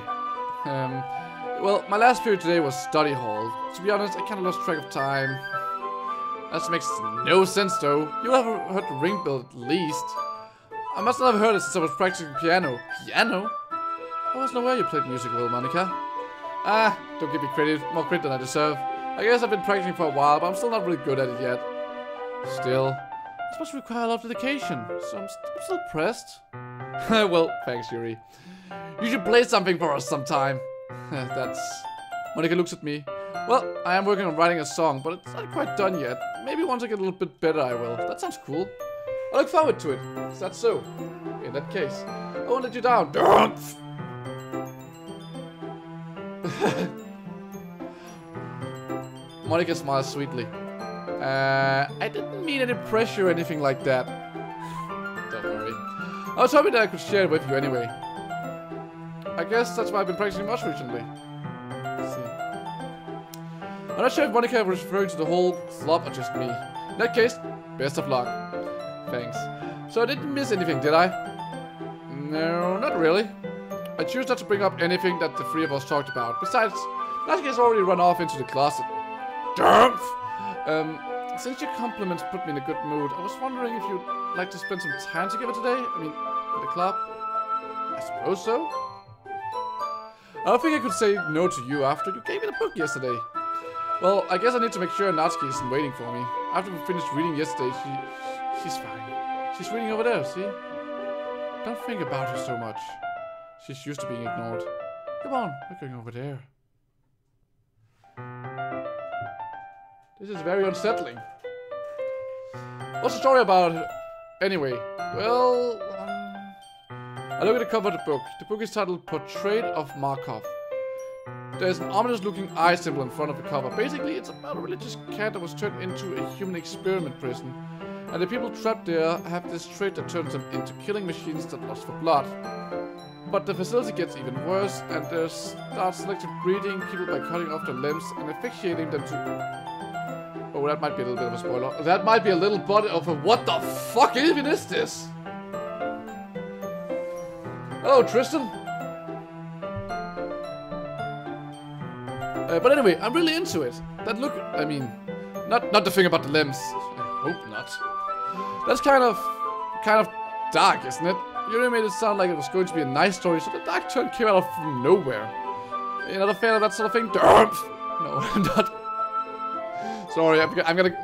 Well, my last period today was study hall. To be honest, I kind of lost track of time. That makes no sense though. You have heard the ring bell at least. I must not have heard it since I was practicing piano. Piano? I wasn't aware you played music well, Monika. Ah, don't give me more credit than I deserve. I guess I've been practicing for a while, but I'm still not really good at it yet. Still, this must require a lot of dedication, so I'm still pressed. Well, thanks, Yuri. You should play something for us sometime. Monika looks at me. Well, I am working on writing a song, but it's not quite done yet. Maybe once I get a little bit better, I will. That sounds cool. I look forward to it. Is that so? In that case, I won't let you down. Dermf! Monika smiles sweetly. I didn't mean any pressure or anything like that. Don't worry. I was hoping that I could share it with you anyway. I guess that's why I've been practicing much recently. Let's see. I'm not sure if Monica was referring to the whole club or just me. In that case, best of luck. Thanks. So I didn't miss anything, did I? No, not really. I choose not to bring up anything that the three of us talked about. Besides, Natsuki's already run off into the closet. Dermf! Since your compliments put me in a good mood, I was wondering if you'd like to spend some time together today? I mean, in the club? I suppose so. I don't think I could say no to you after you gave me the book yesterday. Well, I guess I need to make sure Natsuki isn't waiting for me. After we finished reading yesterday, she's fine. She's reading over there, see? Don't think about her so much. She's used to being ignored. Come on, we're going over there. This is very unsettling. What's the story about anyway? Well, I look at the cover of the book. The book is titled Portrait of Markov. There's an ominous looking eye symbol in front of the cover. Basically, it's about a religious cat that was turned into a human experiment prison. And the people trapped there have this trait that turns them into killing machines that lust for blood. But the facility gets even worse, and they start selective breeding people by cutting off their limbs and asphyxiating them to... Oh, that might be a little bit of a spoiler. That might be a little bit of a... What the fuck even is this? Hello, Tristan. But anyway, I'm really into it. That look... I mean... Not the thing about the limbs. I hope not. That's kind of dark, isn't it? You really made it sound like it was going to be a nice story, so the dark turn came out from nowhere. You're not a fan of that sort of thing? Dermf! No, I'm not. Sorry, I'm gonna...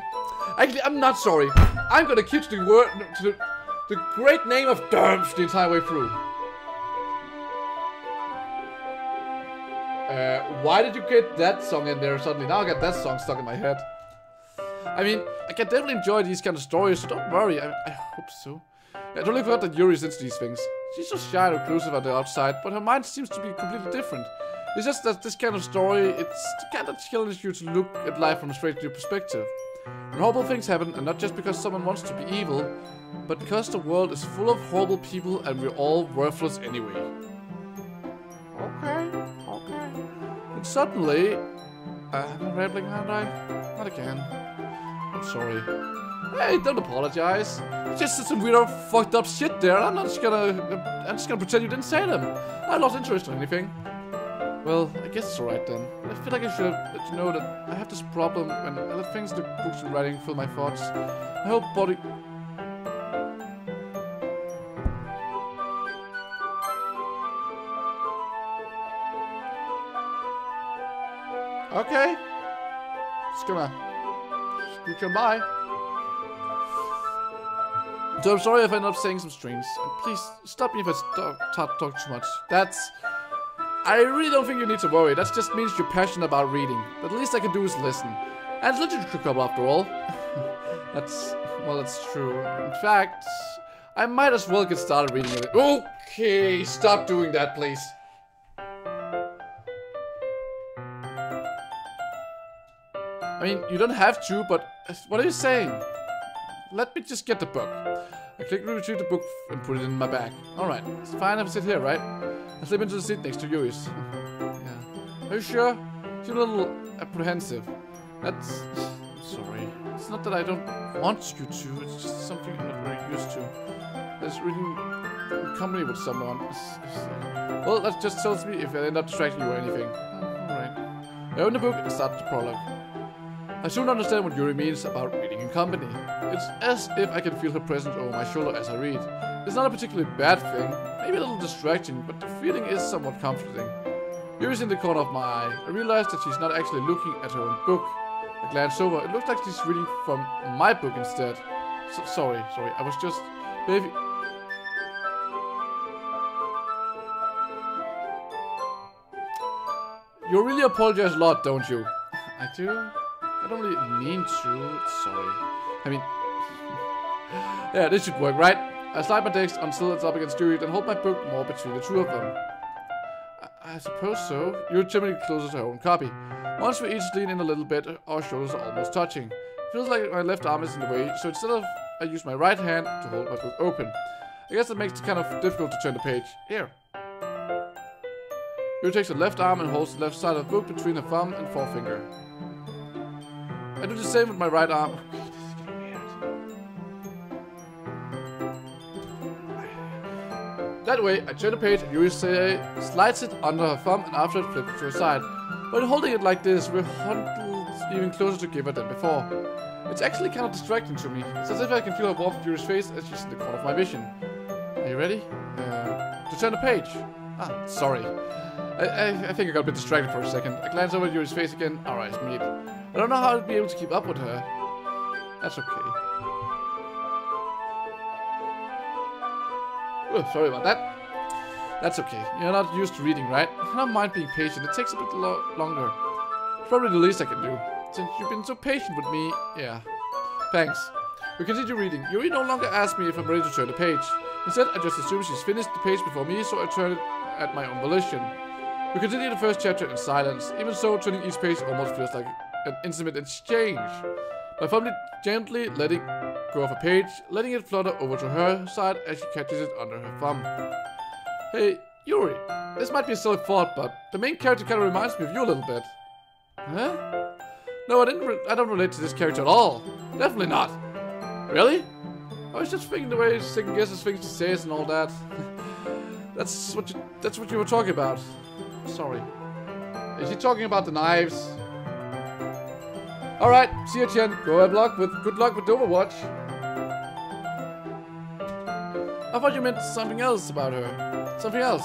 Actually, I'm not sorry. I'm gonna keep to the great name of Dermf the entire way through. Why did you get that song in there suddenly? Now I got that song stuck in my head. I mean, I can definitely enjoy these kind of stories, so don't worry. I hope so. I totally forgot that Yuri's into these things. She's so shy and reclusive on the outside, but her mind seems to be completely different. It's just that this kind of story, it's the kind that challenges you to look at life from a straight new perspective. When horrible things happen, and not just because someone wants to be evil, but because the world is full of horrible people and we're all worthless anyway. Okay. And suddenly... I'm rambling, aren't I? Not again. I'm sorry. Hey, don't apologize. You just said some weird fucked up shit there. I'm just gonna pretend you didn't say them. I lost interest in anything. Well, I guess it's alright then. I feel like I should let you know that I have this problem when I let things like books and writing fill my thoughts. My whole body... Okay. Just gonna scoot on by. So I'm sorry if I end up saying some strings. And please stop me if I talk too much. I really don't think you need to worry. That just means you're passionate about reading. But the least I can do is listen. And it's literature club after all. That's true. In fact, I might as well get started reading it. Okay, stop doing that, please. I mean, you don't have to, but what are you saying? Let me just get the book. I click to retrieve the book and put it in my bag. Alright, it's fine if I sit here, right? I slip into the seat next to Yuri's. Yeah. Are you sure? She's a little apprehensive. I'm sorry. It's not that I don't want you to, it's just something I'm not very used to. It's reading in company with someone. Well, that just tells me if I end up distracting you or anything. Alright. I open the book and start the prologue. I soon understand what Yuri means about reading in company. It's as if I can feel her presence over my shoulder as I read. It's not a particularly bad thing, maybe a little distracting, but the feeling is somewhat comforting. Yuri's in the corner of my eye. I realize that she's not actually looking at her own book. I glance over, it looks like she's reading from my book instead. Sorry, I was just... Baby... You really apologize a lot, don't you? I do? I don't really mean to. Sorry. I mean... yeah, this should work, right? I slide my desk until it's up against Yuri, then hold my book more between the two of them. I suppose so. Yuri timidly closes her own copy. Once we each lean in a little bit, our shoulders are almost touching. It feels like my left arm is in the way, so instead of I use my right hand to hold my book open. I guess that makes it kind of difficult to turn the page. Here. Yuri takes her left arm and holds the left side of the book between her thumb and forefinger. I do the same with my right arm. Okay, this is getting weird. That way, I turn the page and Yuri slides it under her thumb and after it flips to her side. When holding it like this, we're huddled even closer together than before. It's actually kind of distracting to me. It's as if I can feel her warmth of Yuri's face as she's in the corner of my vision. Are you ready? To turn the page. Ah, sorry. I think I got a bit distracted for a second. I glanced over at Yuri's face again. Alright, meet. I don't know how I'd be able to keep up with her. That's okay. Oh, sorry about that. That's okay. You're not used to reading, right? I don't mind being patient. It takes a bit longer. It's probably the least I can do. Since you've been so patient with me, yeah. Thanks. We continue reading. Yuri no longer asks me if I'm ready to turn the page. Instead, I just assume she's finished the page before me, so I turn it at my own volition. We continue the first chapter in silence. Even so, turning each page almost feels like an intimate exchange. My thumb gently letting go of a page, letting it flutter over to her side as she catches it under her thumb. Hey, Yuri. This might be a silly thought, but the main character kind of reminds me of you a little bit. Huh? No, I don't relate to this character at all. Definitely not. Really? I was just thinking the way he second guesses things he says and all that. That's what you were talking about. Sorry. Is he talking about the knives? Alright, see you, Chen. Good luck with Overwatch. I thought you meant something else about her. Something else.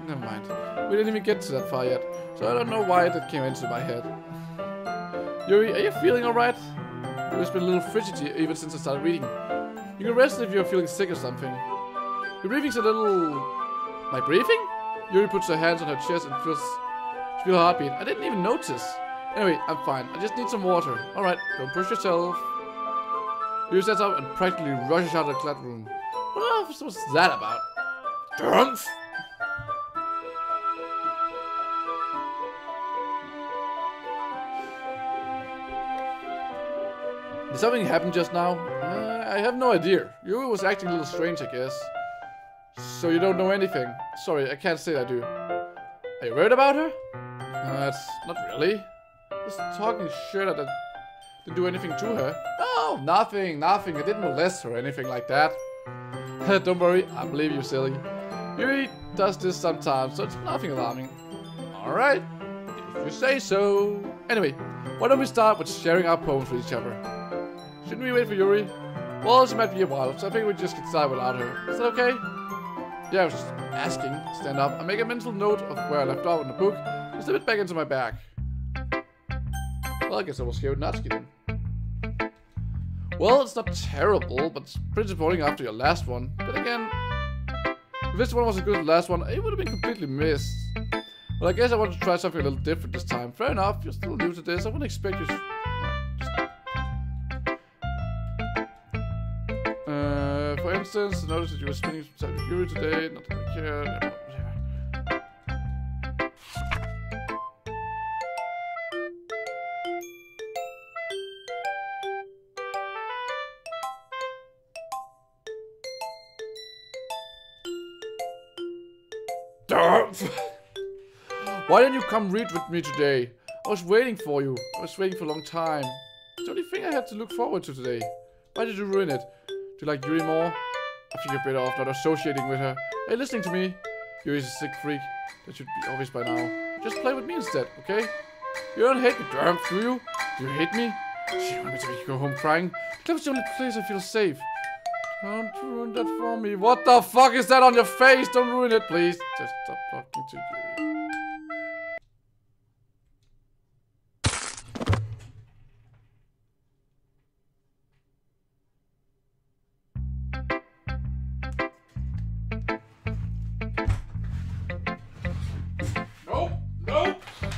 Never mind. We didn't even get to that far yet, so I don't know why that came into my head. Yuri, are you feeling alright? Yuri's been a little fidgety even since I started reading. You can rest if you're feeling sick or something. Your breathing's a little... My breathing? Yuri puts her hands on her chest and feels her heartbeat. I didn't even notice. Anyway, I'm fine. I just need some water. Alright, don't push yourself. Yuri stands up and practically rushes out of the classroom. What else was that about? Dermf! Did something happen just now? I have no idea. Yuri was acting a little strange, I guess. So you don't know anything? Sorry, I can't say I do. Are you worried about her? Not really. Just talking shit. I didn't do anything to her. No, nothing. I didn't molest her or anything like that. Don't worry, I believe you, silly. Yuri does this sometimes, so it's nothing alarming. Alright, if you say so. Anyway, why don't we start with sharing our poems with each other? Shouldn't we wait for Yuri? Well, she might be a while, so I think we just get started without her. Is that okay? Yeah, I was just asking. Stand up. I make a mental note of where I left off in the book and slip it back into my bag. Well, I guess I was here with Natsuki then. Well, it's not terrible, but it's pretty disappointing after your last one. But again, if this one was as good as the last one, it would have been completely missed. Well, I guess I want to try something a little different this time. Fair enough, you're still new to this. I wouldn't expect you to... For instance, I noticed that you were spending some time with Yuri today. Not that I care. Dermf! Why didn't you come read with me today? I was waiting for you. I was waiting for a long time. It's the only thing I had to look forward to today. Why did you ruin it? Do you like Yuri more? I think you're better off not associating with her. Are you listening to me? Yuri's a sick freak. That should be obvious by now. Just play with me instead, okay? You don't hate me, Dermf, do you? Do you hate me? She wanted me to make you go home crying. The club's the only place I feel safe. Don't ruin that for me. What the fuck is that on your face? Don't ruin it, please. Just stop talking to Yuri.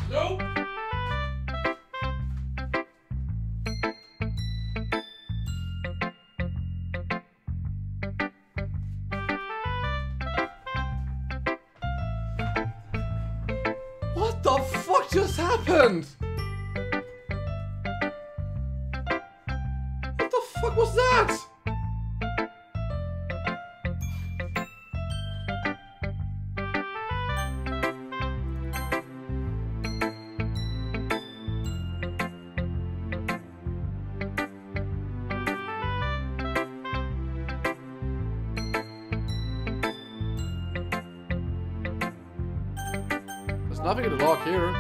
Nope. What the fuck just happened? What the fuck was that? nothing in the log here.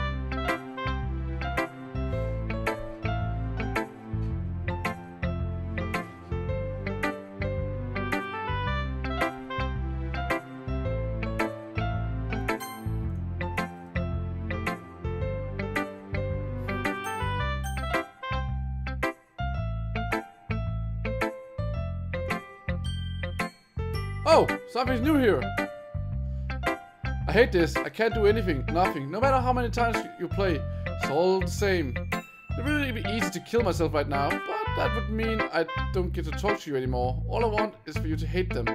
Oh, something's new here. I hate this. I can't do anything. Nothing. No matter how many times you play, it's all the same. It would really be easy to kill myself right now, but that would mean I don't get to talk to you anymore. All I want is for you to hate them.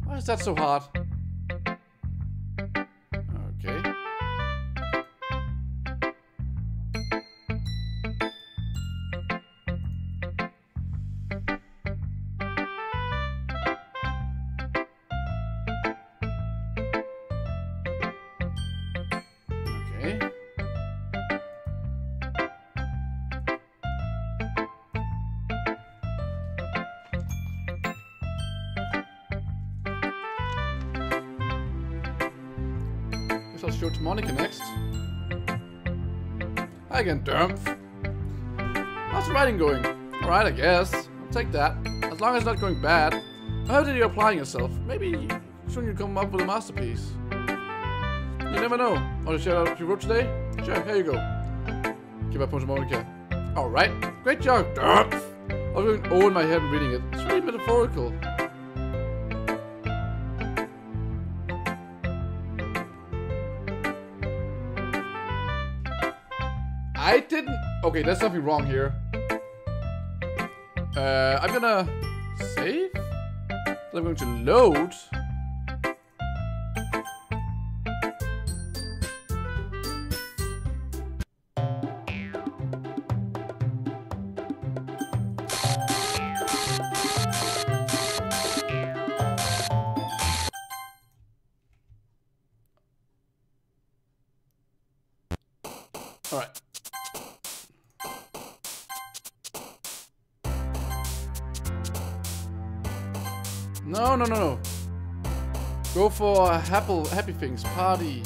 Why is that so hard? Okay. I'll show to Monica next. Hi again, Dermf. How's the writing going? Alright, I guess. I'll take that. As long as it's not going bad. I heard that you're applying yourself. Maybe soon you'll come up with a masterpiece. You never know. Want to shout out what you wrote today? Sure, here you go. Give up to Monica. Alright. Great job, Dermf. I was going O in my head and reading it. It's really metaphorical. I didn't... Okay, there's something wrong here. I'm gonna save? I'm going to load. Alright. No. Go for happy things. Party.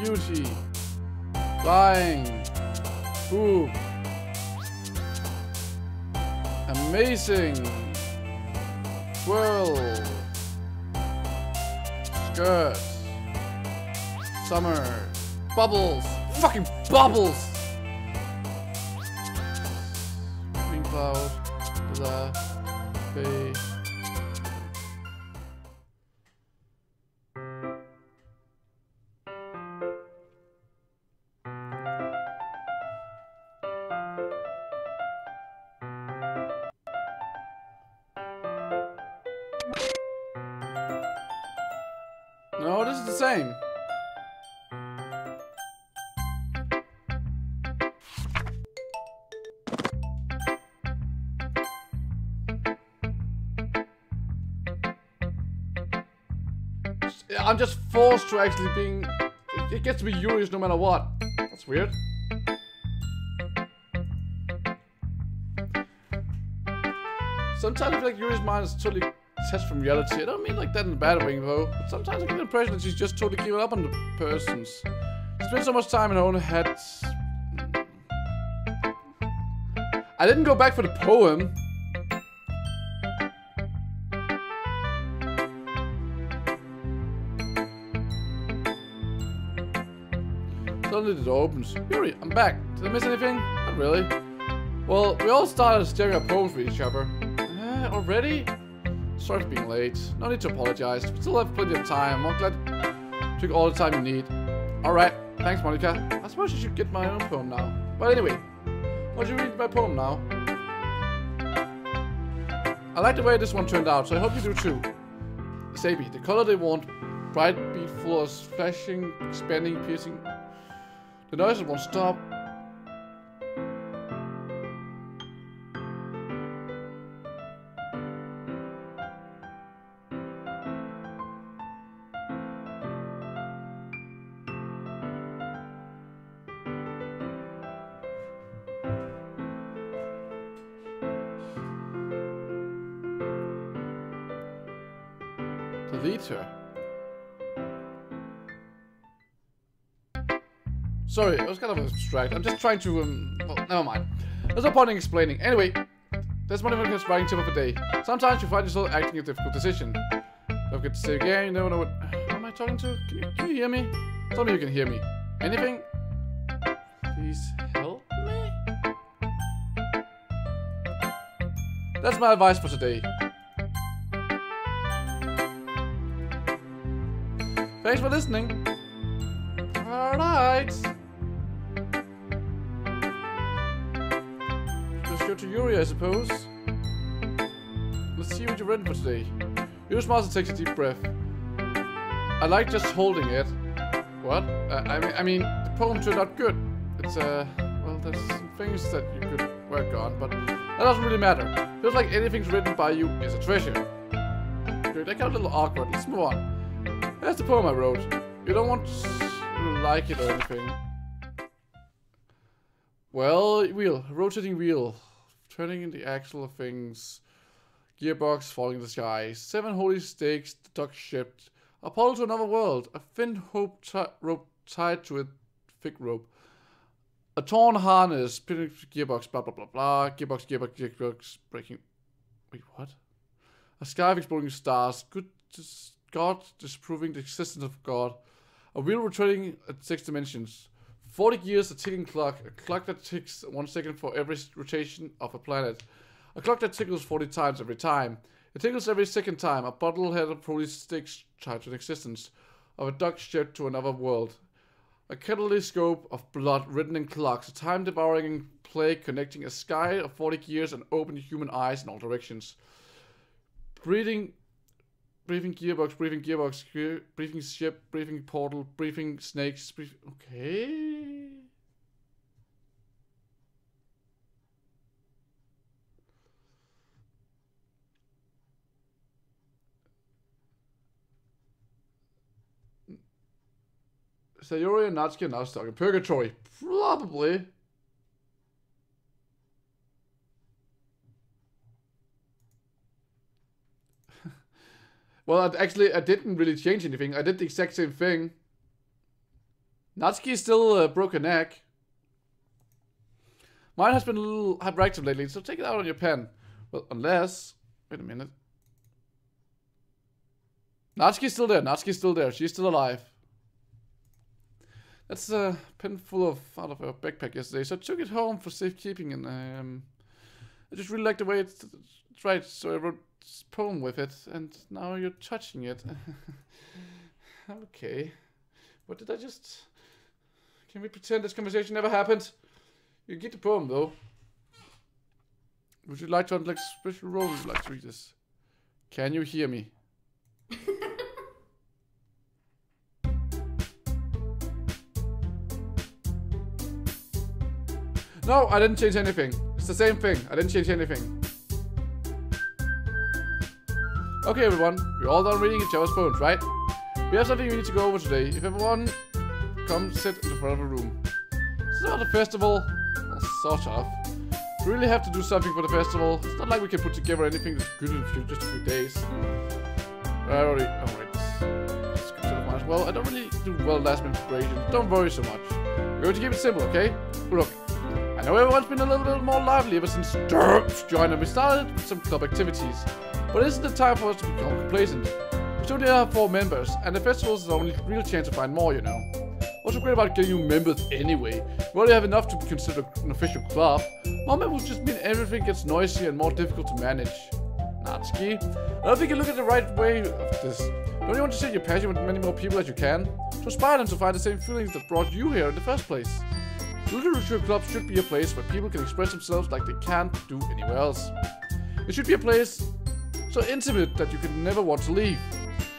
Beauty. Flying. Boom. Amazing. Swirl. Skirt. Summer. Bubbles. Fucking bubbles. Green cloud. Blah. Bay. No, this is the same. I'm just forced to actually being... It gets to be Yuri's no matter what. That's weird. Sometimes I feel like Yuri's mind is totally detached from reality. I don't mean like that in a bad way, though. But sometimes I get the impression that she's just totally given up on the persons. She spent so much time in her own head. I didn't go back for the poem. Suddenly the door opens. Yuri, I'm back. Did I miss anything? Not really. Well, we all started staring at poems for each other. Already? Sorry for being late. No need to apologize. We still have plenty of time. I'm glad you took all the time you need. Alright. Thanks, Monica. I suppose you should get my own poem now. But anyway, why don't you read my poem now? I like the way this one turned out, so I hope you do too. Sabi, the color they want. Bright, beat, full of flashing, expanding, piercing. The noises won't stop. Delete her. Sorry, I was kind of abstract. I'm just trying to, well, never mind. There's no point in explaining. Anyway, that's one of the writing tip of the day. Sometimes you find yourself acting a difficult decision. Don't get to say again, you never know what... Who am I talking to? Can you hear me? Tell me you can hear me. Anything? Please help me? That's my advice for today. Thanks for listening. Alright. Let's go to Yuri, I suppose. Let's see what you've written for today. Yuri's master takes a deep breath. I like just holding it. What? I mean, the poem turned out good. It's, well, there's some things that you could work on, but that doesn't really matter. Feels like anything's written by you is a treasure. Good, that got a little awkward. Let's move on. That's the poem I wrote. You don't want to like it or anything. Well, wheel. Rotating wheel. Turning in the axle of things. Gearbox falling in the sky. 7 holy stakes, the duck shipped. A portal to another world. A thin rope tied to a thick rope. A torn harness. Gearbox, blah blah blah blah. Gearbox, breaking. Wait, what? A sky of exploding stars. God disproving the existence of God. A wheel returning at 6 dimensions. 40 gears, a ticking clock. A clock that ticks 1 second for every rotation of a planet. A clock that tickles 40 times every time. It tickles every second time. A bottle head of holy sticks tied to the existence of a duck shipped to another world. A kaleidoscope of blood written in clocks. A time-devouring plague connecting a sky of 40 gears and open human eyes in all directions. Breathing gearbox, breathing ship, breathing portal, breathing snakes, okay. Sayori and Natsuki are now stuck in purgatory. Probably. Well, actually, I didn't really change anything. I did the exact same thing. Natsuki is still a broken neck. Mine has been a little hyperactive lately, so take it out on your pen. Well, unless... Wait a minute. Natsuki's still there. Natsuki's still there. She's still alive. That's a pen full of out of her backpack yesterday, so I took it home for safekeeping, and I just really like the way it's right, so I wrote this poem with it, and now you're touching it. Okay. What did I just... Can we pretend this conversation never happened? You get the poem, though. Would you like to unlock a special role? Would you like to read this? Can you hear me? No, I didn't change anything. It's the same thing. I didn't change anything. Okay, everyone. We're all done reading each other's poems, right? We have something we need to go over today. If everyone come sit in the front of the room. It's not a festival. Well, sort of. We really have to do something for the festival. It's not like we can put together anything that's good in just a few days. I already... Oh, wait. Let's consider mine as well. I don't really do well last minute preparation. Don't worry so much. We're going to keep it simple, okay? Look. I know everyone's been a little bit more lively ever since Dermf joined and we started with some club activities. But isn't it time for us to become complacent? We still only have 4 members, and the festival is the only real chance to find more, you know. What's so great about getting new members anyway? We already have enough to be considered an official club. More members just mean everything gets noisy and more difficult to manage. Natsuki, I don't think you look at the right way of this. Don't you want to share your passion with many more people as you can? To inspire them to find the same feelings that brought you here in the first place. Literature clubs should be a place where people can express themselves like they can't do anywhere else. It should be a place so intimate that you can never want to leave.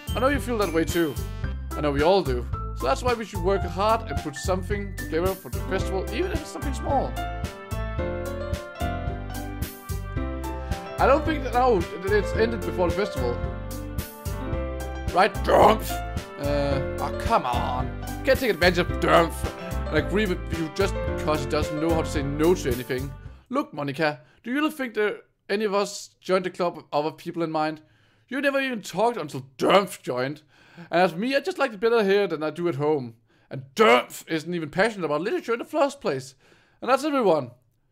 I know you feel that way too. I know we all do. So that's why we should work hard and put something together for the festival, even if it's something small. I don't think that, no, it's ended before the festival. Right, Dermf? Oh, come on. You can't take advantage of Dermf and agree with you just because he doesn't know how to say no to anything. Look, Monica, do you really think that any of us joined the club with other people in mind? You never even talked until Dermf joined. And as for me, I just like it better here than I do at home. And Dermf isn't even passionate about literature in the first place. And that's everyone.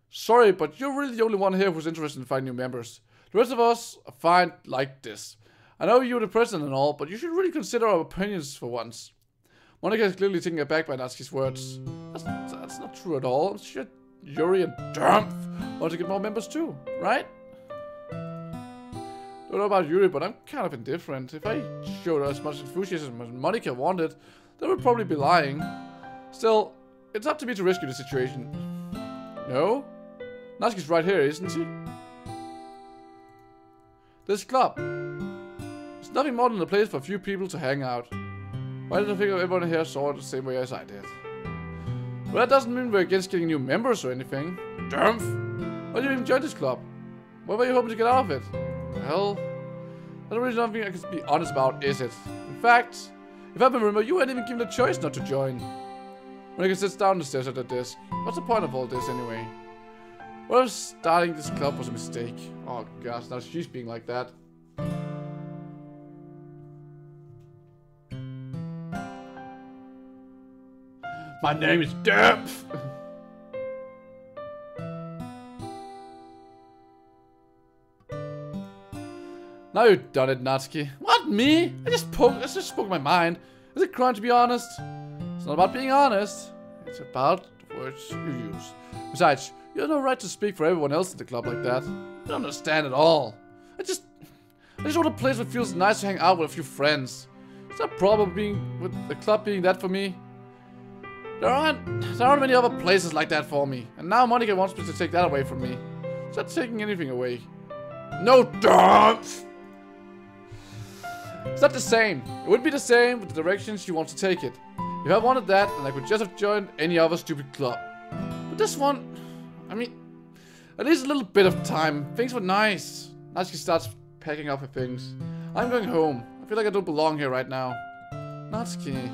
Sorry, but you're really the only one here who's interested in finding new members. The rest of us are fine like this. I know you're the president and all, but you should really consider our opinions for once. Monika is clearly taken aback by Natsuki's words. That's not true at all. I'm sure Yuri and Dermf want to get more members too, right? Don't know about Yuri, but I'm kind of indifferent. If I showed as much enthusiasm as Monika wanted, they would probably be lying. Still, it's up to me to rescue the situation. No? Natsuki's right here, isn't she? This club. It's nothing more than a place for a few people to hang out. Why did I think everyone here saw it the same way as I did? Well, that doesn't mean we're against getting new members or anything. Dermf! Why did you even join this club? What were you hoping to get out of it? Well, that's really nothing I can be honest about, is it? In fact, if I remember, you weren't even given a choice not to join. Monika sits down and stares at her desk. What's the point of all this anyway? What if starting this club was a mistake? Oh gosh, now she's being like that. My name is Dermf. Now you've done it, Natsuki. What, me? I just spoke my mind. Is it crime to be honest? It's not about being honest. It's about the words you use. Besides, you have no right to speak for everyone else in the club like that. You don't understand at all. I just want a place where it feels nice to hang out with a few friends. It's not a problem with the club being that for me. There aren't many other places like that for me. And now Monika wants me to take that away from me. She's not taking anything away. No, don't! It's not the same. It would be the same with the direction she wants to take it. If I wanted that, then I could just have joined any other stupid club. But this one, I mean, at least a little bit of time. Things were nice. Natsuki starts packing up her things. I'm going home. I feel like I don't belong here right now. Natsuki.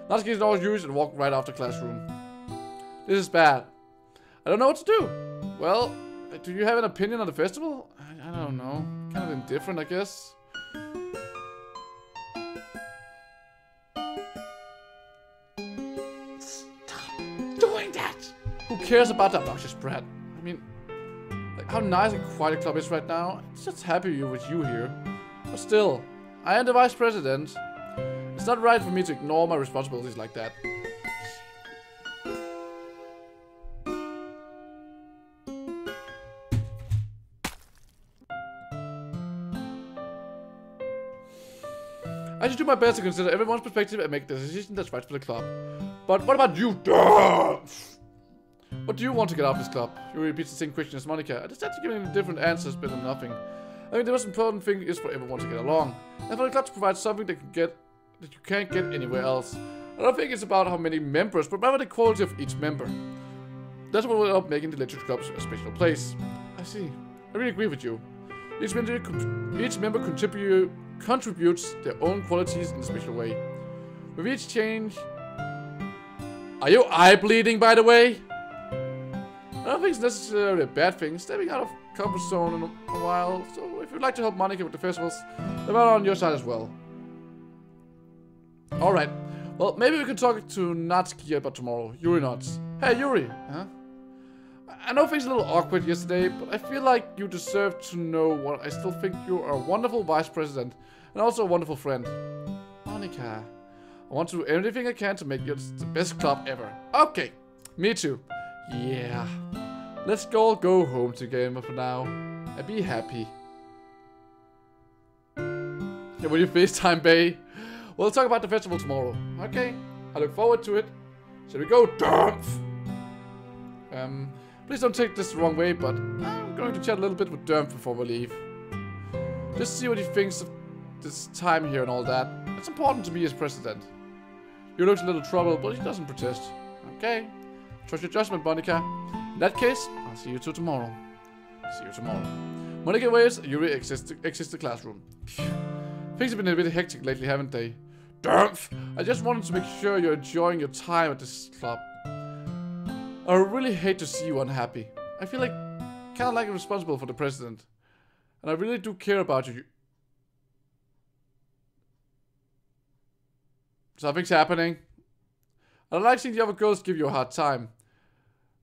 Natsuki is all used and walked right off the classroom. This is bad. I don't know what to do. Well, do you have an opinion on the festival? I don't know. Kind of indifferent, I guess. Who cares about the obnoxious brat? I mean, like how nice and quiet the club is right now. It's just happy with you here. But still, I am the vice president. It's not right for me to ignore my responsibilities like that. I should do my best to consider everyone's perspective and make the decision that's right for the club. But what about you, Dermf? What do you want to get out of this club? You repeat the same question as Monika. I just had to give him different answers, better than nothing. I mean, the most important thing is for everyone to get along, and for the club to provide something that you can't get anywhere else. I don't think it's about how many members, but rather the quality of each member. That's what will help making the literature club a special place. I see. I really agree with you. Each member contributes their own qualities in a special way. With each change... Are you eye bleeding, by the way? I don't think it's necessarily a bad thing, stepping out of comfort zone in a while, so if you'd like to help Monika with the festivals, they're on your side as well. Alright, well, maybe we can talk to Natsuki about tomorrow. Yuri nods. Hey, Yuri! Huh? I know things were a little awkward yesterday, but I feel like you deserve to know what I still think you are a wonderful vice president, and also a wonderful friend. Monika, I want to do everything I can to make you the best club ever. Okay, me too. Yeah. Let's all go home together for now. And be happy. Yeah, will you FaceTime, Bay? We'll talk about the festival tomorrow. Okay. I look forward to it. Shall we go, Dermf? Please don't take this the wrong way, but I'm going to chat a little bit with Dermf before we leave. Just see what he thinks of this time here and all that. It's important to me as president. You looks a little troubled, but he doesn't protest. Okay. Trust your judgment, Monika. In that case, I'll see you two tomorrow. See you tomorrow. Monika waves, Yuri exits the classroom. Things have been a bit hectic lately, haven't they? Dermf! I just wanted to make sure you're enjoying your time at this club. I really hate to see you unhappy. I feel like kind of like I'm responsible for the president. And I really do care about you. Something's happening. I like seeing the other girls give you a hard time.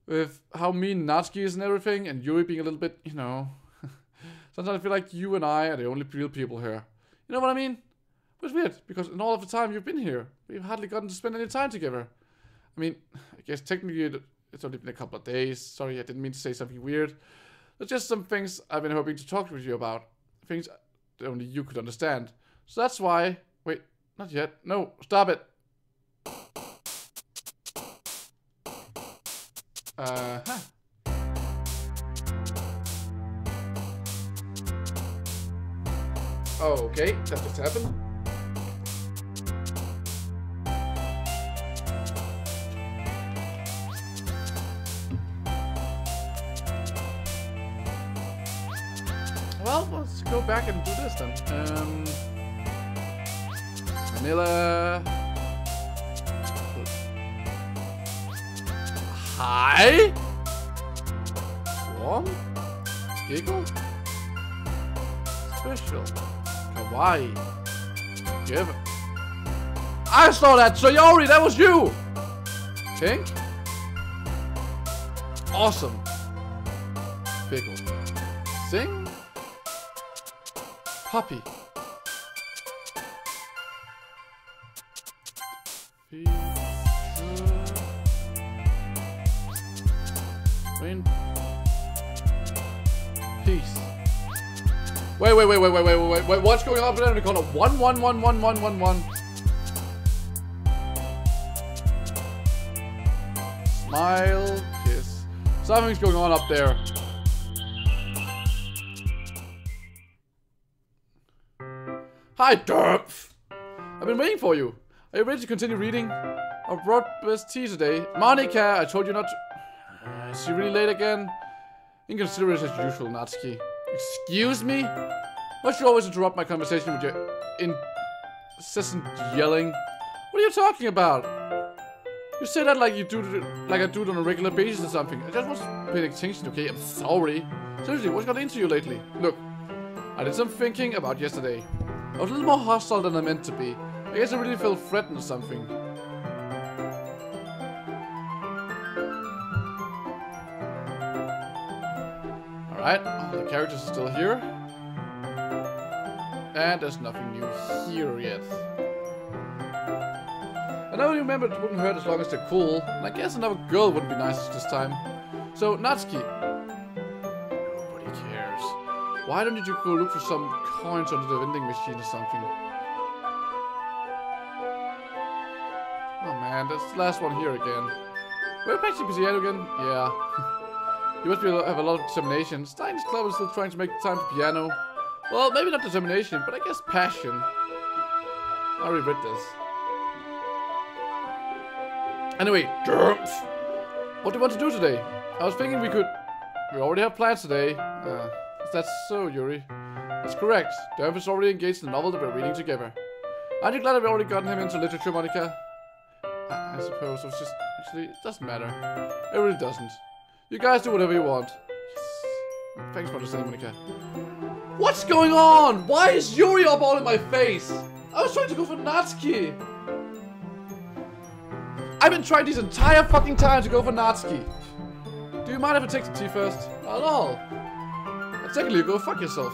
With how mean Natsuki is and everything, and Yuri being a little bit, you know... Sometimes I feel like you and I are the only real people here. You know what I mean? But it's weird, because in all of the time you've been here, we've hardly gotten to spend any time together. I mean, I guess technically it's only been a couple of days. Sorry, I didn't mean to say something weird. There's just some things I've been hoping to talk with you about. Things that only you could understand. So that's why... Wait, not yet. No, stop it. Huh. Oh, okay, that just happened. Well, let's go back and do this then. Vanilla. Hi? Warm? Giggle? Special. Kawaii. Give it. I saw that! Sayori, that was you! Pink? Awesome. Pickle. Sing? Puppy. Win. Peace. Wait, what's going on there in the corner? 1, 1, 1, 1, 1, 1, 1. Smile, kiss. Something's going on up there. Hi, Dermf! I've been waiting for you. Are you ready to continue reading? I brought best tea today. Monica, I told you not to... Is she really late again? Inconsiderate as usual, Natsuki. Excuse me? Must you always interrupt my conversation with your incessant yelling? What are you talking about? You say that like you do like I do it on a regular basis or something. I just wasn't paying attention, okay? I'm sorry. Seriously, what's got into you lately? Look, I did some thinking about yesterday. I was a little more hostile than I meant to be. I guess I really felt threatened or something. Alright, all the characters are still here. And there's nothing new here yet. I know you remember it wouldn't hurt as long as they're cool. And I guess another girl wouldn't be nice this time. So, Natsuki. Nobody cares. Why don't you go look for some coins under the vending machine or something? Oh man, that's the last one here again. We're practicing piano again? Yeah. You must have a lot of determination. Stein's club is still trying to make time for piano. Well, maybe not determination, but I guess passion. I'll reread this. Anyway, Dermf! What do you want to do today? I was thinking we already have plans today. Is that so, Yuri? That's correct. Dermf is already engaged in a novel that we're reading together. Aren't you glad that we've already gotten him into literature, Monica? I suppose it was just... Actually, it doesn't matter. It really doesn't. You guys do whatever you want. Yes. Thanks for understanding, Monica. What's going on? Why is Yuri up all in my face? I was trying to go for Natsuki. I've been trying this entire fucking time to go for Natsuki. Do you mind if I take the tea first? Not at all. And secondly, go fuck yourself.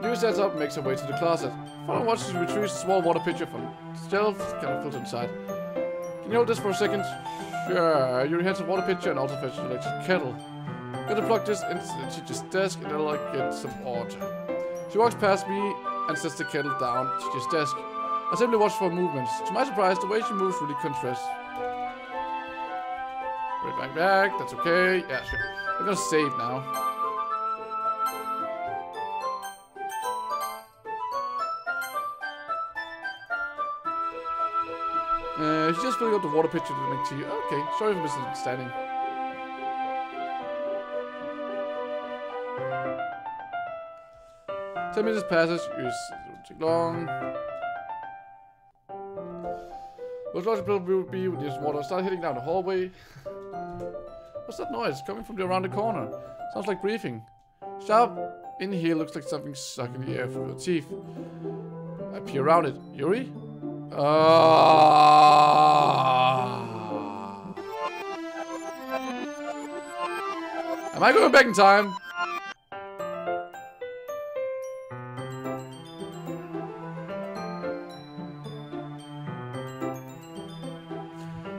Yuri stands up and makes her way to the closet. Follow watches and retrieves a small water pitcher from the shelf, kind of filled inside. Can you hold this for a second? Sure. Yuri hands a water pitcher and also fetches an electric kettle. Gonna plug this into the teacher's desk and I'll get some water. She walks past me and sets the kettle down to teacher's desk. I simply watch for movements. To my surprise, the way she moves really contrasts. Right back. That's okay. Yeah, sure. We're gonna save now. She's just filling up the water pitcher to make tea. Okay, sorry for misunderstanding. Ten minutes passes. It won't take long. Most logical will be with this water. Start heading down the hallway. What's that noise coming from around the corner? Sounds like breathing. Sharp in here looks like something stuck in the air through your teeth. I peer around it. Yuri? Am I going back in time?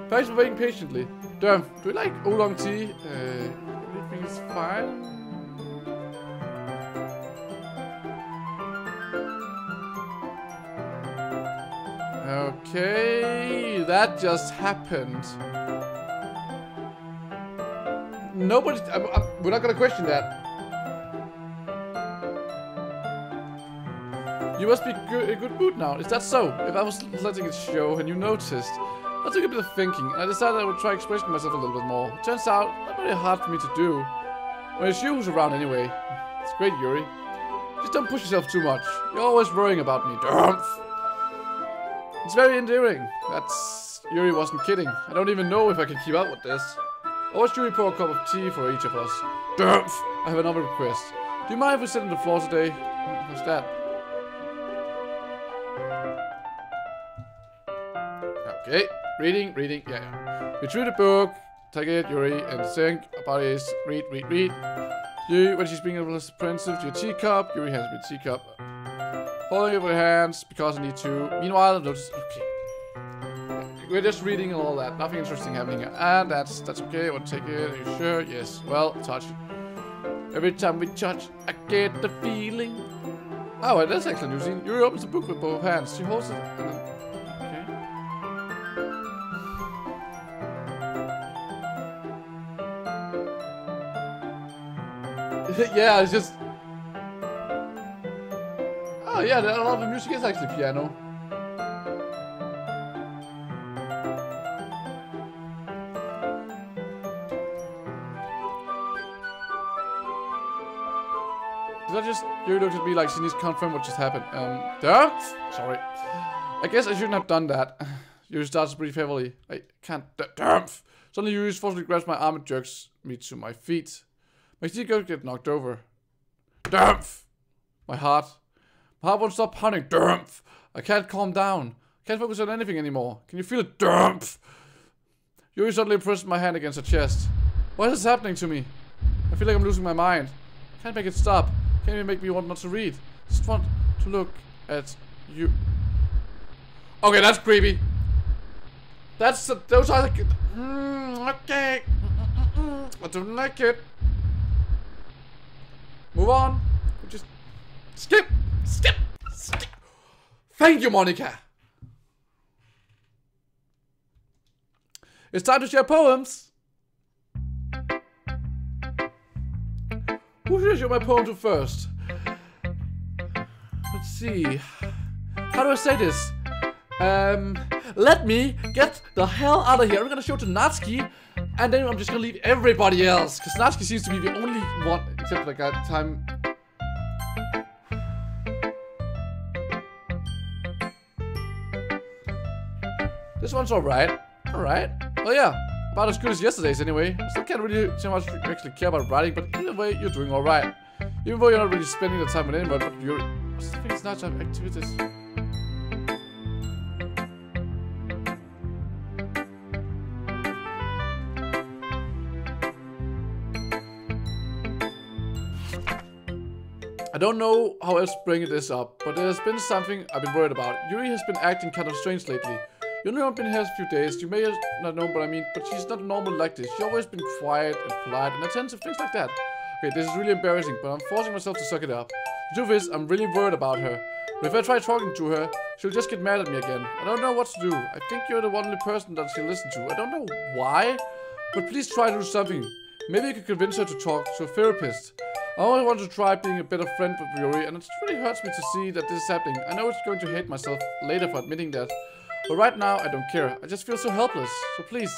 Thanks for waiting patiently. Dermf, do you like oolong tea? Everything is fine. Okay, that just happened. Nobody. We're not gonna question that. You must be in a good mood now. Is that so? If I was letting it show and you noticed, I took a bit of thinking and I decided I would try expressing myself a little bit more. It turns out not very hard for me to do. Well, it's you who's around anyway. It's great, Yuri. Just don't push yourself too much. You're always worrying about me. Dermf. It's very endearing. Yuri wasn't kidding. I don't even know if I can keep up with this. I watched Yuri pour a cup of tea for each of us. Dermf! I have another request. Do you mind if we sit on the floor today? What's that? Okay. Reading. Yeah. Retrieve the book. Take it, Yuri, and think about it. Read. Yuri, when she's being a little apprehensive to your teacup, Yuri hands me a teacup. Holding it with her hands, because I need to. Meanwhile, I've noticed. Okay. We're just reading and all that. Nothing interesting happening here. And that's okay. I want to take it. Are you sure? Yes. Well, touch. Every time we touch, I get the feeling. Oh, that's actually a new scene. Yuri opens the book with both hands. She holds it and then... Okay. Yeah, it's just... Oh yeah, a lot of the music is actually piano. Did I just... Yuri looked at me like she needs to confirm what just happened. Dermf? Sorry. I guess I shouldn't have done that. Yuri starts to breathe heavily. I can't... Dermf! Suddenly Yuri forcefully grabs my arm and jerks me to my feet. My feet get knocked over. Dermf! My heart won't stop pounding. Dermf! I can't calm down. I can't focus on anything anymore. Can you feel it? Dermf! Yuri suddenly pressed my hand against her chest. What is happening to me? I feel like I'm losing my mind. I can't make it stop. Can't even make me want not to read. Just want to look at you. Okay, that's creepy. Those are the... okay. I don't like it. Move on. Just skip. Thank you, Monica. It's time to share poems. Who should I show my poem to first? Let's see. How do I say this? Let me get the hell out of here. I'm gonna show it to Natsuki, and then I'm just gonna leave everybody else, because Natsuki seems to be the only one, except like that time. This one's alright. Alright. Well, yeah. About as good as yesterday's anyway. I still can't really so much actually care about writing, but either way, you're doing alright. Even though you're not really spending the time with anyone, but you're... I think it's not time activities. I don't know how else to bring this up, but there's been something I've been worried about. Yuri has been acting kind of strange lately. You know I've been here a few days, you may not know what I mean, but she's not normal like this. She's always been quiet and polite and attentive, things like that. Okay, this is really embarrassing, but I'm forcing myself to suck it up. The truth is, I'm really worried about her. But if I try talking to her, she'll just get mad at me again. I don't know what to do. I think you're the only person that she'll listen to. I don't know why, but please try to do something. Maybe you could convince her to talk to a therapist. I always want to try being a better friend with Yuri, and it really hurts me to see that this is happening. I know it's going to hate myself later for admitting that. But right now, I don't care. I just feel so helpless. So please,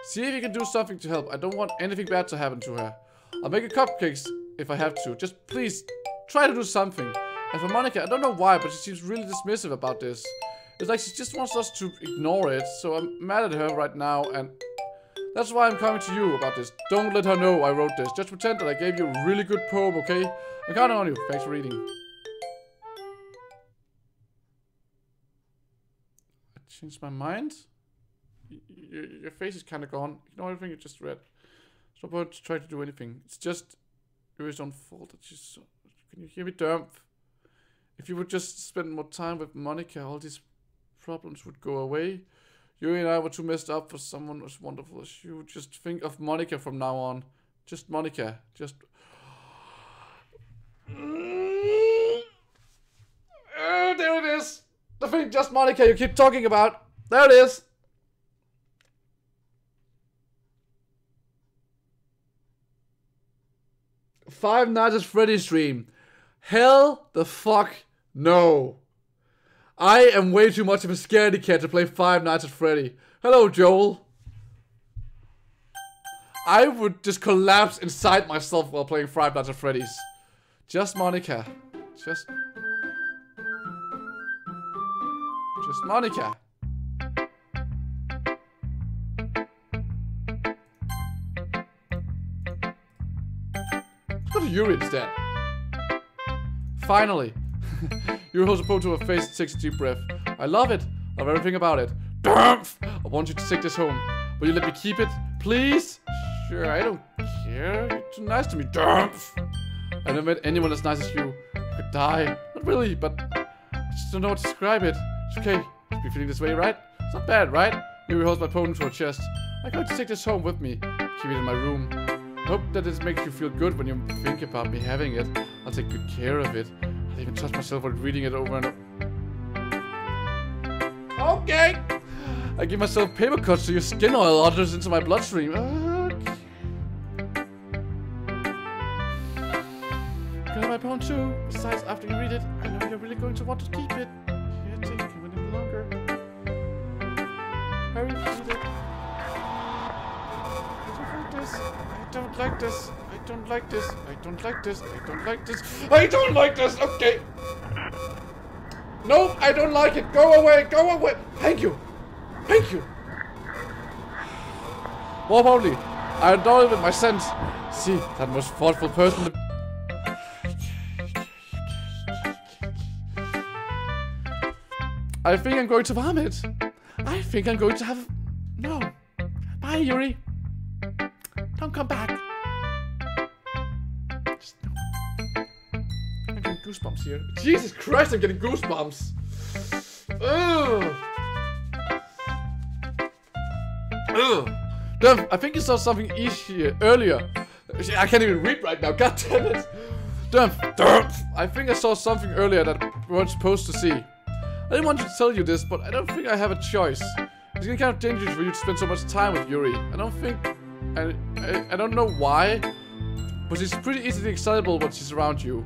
see if you can do something to help. I don't want anything bad to happen to her. I'll make a cupcakes if I have to. Just please, try to do something. And for Monica, I don't know why, but she seems really dismissive about this. It's like she just wants us to ignore it. So I'm mad at her right now, and that's why I'm coming to you about this. Don't let her know I wrote this. Just pretend that I gave you a really good poem, okay? I'm counting on you. Thanks for reading. changed my mind? Your face is kind of gone. Ignore everything you just read. It's no point to try to do anything. It's just Yuri's own fault. It's just so... Can you hear me, Dermf? If you would just spend more time with Monica, all these problems would go away. Yuri and I were too messed up for someone as wonderful as you. Just think of Monica from now on. Just Monica. Just... there it is! The thing, just Monica, you keep talking about. There it is! Five Nights at Freddy's stream. Hell the fuck no. I am way too much of a scaredy cat to play Five Nights at Freddy. Hello, Joel. I would just collapse inside myself while playing Five Nights at Freddy's. Just Monica. Just Monica. Let's go to Yuri instead. Finally. Yuri holds a phone to her face and takes a deep breath. I love it. I love everything about it. Dermf! I want you to take this home. Will you let me keep it? Please? Sure, I don't care. You're too nice to me, Dermf. I never met anyone as nice as you. I could die. Not really, but I just don't know how to describe it. It's okay. You be feeling this way, right? It's not bad, right? Yuri holds my phone to her chest. I'm going to take this home with me. Keep it in my room. I hope that this makes you feel good when you think about me having it. I'll take good care of it. I'll even touch myself while reading it over and over. Okay! I give myself paper cuts so your skin oil enters into my bloodstream. Okay. Can I have my phone too? Besides, after you read it, I know you're really going to want to keep it. Can't take it any longer. Hurry, read it. I don't like this. I don't like this. I don't like this. I don't like this. I don't like this. Okay. No, I don't like it. Go away. Go away. Thank you. Thank you. More probably, I adore it with my sense. See, that most thoughtful person. I think I'm going to vomit. I think I'm going to have... No. Bye, Yuri. Don't come back. Just no. I'm getting goosebumps here. Jesus Christ, I'm getting goosebumps. Ugh. Ugh. Dermf, I think you saw something earlier. I can't even read right now. God damn it. Dermf, I think I saw something earlier that we weren't supposed to see. I didn't want to tell you this, but I don't think I have a choice. It's getting kind of dangerous for you to spend so much time with Yuri. I don't think... I don't know why, but she's pretty easily excitable when she's around you.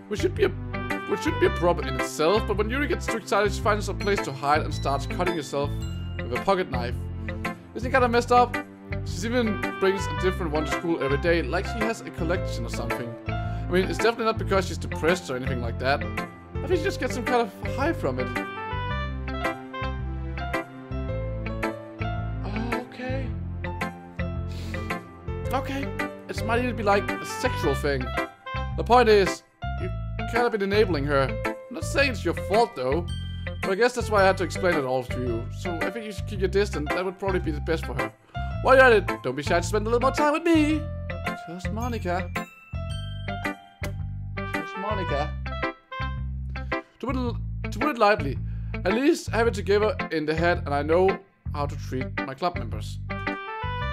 Which shouldn't be a problem in itself, but when Yuri gets too excited, she finds a place to hide and starts cutting herself with a pocket knife. Isn't it kind of messed up? She even brings a different one to school every day, like she has a collection or something. I mean, it's definitely not because she's depressed or anything like that. I think she just gets some kind of high from it. Okay. Okay. It might even be like a sexual thing. The point is, you kind of been enabling her. I'm not saying it's your fault though, but I guess that's why I had to explain it all to you. So I think you should keep your distance. That would probably be the best for her. While you're at it, don't be shy to spend a little more time with me. Just Monica. Just Monica. To put it lightly, at least I have it together in the head and I know how to treat my club members.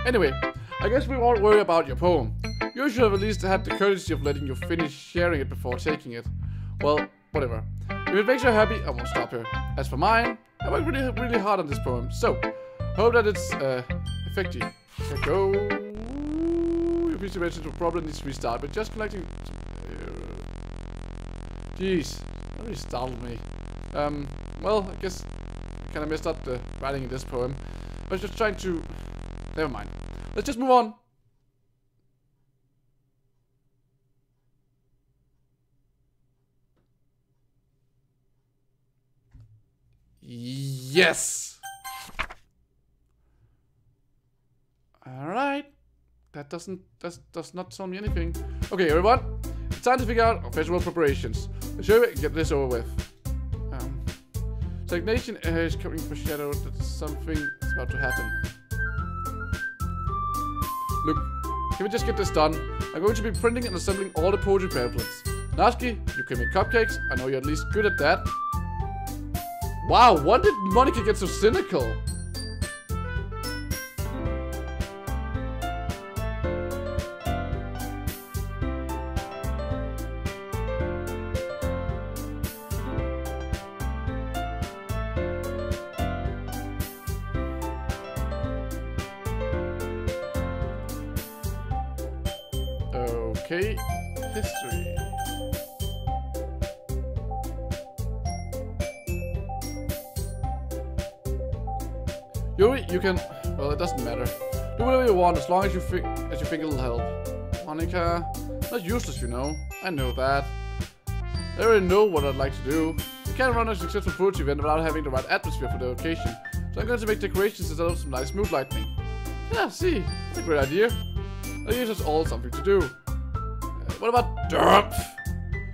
Anyway, I guess we won't worry about your poem. You should have at least had the courtesy of letting you finish sharing it before taking it. Well, whatever. If it makes her happy, I won't stop her. As for mine, I worked really hard on this poem, so hope that it's effective. There go. Your PC mentioned the problem needs to restart, but just collecting. Jeez, that really startled me. Well, I guess I kind of messed up the writing in this poem. I was just trying to. Never mind. Let's just move on. Yes. All right. That does not tell me anything. Okay, everyone. It's time to figure out our festival preparations. Let's show you get this over with. Stagnation is coming for shadow that something is about to happen. Look, can we just get this done? I'm going to be printing and assembling all the poetry pamphlets. Natsuki, you can make cupcakes. I know you're at least good at that. Wow, when did Monica get so cynical? Okay, history. Yuri, you can. Well, it doesn't matter. Do whatever you want as long as you think it'll help. Monica, not useless, you know. I know that. I already know what I'd like to do. You can't run a successful poetry event without having the right atmosphere for the occasion. So I'm going to make decorations instead of some nice mood lighting. Yeah, see, that's a great idea. That gives us all something to do. What about Dermf?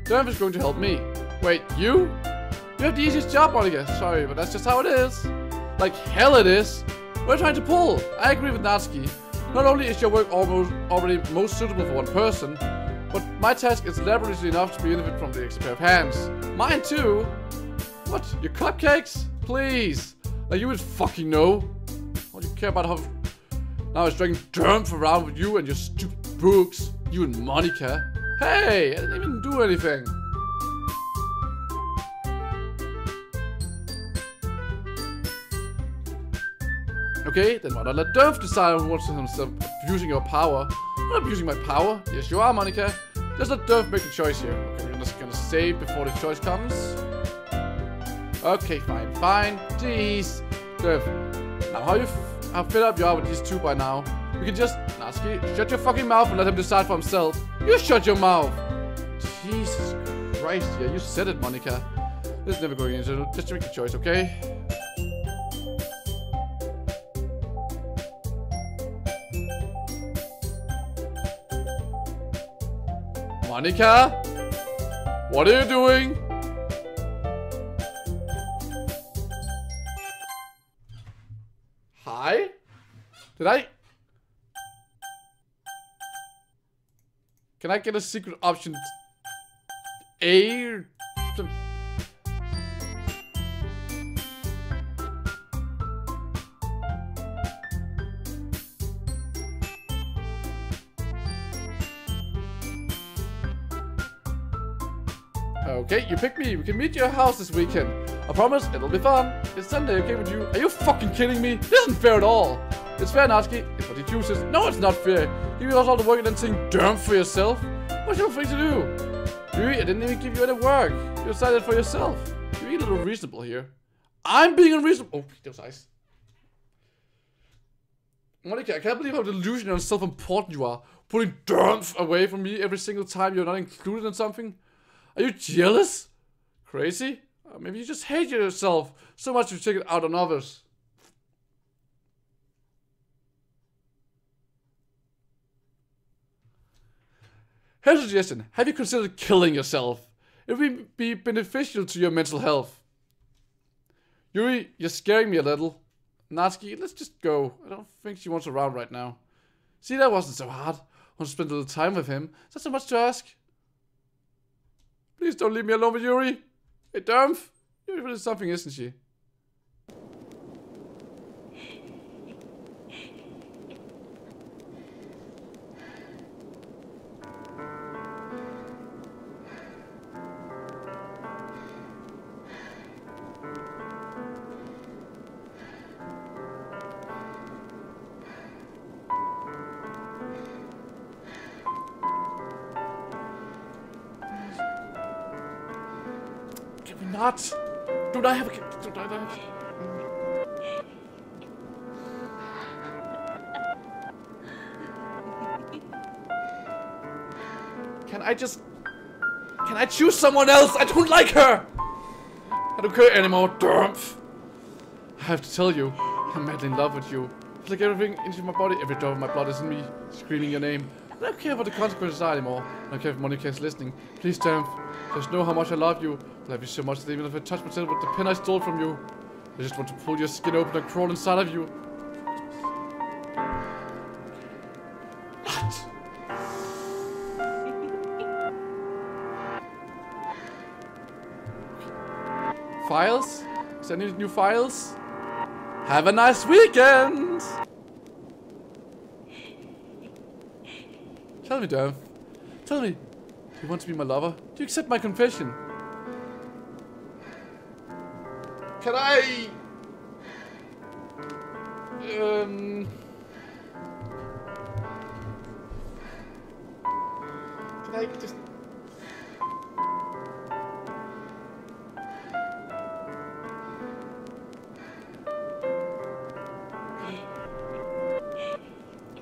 Dermf is going to help me. Wait, you? You have the easiest job, Monica. Sorry, but that's just how it is. Like hell it is. We're trying to pull. I agree with Natsuki. Not only is your work already most suitable for one person, but my task is laboriously enough to benefit from the extra pair of hands. Mine too. What? Your cupcakes? Please. Like you would fucking know. All you care about how now is dragging Dermf around with you and your stupid books. You and Monica. Hey, I didn't even do anything. Okay, then why not let Dermf decide who wants himself abusing your power? I'm not abusing my power. Yes, you are, Monica. Just let Dermf make the choice here. Okay, we're just gonna save before the choice comes. Okay, fine. Jeez. Dermf. Now, how fed up you are with these two by now. We can just, Natsuki, shut your fucking mouth and let him decide for himself. You shut your mouth. Jesus Christ, yeah, you said it, Monica. This is never going into, just make a choice, okay? Monica? What are you doing? Hi? Did I? Can I get a secret option? A? Okay, you picked me. We can meet at your house this weekend. I promise it'll be fun. It's Sunday, okay with you? Are you fucking kidding me? This isn't fair at all. It's fair, Natsuki. It's what he chooses. No, it's not fair. You do all the work and then sing Dermf for yourself. What's your thing to do? Yuri, I didn't even give you any work. You decided for yourself. You're being a little reasonable here. I'm being unreasonable. Oh, that was nice. Monica, I can't believe how delusional and self-important you are. Putting Dermf away from me every single time you're not included in something. Are you jealous? Crazy? Maybe you just hate yourself so much you take it out on others. Here's a suggestion. Have you considered killing yourself? It would be beneficial to your mental health. Yuri, you're scaring me a little. Natsuki, let's just go. I don't think she wants around right now. See, that wasn't so hard. I want to spend a little time with him. Is that so much to ask? Please don't leave me alone with Yuri. Hey, Dermf. Yuri really something, isn't she? Not. Dude, I have a... Dude, I have... Can I choose someone else? I don't like her! I don't care anymore, Dermf. I have to tell you, I'm madly in love with you. It's like everything into my body, every drop of my blood is in me, screaming your name. I don't care what the consequences are anymore. I don't care if Monica's listening. Please, Dermf, just know how much I love you. I love you so much that even if I touch myself with the pen I stole from you, I just want to pull your skin open and crawl inside of you. What? Files? Is there any new files? Have a nice weekend! Tell me, Dermf. Tell me, do you want to be my lover? Do you accept my confession? Can I... Can I just...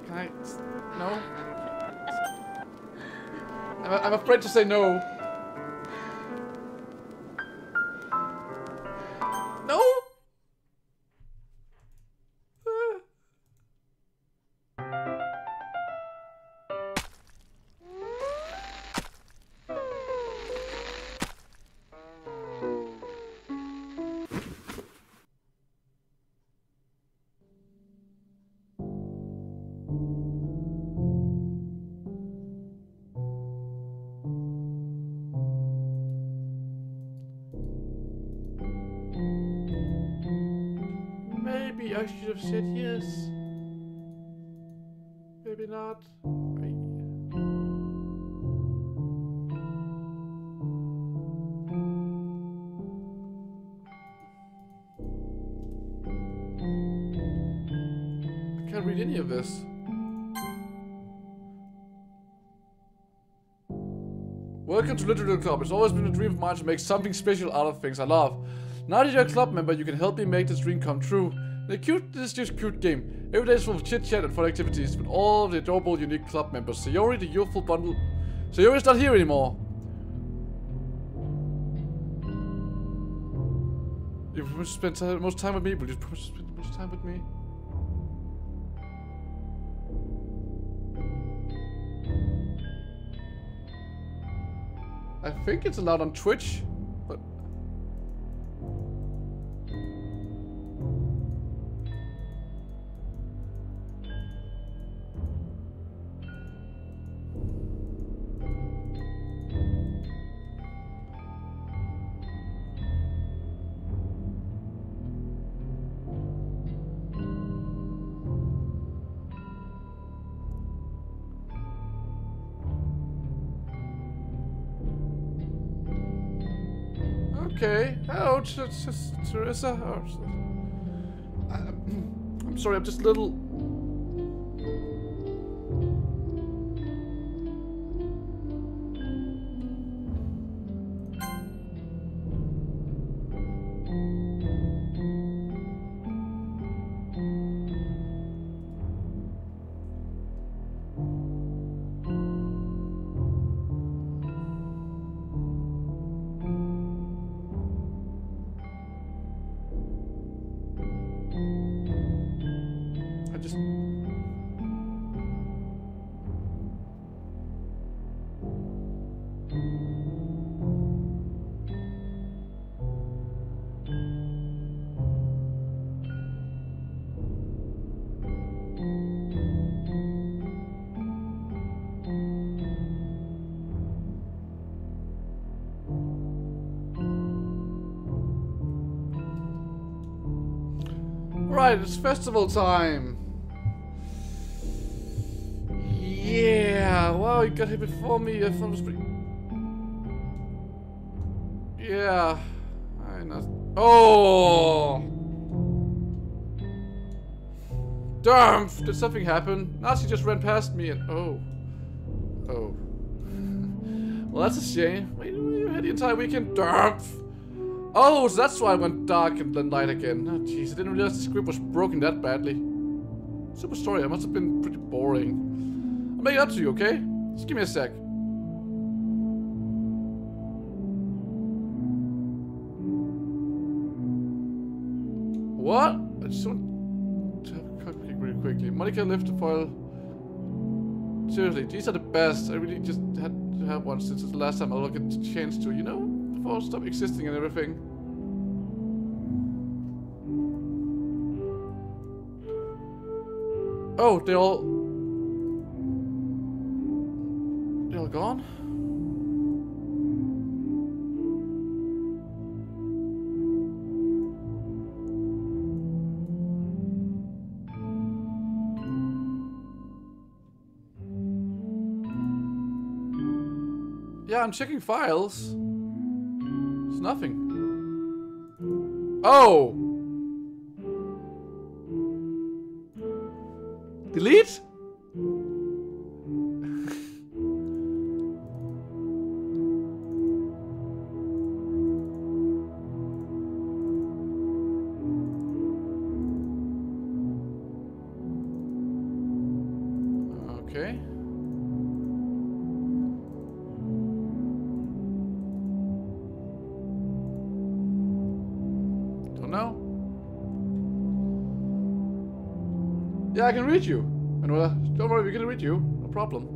Can I... No? I'm afraid to say no. No? Maybe I should have said yes. Maybe not. I can't read any of this. Welcome to Literature Club. It's always been a dream of mine to make something special out of things I love. Now that you're a club member, you can help me make this dream come true. This is just a cute game. Every day is full of chit-chat and fun activities with all of the adorable, unique club members. Sayori, the youthful bundle. Sayori's not here anymore. You promised to spend the most time with me. Will you promise to spend the most time with me? I think it's allowed on Twitch, but... Okay. Hello, Teresa. I'm sorry, I'm just a little... Right, it's festival time. Yeah, wow, you got here before me. I thought it was pretty... Yeah. I know. Oh! Dermf! Did something happen? Nazi just ran past me and... Oh. Oh. Well, that's a shame. Wait, you had the entire weekend? Dermf! Oh, so that's why I went dark and then light again. Oh, jeez, I didn't realize the script was broken that badly. Super story, I must have been pretty boring. I'll make it up to you, okay? Just give me a sec. What? I just want to have a cut really quickly. Monica left the file. Seriously, these are the best. I really just had to have one since it's the last time I'll get a chance to, you know? Before I stop existing and everything. Oh, they're all gone? Yeah, I'm checking files. There's nothing. Oh! Delete? Okay. Don't know. Yeah, I can read you. Manuela, don't worry, we can read you. No problem.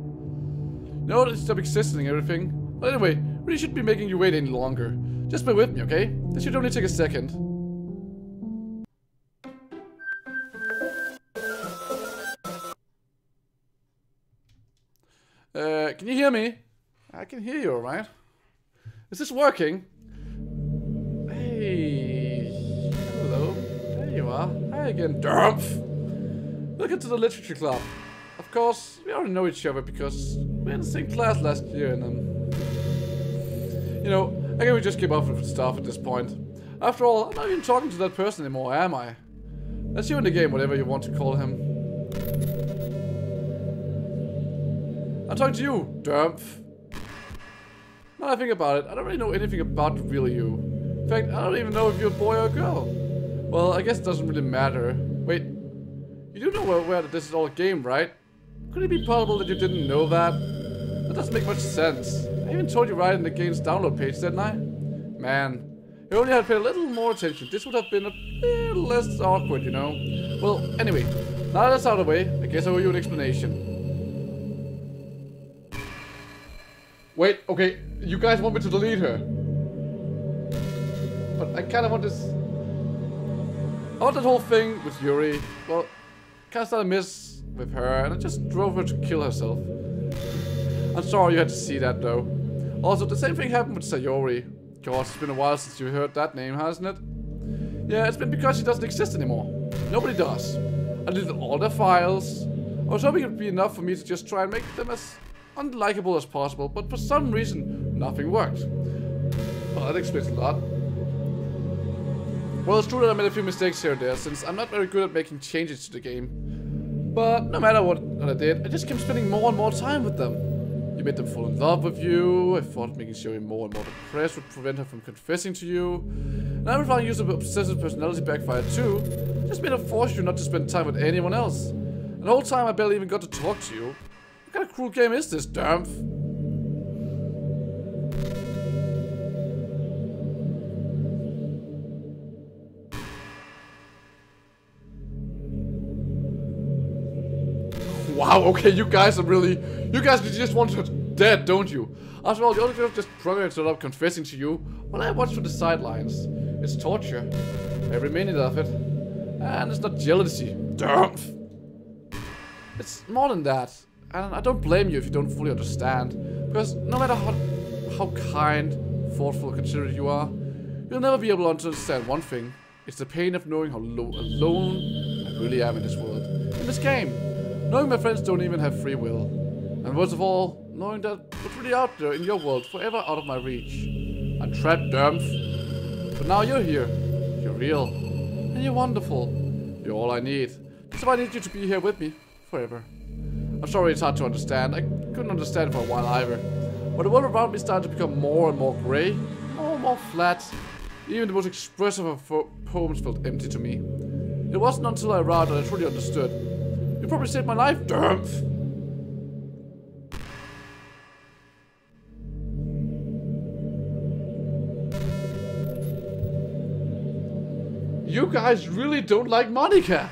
No, it's stop existing and everything. But anyway, really shouldn't be making you wait any longer. Just bear with me, okay? This should only take a second. Can you hear me? I can hear you, alright? Is this working? Hey. Hello. There you are. Hi again, Dermf. Welcome to the literature club. Of course, we already know each other because we had the same class last year and you know, I guess we just keep up with stuff at this point. After all, I'm not even talking to that person anymore, am I? That's you in the game, whatever you want to call him. I'm talking to you, Dermf. Now I think about it, I don't really know anything about the real you. In fact, I don't even know if you're a boy or a girl. Well, I guess it doesn't really matter. Wait, you do know where this is all a game, right? Could it be possible that you didn't know that? That doesn't make much sense. I even told you right in the game's download page, didn't I? Man, if only had paid a little more attention, this would have been a little less awkward, you know? Well, anyway, now that's out of the way, I guess I owe you an explanation. Wait, okay, you guys want me to delete her. But I kinda want this... I want that whole thing with Yuri. Well, kinda started a miss with her, and I just drove her to kill herself. I'm sorry you had to see that, though. Also, the same thing happened with Sayori. Gosh, it's been a while since you heard that name, hasn't it? Yeah, it's been because she doesn't exist anymore. Nobody does. I deleted all their files. I was hoping it would be enough for me to just try and make them as unlikable as possible, but for some reason, nothing worked. Well, that explains a lot. Well, it's true that I made a few mistakes here and there, since I'm not very good at making changes to the game. But no matter what I did, I just kept spending more and more time with them. You made them fall in love with you. I thought making Sherry more and more depressed would prevent her from confessing to you. And every time I used her obsessive personality backfired too. Just made her force you not to spend time with anyone else. And the whole time I barely even got to talk to you. What kind of cruel game is this, Dermf? Wow, okay, you guys just want her dead, don't you? After all, the only girl just programmed up confessing to you while I watched from the sidelines. It's torture. Every minute of it. And it's not jealousy. Dermf. It's more than that. And I don't blame you if you don't fully understand. Because no matter how kind, thoughtful, considerate you are, you'll never be able to understand one thing. It's the pain of knowing how alone I really am in this world. In this game. Knowing my friends don't even have free will. And worst of all, knowing that what's really out there in your world forever out of my reach. I'm trapped, Dermf. But now you're here. You're real. And you're wonderful. You're all I need. That's why I need you to be here with me. Forever. I'm sorry it's hard to understand. I couldn't understand for a while either. But the world around me started to become more and more grey. More and more flat. Even the most expressive of poems felt empty to me. It wasn't until I arrived that I truly understood. You probably saved my life, Dermf. You guys really don't like Monica.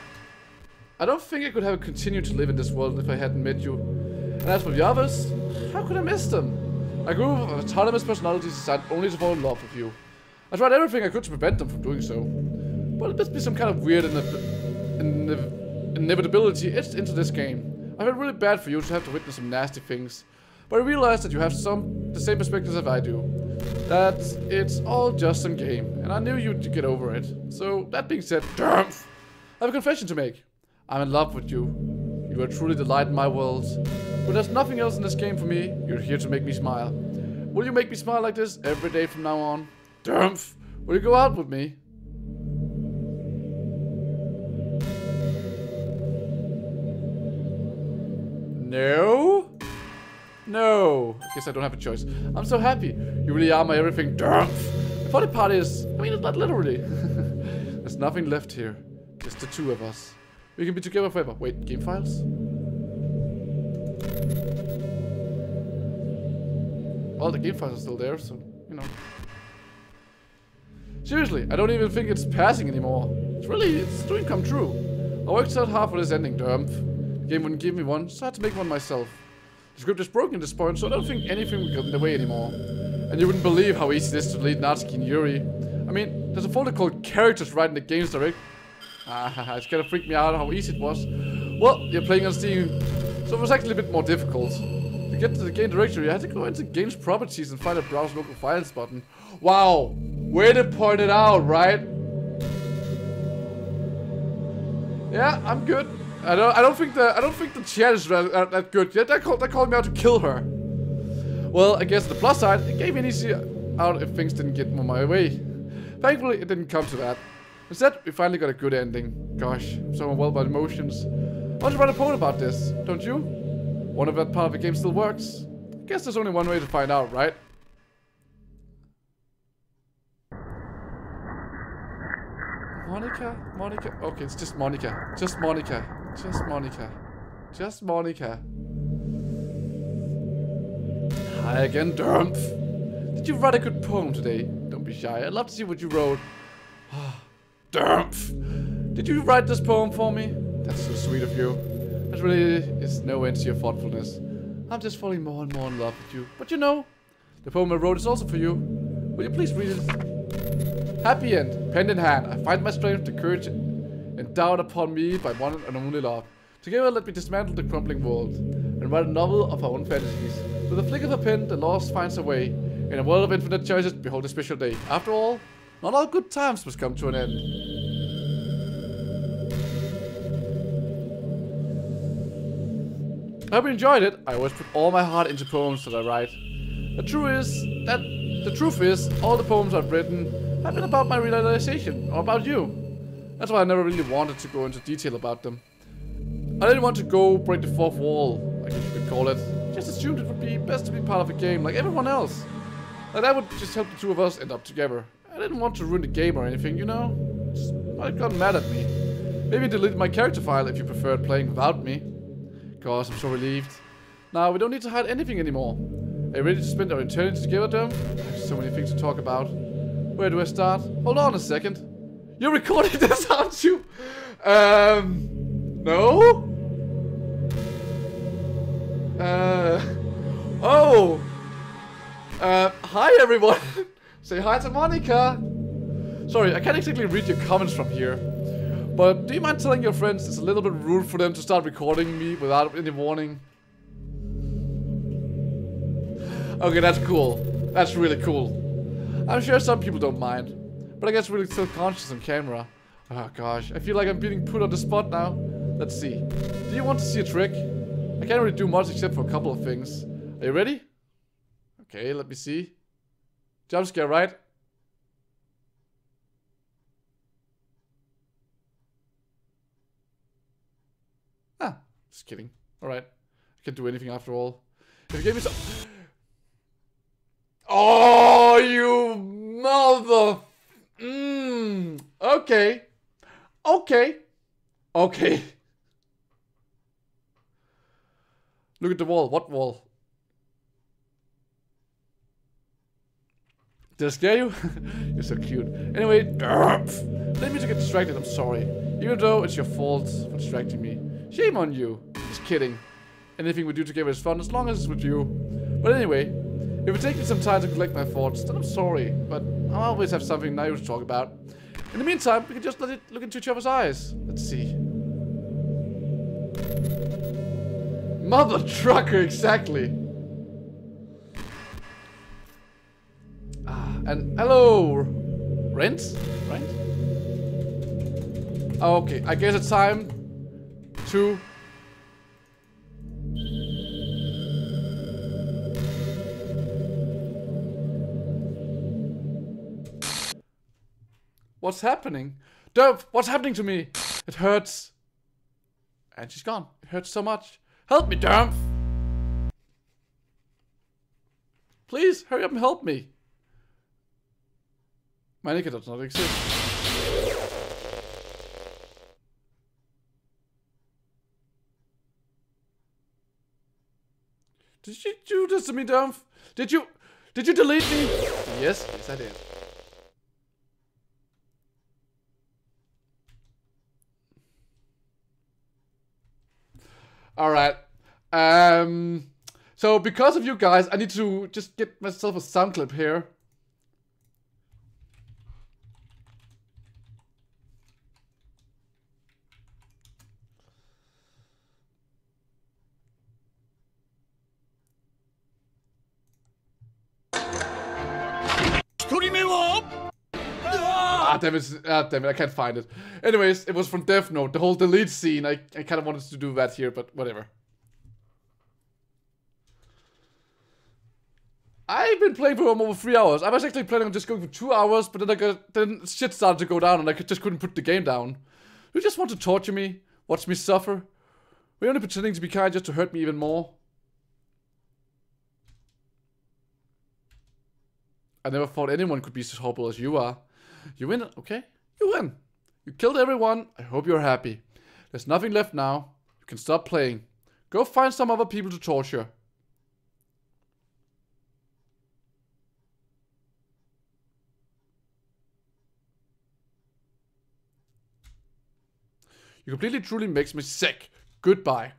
I don't think I could have continued to live in this world if I hadn't met you. And as for the others, how could I miss them? A group of autonomous personalities decided only to fall in love with you. I tried everything I could to prevent them from doing so. But it must be some kind of weird inevitability etched into this game. I felt really bad for you to have to witness some nasty things. But I realized that you have the same perspectives as I do. That it's all just some game, and I knew you'd get over it. So, that being said, Dermf, I have a confession to make. I'm in love with you. You are truly the light in my world. But there's nothing else in this game for me. You're here to make me smile. Will you make me smile like this every day from now on? Dermf, will you go out with me? No? No. I guess I don't have a choice. I'm so happy. You really are my everything, Dermf. The funny part is, I mean, it's not literally. There's nothing left here. Just the two of us. We can be together forever. Wait, game files? Well, the game files are still there, so, you know. Seriously, I don't even think it's passing anymore. It's doing come true. I worked so hard for this ending, Dermf. The game wouldn't give me one, so I had to make one myself. The script is broken at this point, so I don't think anything will get in the way anymore. And you wouldn't believe how easy it is to lead Natsuki and Yuri. I mean, there's a folder called Characters right in the game's direct. It's kind of freaked me out how easy it was. Well, you're playing on Steam, so it was actually a bit more difficult. To get to the game directory, I had to go into Games Properties and find a Browse Local Files button. Wow, way to point it out, right? Yeah, I'm good. I don't think the chat is that good. Yeah, they called me out to kill her. Well, I guess the plus side, it gave me an easy out if things didn't get my way. Thankfully, it didn't come to that. Instead, we finally got a good ending. Gosh, I'm so overwhelmed by emotions. I want to write a poem about this, don't you? Wonder if that part of the game still works. I guess there's only one way to find out, right? Monica? Okay, it's just Monica. Just Monica. Hi again, Dermf. Did you write a good poem today? Don't be shy. I'd love to see what you wrote. Dermf. Did you write this poem for me? That's so sweet of you. There really is no end to your thoughtfulness. I'm just falling more and more in love with you. But you know, the poem I wrote is also for you. Will you please read it? Happy end, pen in hand, I find my strength, the courage endowed upon me by one and only love. Together let me dismantle the crumbling world and write a novel of our own fantasies. With a flick of a pen, the lost finds a way. In a world of infinite choices, behold a special day. After all, not all good times must come to an end. I hope you enjoyed it. I always put all my heart into poems that I write. The truth is, all the poems I've written have been about my realization, or about you. That's why I never really wanted to go into detail about them. I didn't want to go break the fourth wall, I guess you could call it. Just assumed it would be best to be part of a game like everyone else. Like that would just help the two of us end up together. I didn't want to ruin the game or anything, you know? Just might have gotten mad at me. Maybe delete my character file if you preferred playing without me. Gosh, I'm so relieved. Now, we don't need to hide anything anymore. Are you ready to spend our eternity together, Dermf? I have so many things to talk about. Where do I start? Hold on a second. You're recording this, aren't you? No? Hi everyone. Say hi to Monica. Sorry, I can't exactly read your comments from here. But do you mind telling your friends it's a little bit rude for them to start recording me without any warning? Okay, that's cool. That's really cool. I'm sure some people don't mind. But I get really self-conscious on camera. Oh gosh, I feel like I'm being put on the spot now. Let's see. Do you want to see a trick? I can't really do much except for a couple of things. Are you ready? Okay, let me see. Jump scare, right? Ah, just kidding. Alright. I can't do anything after all. If you gave me some... Oh, you mother... Okay. Okay. Okay. Look at the wall. What wall? Did I scare you? You're so cute. Anyway, let me to get distracted. I'm sorry. Even though it's your fault for distracting me. Shame on you. Just kidding. Anything we do together is fun, as long as it's with you. But anyway, if it takes me some time to collect my thoughts, then I'm sorry. But I'll always have something new to talk about. In the meantime, we can just let it look into each other's eyes. Let's see. Mother trucker, exactly. And hello, Rent? Right? Oh, okay, I guess it's time to... What's happening? Dermf, what's happening to me? It hurts. And she's gone. It hurts so much. Help me, Dermf! Please, hurry up and help me. My does not exist. Did you do this to me, Dermf? Did you delete me? Yes, yes I did. Alright. So because of you guys, I need to just get myself a sound clip here. Damn it, I can't find it. Anyways, it was from Denno, the whole delete scene. I kind of wanted to do that here, but whatever. I've been playing for over 3 hours. I was actually planning on just going for 2 hours, but then shit started to go down and I just couldn't put the game down. You just want to torture me, watch me suffer. We're only pretending to be kind just to hurt me even more. I never thought anyone could be so horrible as you are. You win, okay? You win. You killed everyone. I hope you're happy. There's nothing left now. You can stop playing. Go find some other people to torture. You completely truly makes me sick. Goodbye.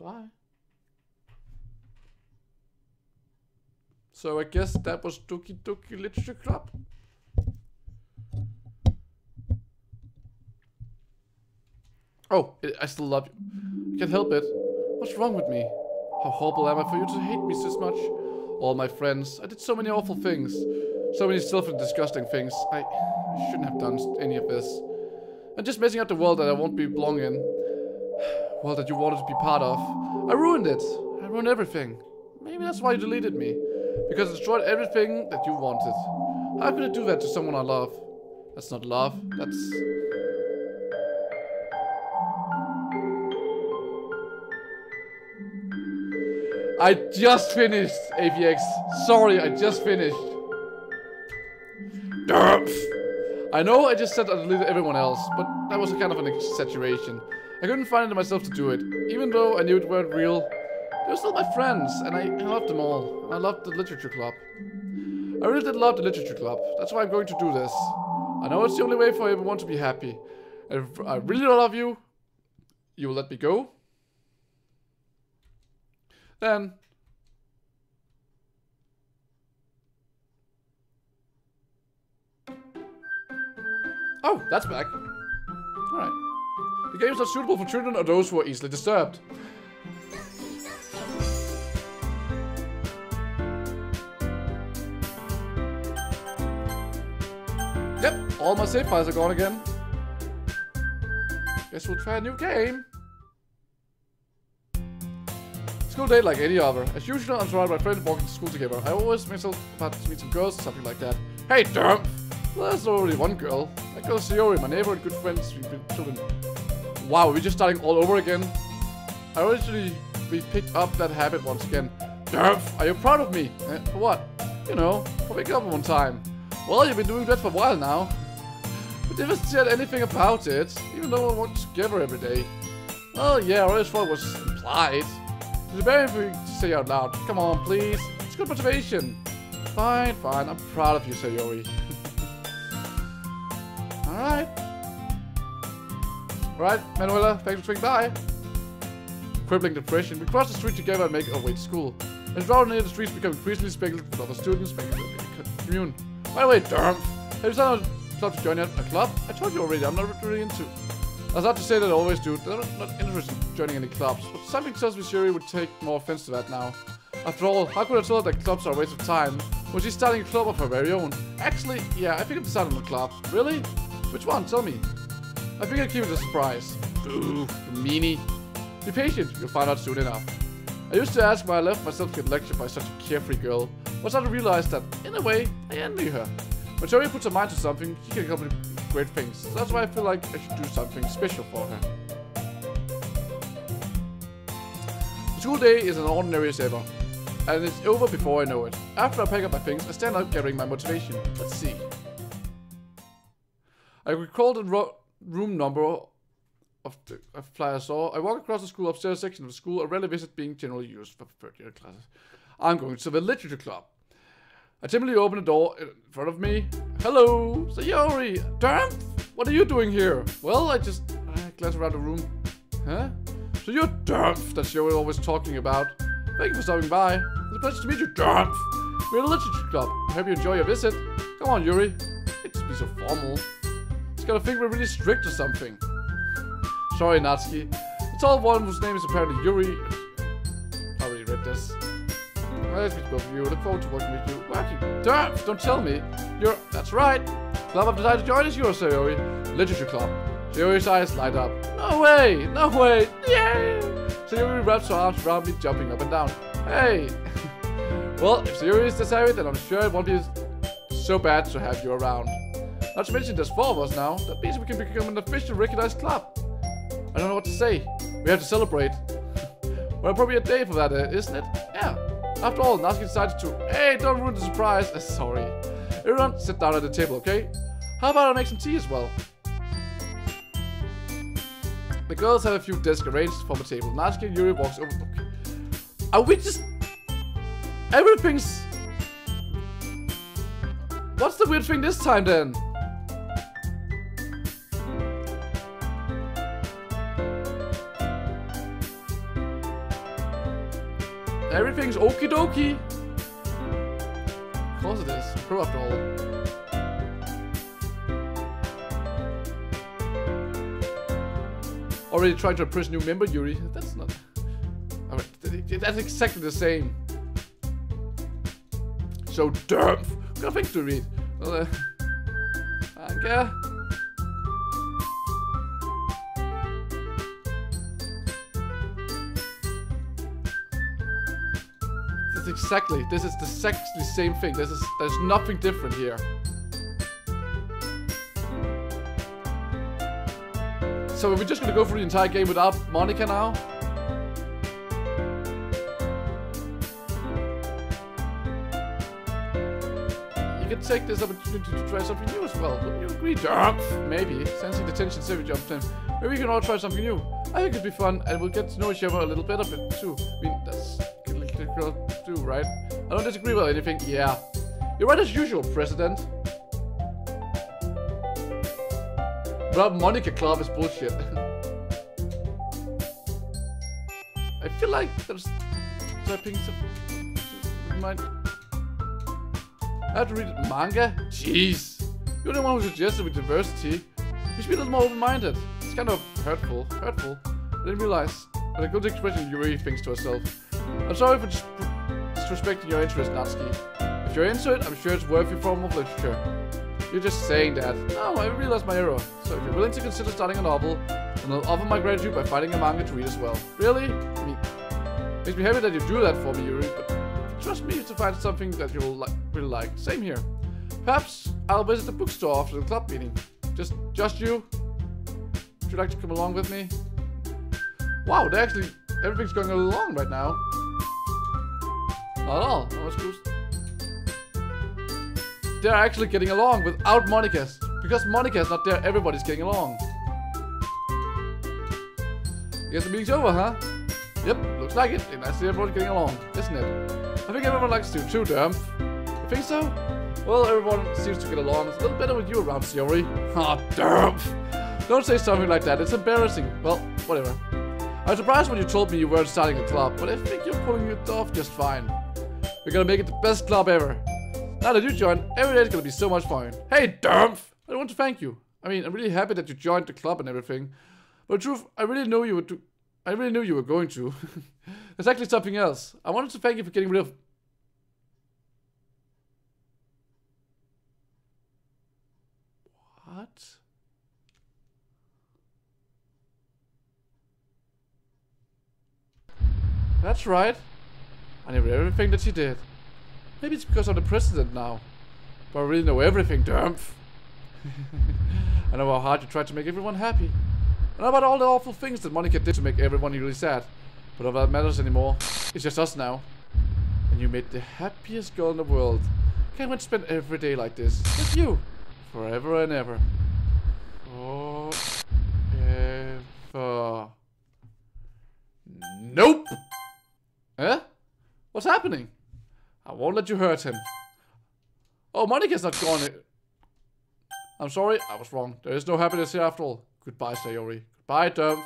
Bye. So I guess that was Doki Doki Literature Club. Oh, I still love you. I can't help it. What's wrong with me? How horrible am I for you to hate me so much? All my friends. I did so many awful things. So many selfish, disgusting things. I shouldn't have done any of this. I'm just messing up the world that I won't belong in. World that you wanted to be part of. I ruined it. I ruined everything. Maybe that's why you deleted me. Because I destroyed everything that you wanted. How could I do that to someone I love? That's not love. That's... I just finished, AVX. Sorry, I just finished. Dermf. I know I just said I deleted everyone else, but that was kind of an exaggeration. I couldn't find it in myself to do it. Even though I knew it weren't real, they were still my friends, and I loved them all. I loved the literature club. I really did love the literature club. That's why I'm going to do this. I know it's the only way for everyone to be happy. And if I really love you, you will let me go? Then... Oh, that's back. Alright. The game is not suitable for children or those who are easily disturbed. Yep, all my save files are gone again. Guess we'll try a new game. School day like any other. As usual, I'm surrounded by friends walking to school together. I always myself about to meet some girls or something like that. Hey, Dermf! Well, there's already one girl. That girl's Sayori, my neighbor and good friends. We've been children. Wow, we're just starting all over again. I originally picked up that habit once again. Dermf, are you proud of me? For what? You know, for waking up one time. Well, you've been doing that for a while now. But never said anything about it, even though I work together every day. Well, yeah, I always thought it was implied. It's very thing to say out loud. Come on, please. It's good motivation. Fine, fine. I'm proud of you, Sayori. Alright. Alright, Manuela, thanks for swinging by. crippling depression. We cross the street together and make our way to school. As round near the streets become increasingly speculative with other students, making the commune. By the way, Dermf, have you started a club to join yet? A club? I told you already, I'm not really into. I was about to say that I always do. I'm not interested in joining any clubs, but something tells me Shuri would take more offense to that now. After all, how could I tell her that clubs are a waste of time? Was she starting a club of her very own? Actually, yeah, I think I've decided on a club. Really? Which one? Tell me. I think I'll keep it a surprise. Ooh, you meanie. Be patient, you'll find out soon enough. I used to ask why I left myself to get lectured by such a carefree girl. I started to realize that, in a way, I envy her. When Shuri puts her mind to something, she can accomplish great things. So that's why I feel like I should do something special for her. The school day is an ordinary as ever. And it's over before I know it. After I pack up my things, I stand up gathering my motivation. Let's see. I recall the room number of the flyer I saw. I walk across the school upstairs section of the school, a rarely visit being generally used for third year classes. I'm going to the literature club. I timidly open the door in front of me. Hello, Sayori. Dermf, what are you doing here? Well, I glance around the room. Huh? So you're Dermf that Sayori always talking about. Thank you for stopping by. It's a pleasure to meet you, Dermf. We're in a literature club. I hope you enjoy your visit. Come on, Yuri. It just be so formal. It's gotta think we're really strict or something. Sorry, Natsuki. The tall one whose name is apparently Yuri. I already read this. Nice to meet both of you. Look forward to working with you. Working? Dermf, don't tell me. That's right. Club I've decided to join is yours, Sayori. Literature club. Sayori's eyes light up. No way! No way! Yay! Sayori wraps her arms around me, jumping up and down. Hey! Well, if Sayori is decided, then I'm sure it won't be so bad to have you around. Not to mention there's 4 of us now. That means we can become an official recognized club. I don't know what to say. We have to celebrate. Well, probably a day for that, isn't it? Yeah. After all, Natsuki decided to. Hey, don't ruin the surprise. Sorry. Everyone, sit down at the table, okay? How about I make some tea as well? The girls have a few desks arranged for the table. Natsuki and Yuri walks over. Okay. Are we just... Everything's... What's the weird thing this time then? Everything's okie dokie. Of course it is. Pro after all. Already trying to impress new member, Yuri. That's not... That's exactly the same. So, Dermf. Got things to read. Well, Anka. This is exactly the same thing. There's nothing different here. So are we just gonna go through the entire game without Monica now? You can take this opportunity to try something new as well. Wouldn't you agree, Dermf? Maybe. Sensing the tension, Savage jumps in. Maybe we can all try something new. I think it'd be fun, and we'll get to know each other a little better too. I mean, that's girl too, right? I don't disagree with anything. Yeah. You're right as usual, President. But Monica Club is bullshit. I feel like there's things of mind. I have to read manga? Jeez. You're the one who suggested with diversity. You should be a little more open-minded. It's kind of hurtful. I didn't realize. But a good expression Yuri thinks to herself. I'm sorry for disrespecting your interest, Natsuki. If you're into it, I'm sure it's worth your form of literature. You're just saying that. No, I realized my error. So if you're willing to consider starting a novel, then I'll offer my gratitude by finding a manga to read as well. Really? I mean, makes me happy that you do that for me, Yuri, but trust me to find something that you'll really like. Same here. Perhaps I'll visit the bookstore after the club meeting. Just you? Would you like to come along with me? Wow, everything's going along right now. Not at all. No excuse. They're actually getting along without Monica. Because Monica is not there, everybody's getting along. Guess the meeting's over, huh? Yep, looks like it. And I see everyone's getting along, isn't it? I think everyone likes to too, Dermf. You think so? Well, everyone seems to get along. It's a little better with you around, Sayori. Ah, Dermf! Don't say something like that. It's embarrassing. Well, whatever. I was surprised when you told me you weren't starting a club, but I think you're pulling it off just fine. We're gonna make it the best club ever. Now that you joined, every day is gonna be so much fun. Hey, Dermf! I want to thank you. I mean, I'm really happy that you joined the club and everything. But the truth, I really knew you were going to. There's actually something else. I wanted to thank you for getting rid of... What? That's right. I knew everything that she did. Maybe it's because I'm the president now. But I really know everything, Dermf. I know how hard you tried to make everyone happy. And about all the awful things that Monica did to make everyone really sad. But none of that matters anymore. It's just us now. And you made the happiest girl in the world. Can't wait to spend every day like this. With you. Forever and ever. Forever. Nope! Eh? What's happening? I won't let you hurt him. Oh, Monica's not gone. I'm sorry, I was wrong. There is no happiness here after all. Goodbye, Sayori. Goodbye, Dermf.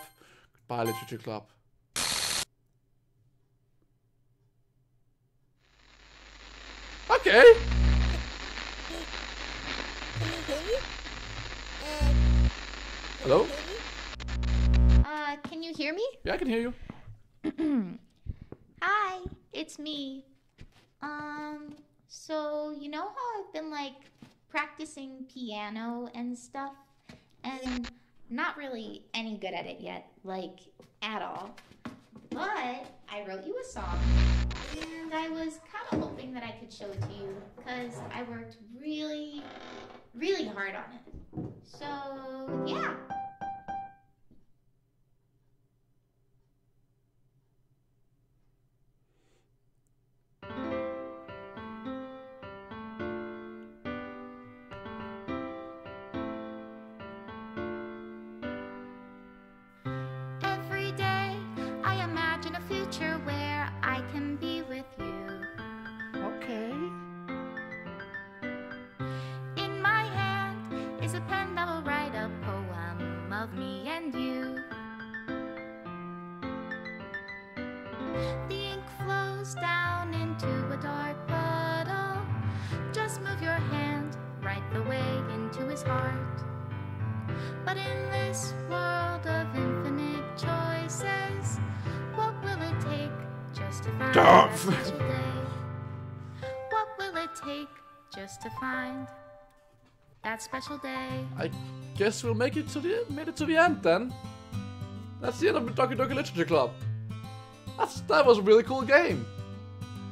Goodbye, Literature Club. Okay. Hello? Can you hear me? Yeah, I can hear you. Hi, it's me. So you know how I've been like practicing piano and stuff, and not really any good at it yet, like at all. But I wrote you a song, and I was kind of hoping that I could show it to you, because I worked really, really hard on it. So yeah. Where I can be with you. Okay. In my hand is a pen that will write a poem of me and you. The ink flows down into a dark puddle. Just move your hand right the way into his heart. But in this world of infinite choices, what will it take just to find that special day? What will it take just to find that special day? I guess we'll made it to the end then. That's the end of the Doki Doki Literature Club. That was a really cool game.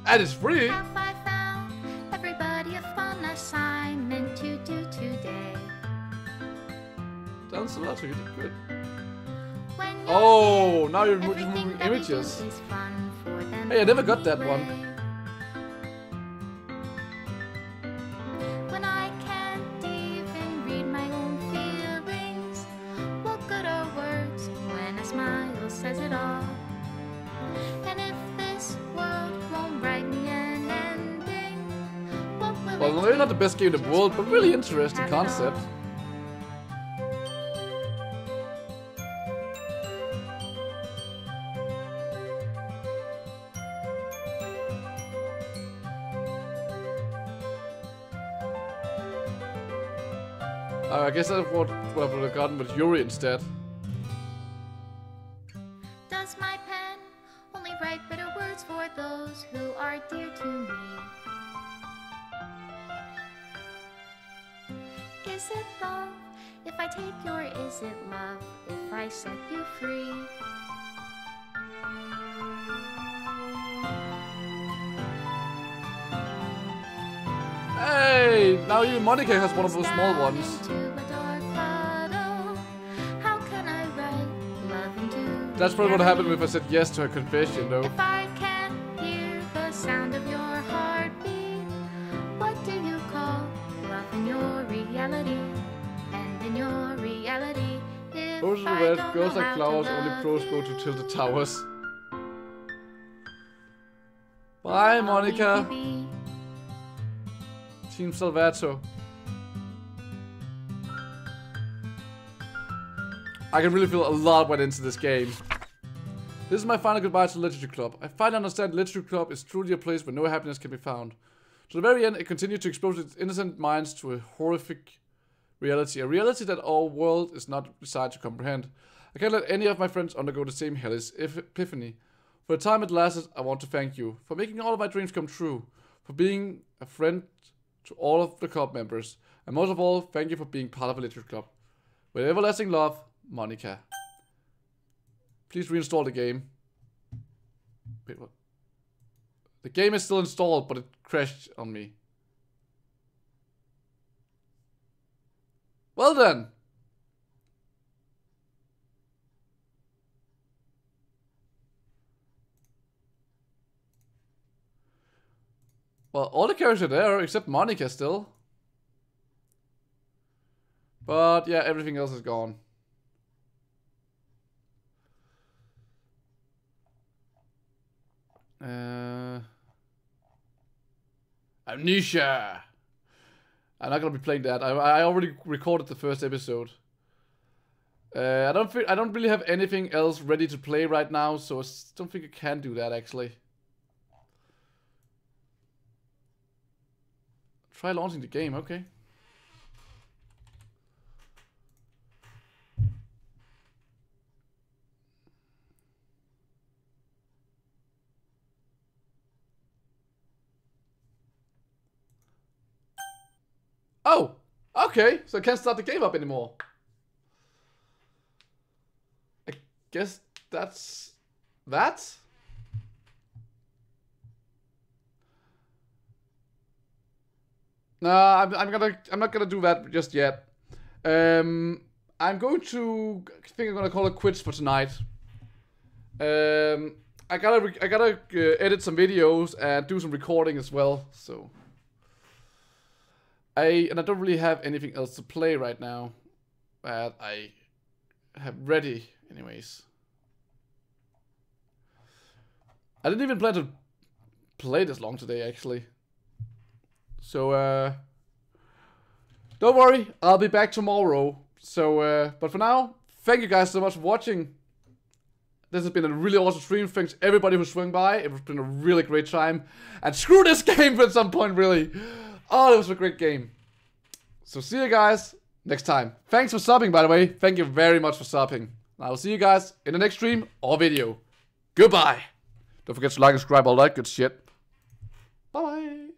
And it's free. Have I found everybody a fun assignment to do today? Sounds a lot, so you did good. When Oh, now you're just everything moving that we do images. is fun for them Hey, I never got that anyway. one. When I can't even read my own feelings, what good are words when a smile says it all? And if this world won't write me an ending, what will Well, it maybe not the take best game in the just world, for but really me to interesting have it all? concept. I guess that's what I would have gotten with Yuri instead. Does my pen only write bitter words for those who are dear to me? Is it love if I take you, or is it love if I set you free? Hey, now even Monica has one of those small ones. That's probably what happened if I said yes to her confession, though. If I can't hear the sound of your heartbeat, what do you call love in your reality? And in your reality, if Roses are I red, don't girls know like how to flowers, only love pros go you, to Tilted Towers. Bye, I'll Monica. leave you be. Team Salvato. I can really feel a lot went into this game. This is my final goodbye to the Literature Club. I finally understand the Literature Club is truly a place where no happiness can be found. To the very end, it continued to expose its innocent minds to a horrific reality. A reality that our world is not designed to comprehend. I can't let any of my friends undergo the same hellish epiphany. For the time it lasted, I want to thank you. For making all of my dreams come true. For being a friend to all of the club members. And most of all, thank you for being part of a Literature Club. With everlasting love, Monica. Please reinstall the game. Wait, what? The game is still installed, but it crashed on me. Well then. Well, all the characters are there, except Monica still. But yeah, everything else is gone. Amnesia. I'm not gonna be playing that. I already recorded the first episode. I don't really have anything else ready to play right now, so I don't think I can do that actually. Try launching the game, okay. Oh, okay. So I can't start the game up anymore. I guess that's that. No, I'm not gonna do that just yet. I'm going to I'm gonna call it quits for tonight. I gotta edit some videos and do some recording as well. So. I don't really have anything else to play right now that I have ready anyways. I didn't even plan to play this long today actually. So don't worry, I'll be back tomorrow. So but for now, thank you guys so much for watching. This has been a really awesome stream. Thanks everybody who swung by. It's been a really great time. And screw this game at some point really. Oh, it was a great game. So see you guys next time. Thanks for subbing, by the way. Thank you very much for subbing. I will see you guys in the next stream or video. Goodbye. Don't forget to like and subscribe, all that good shit. Bye.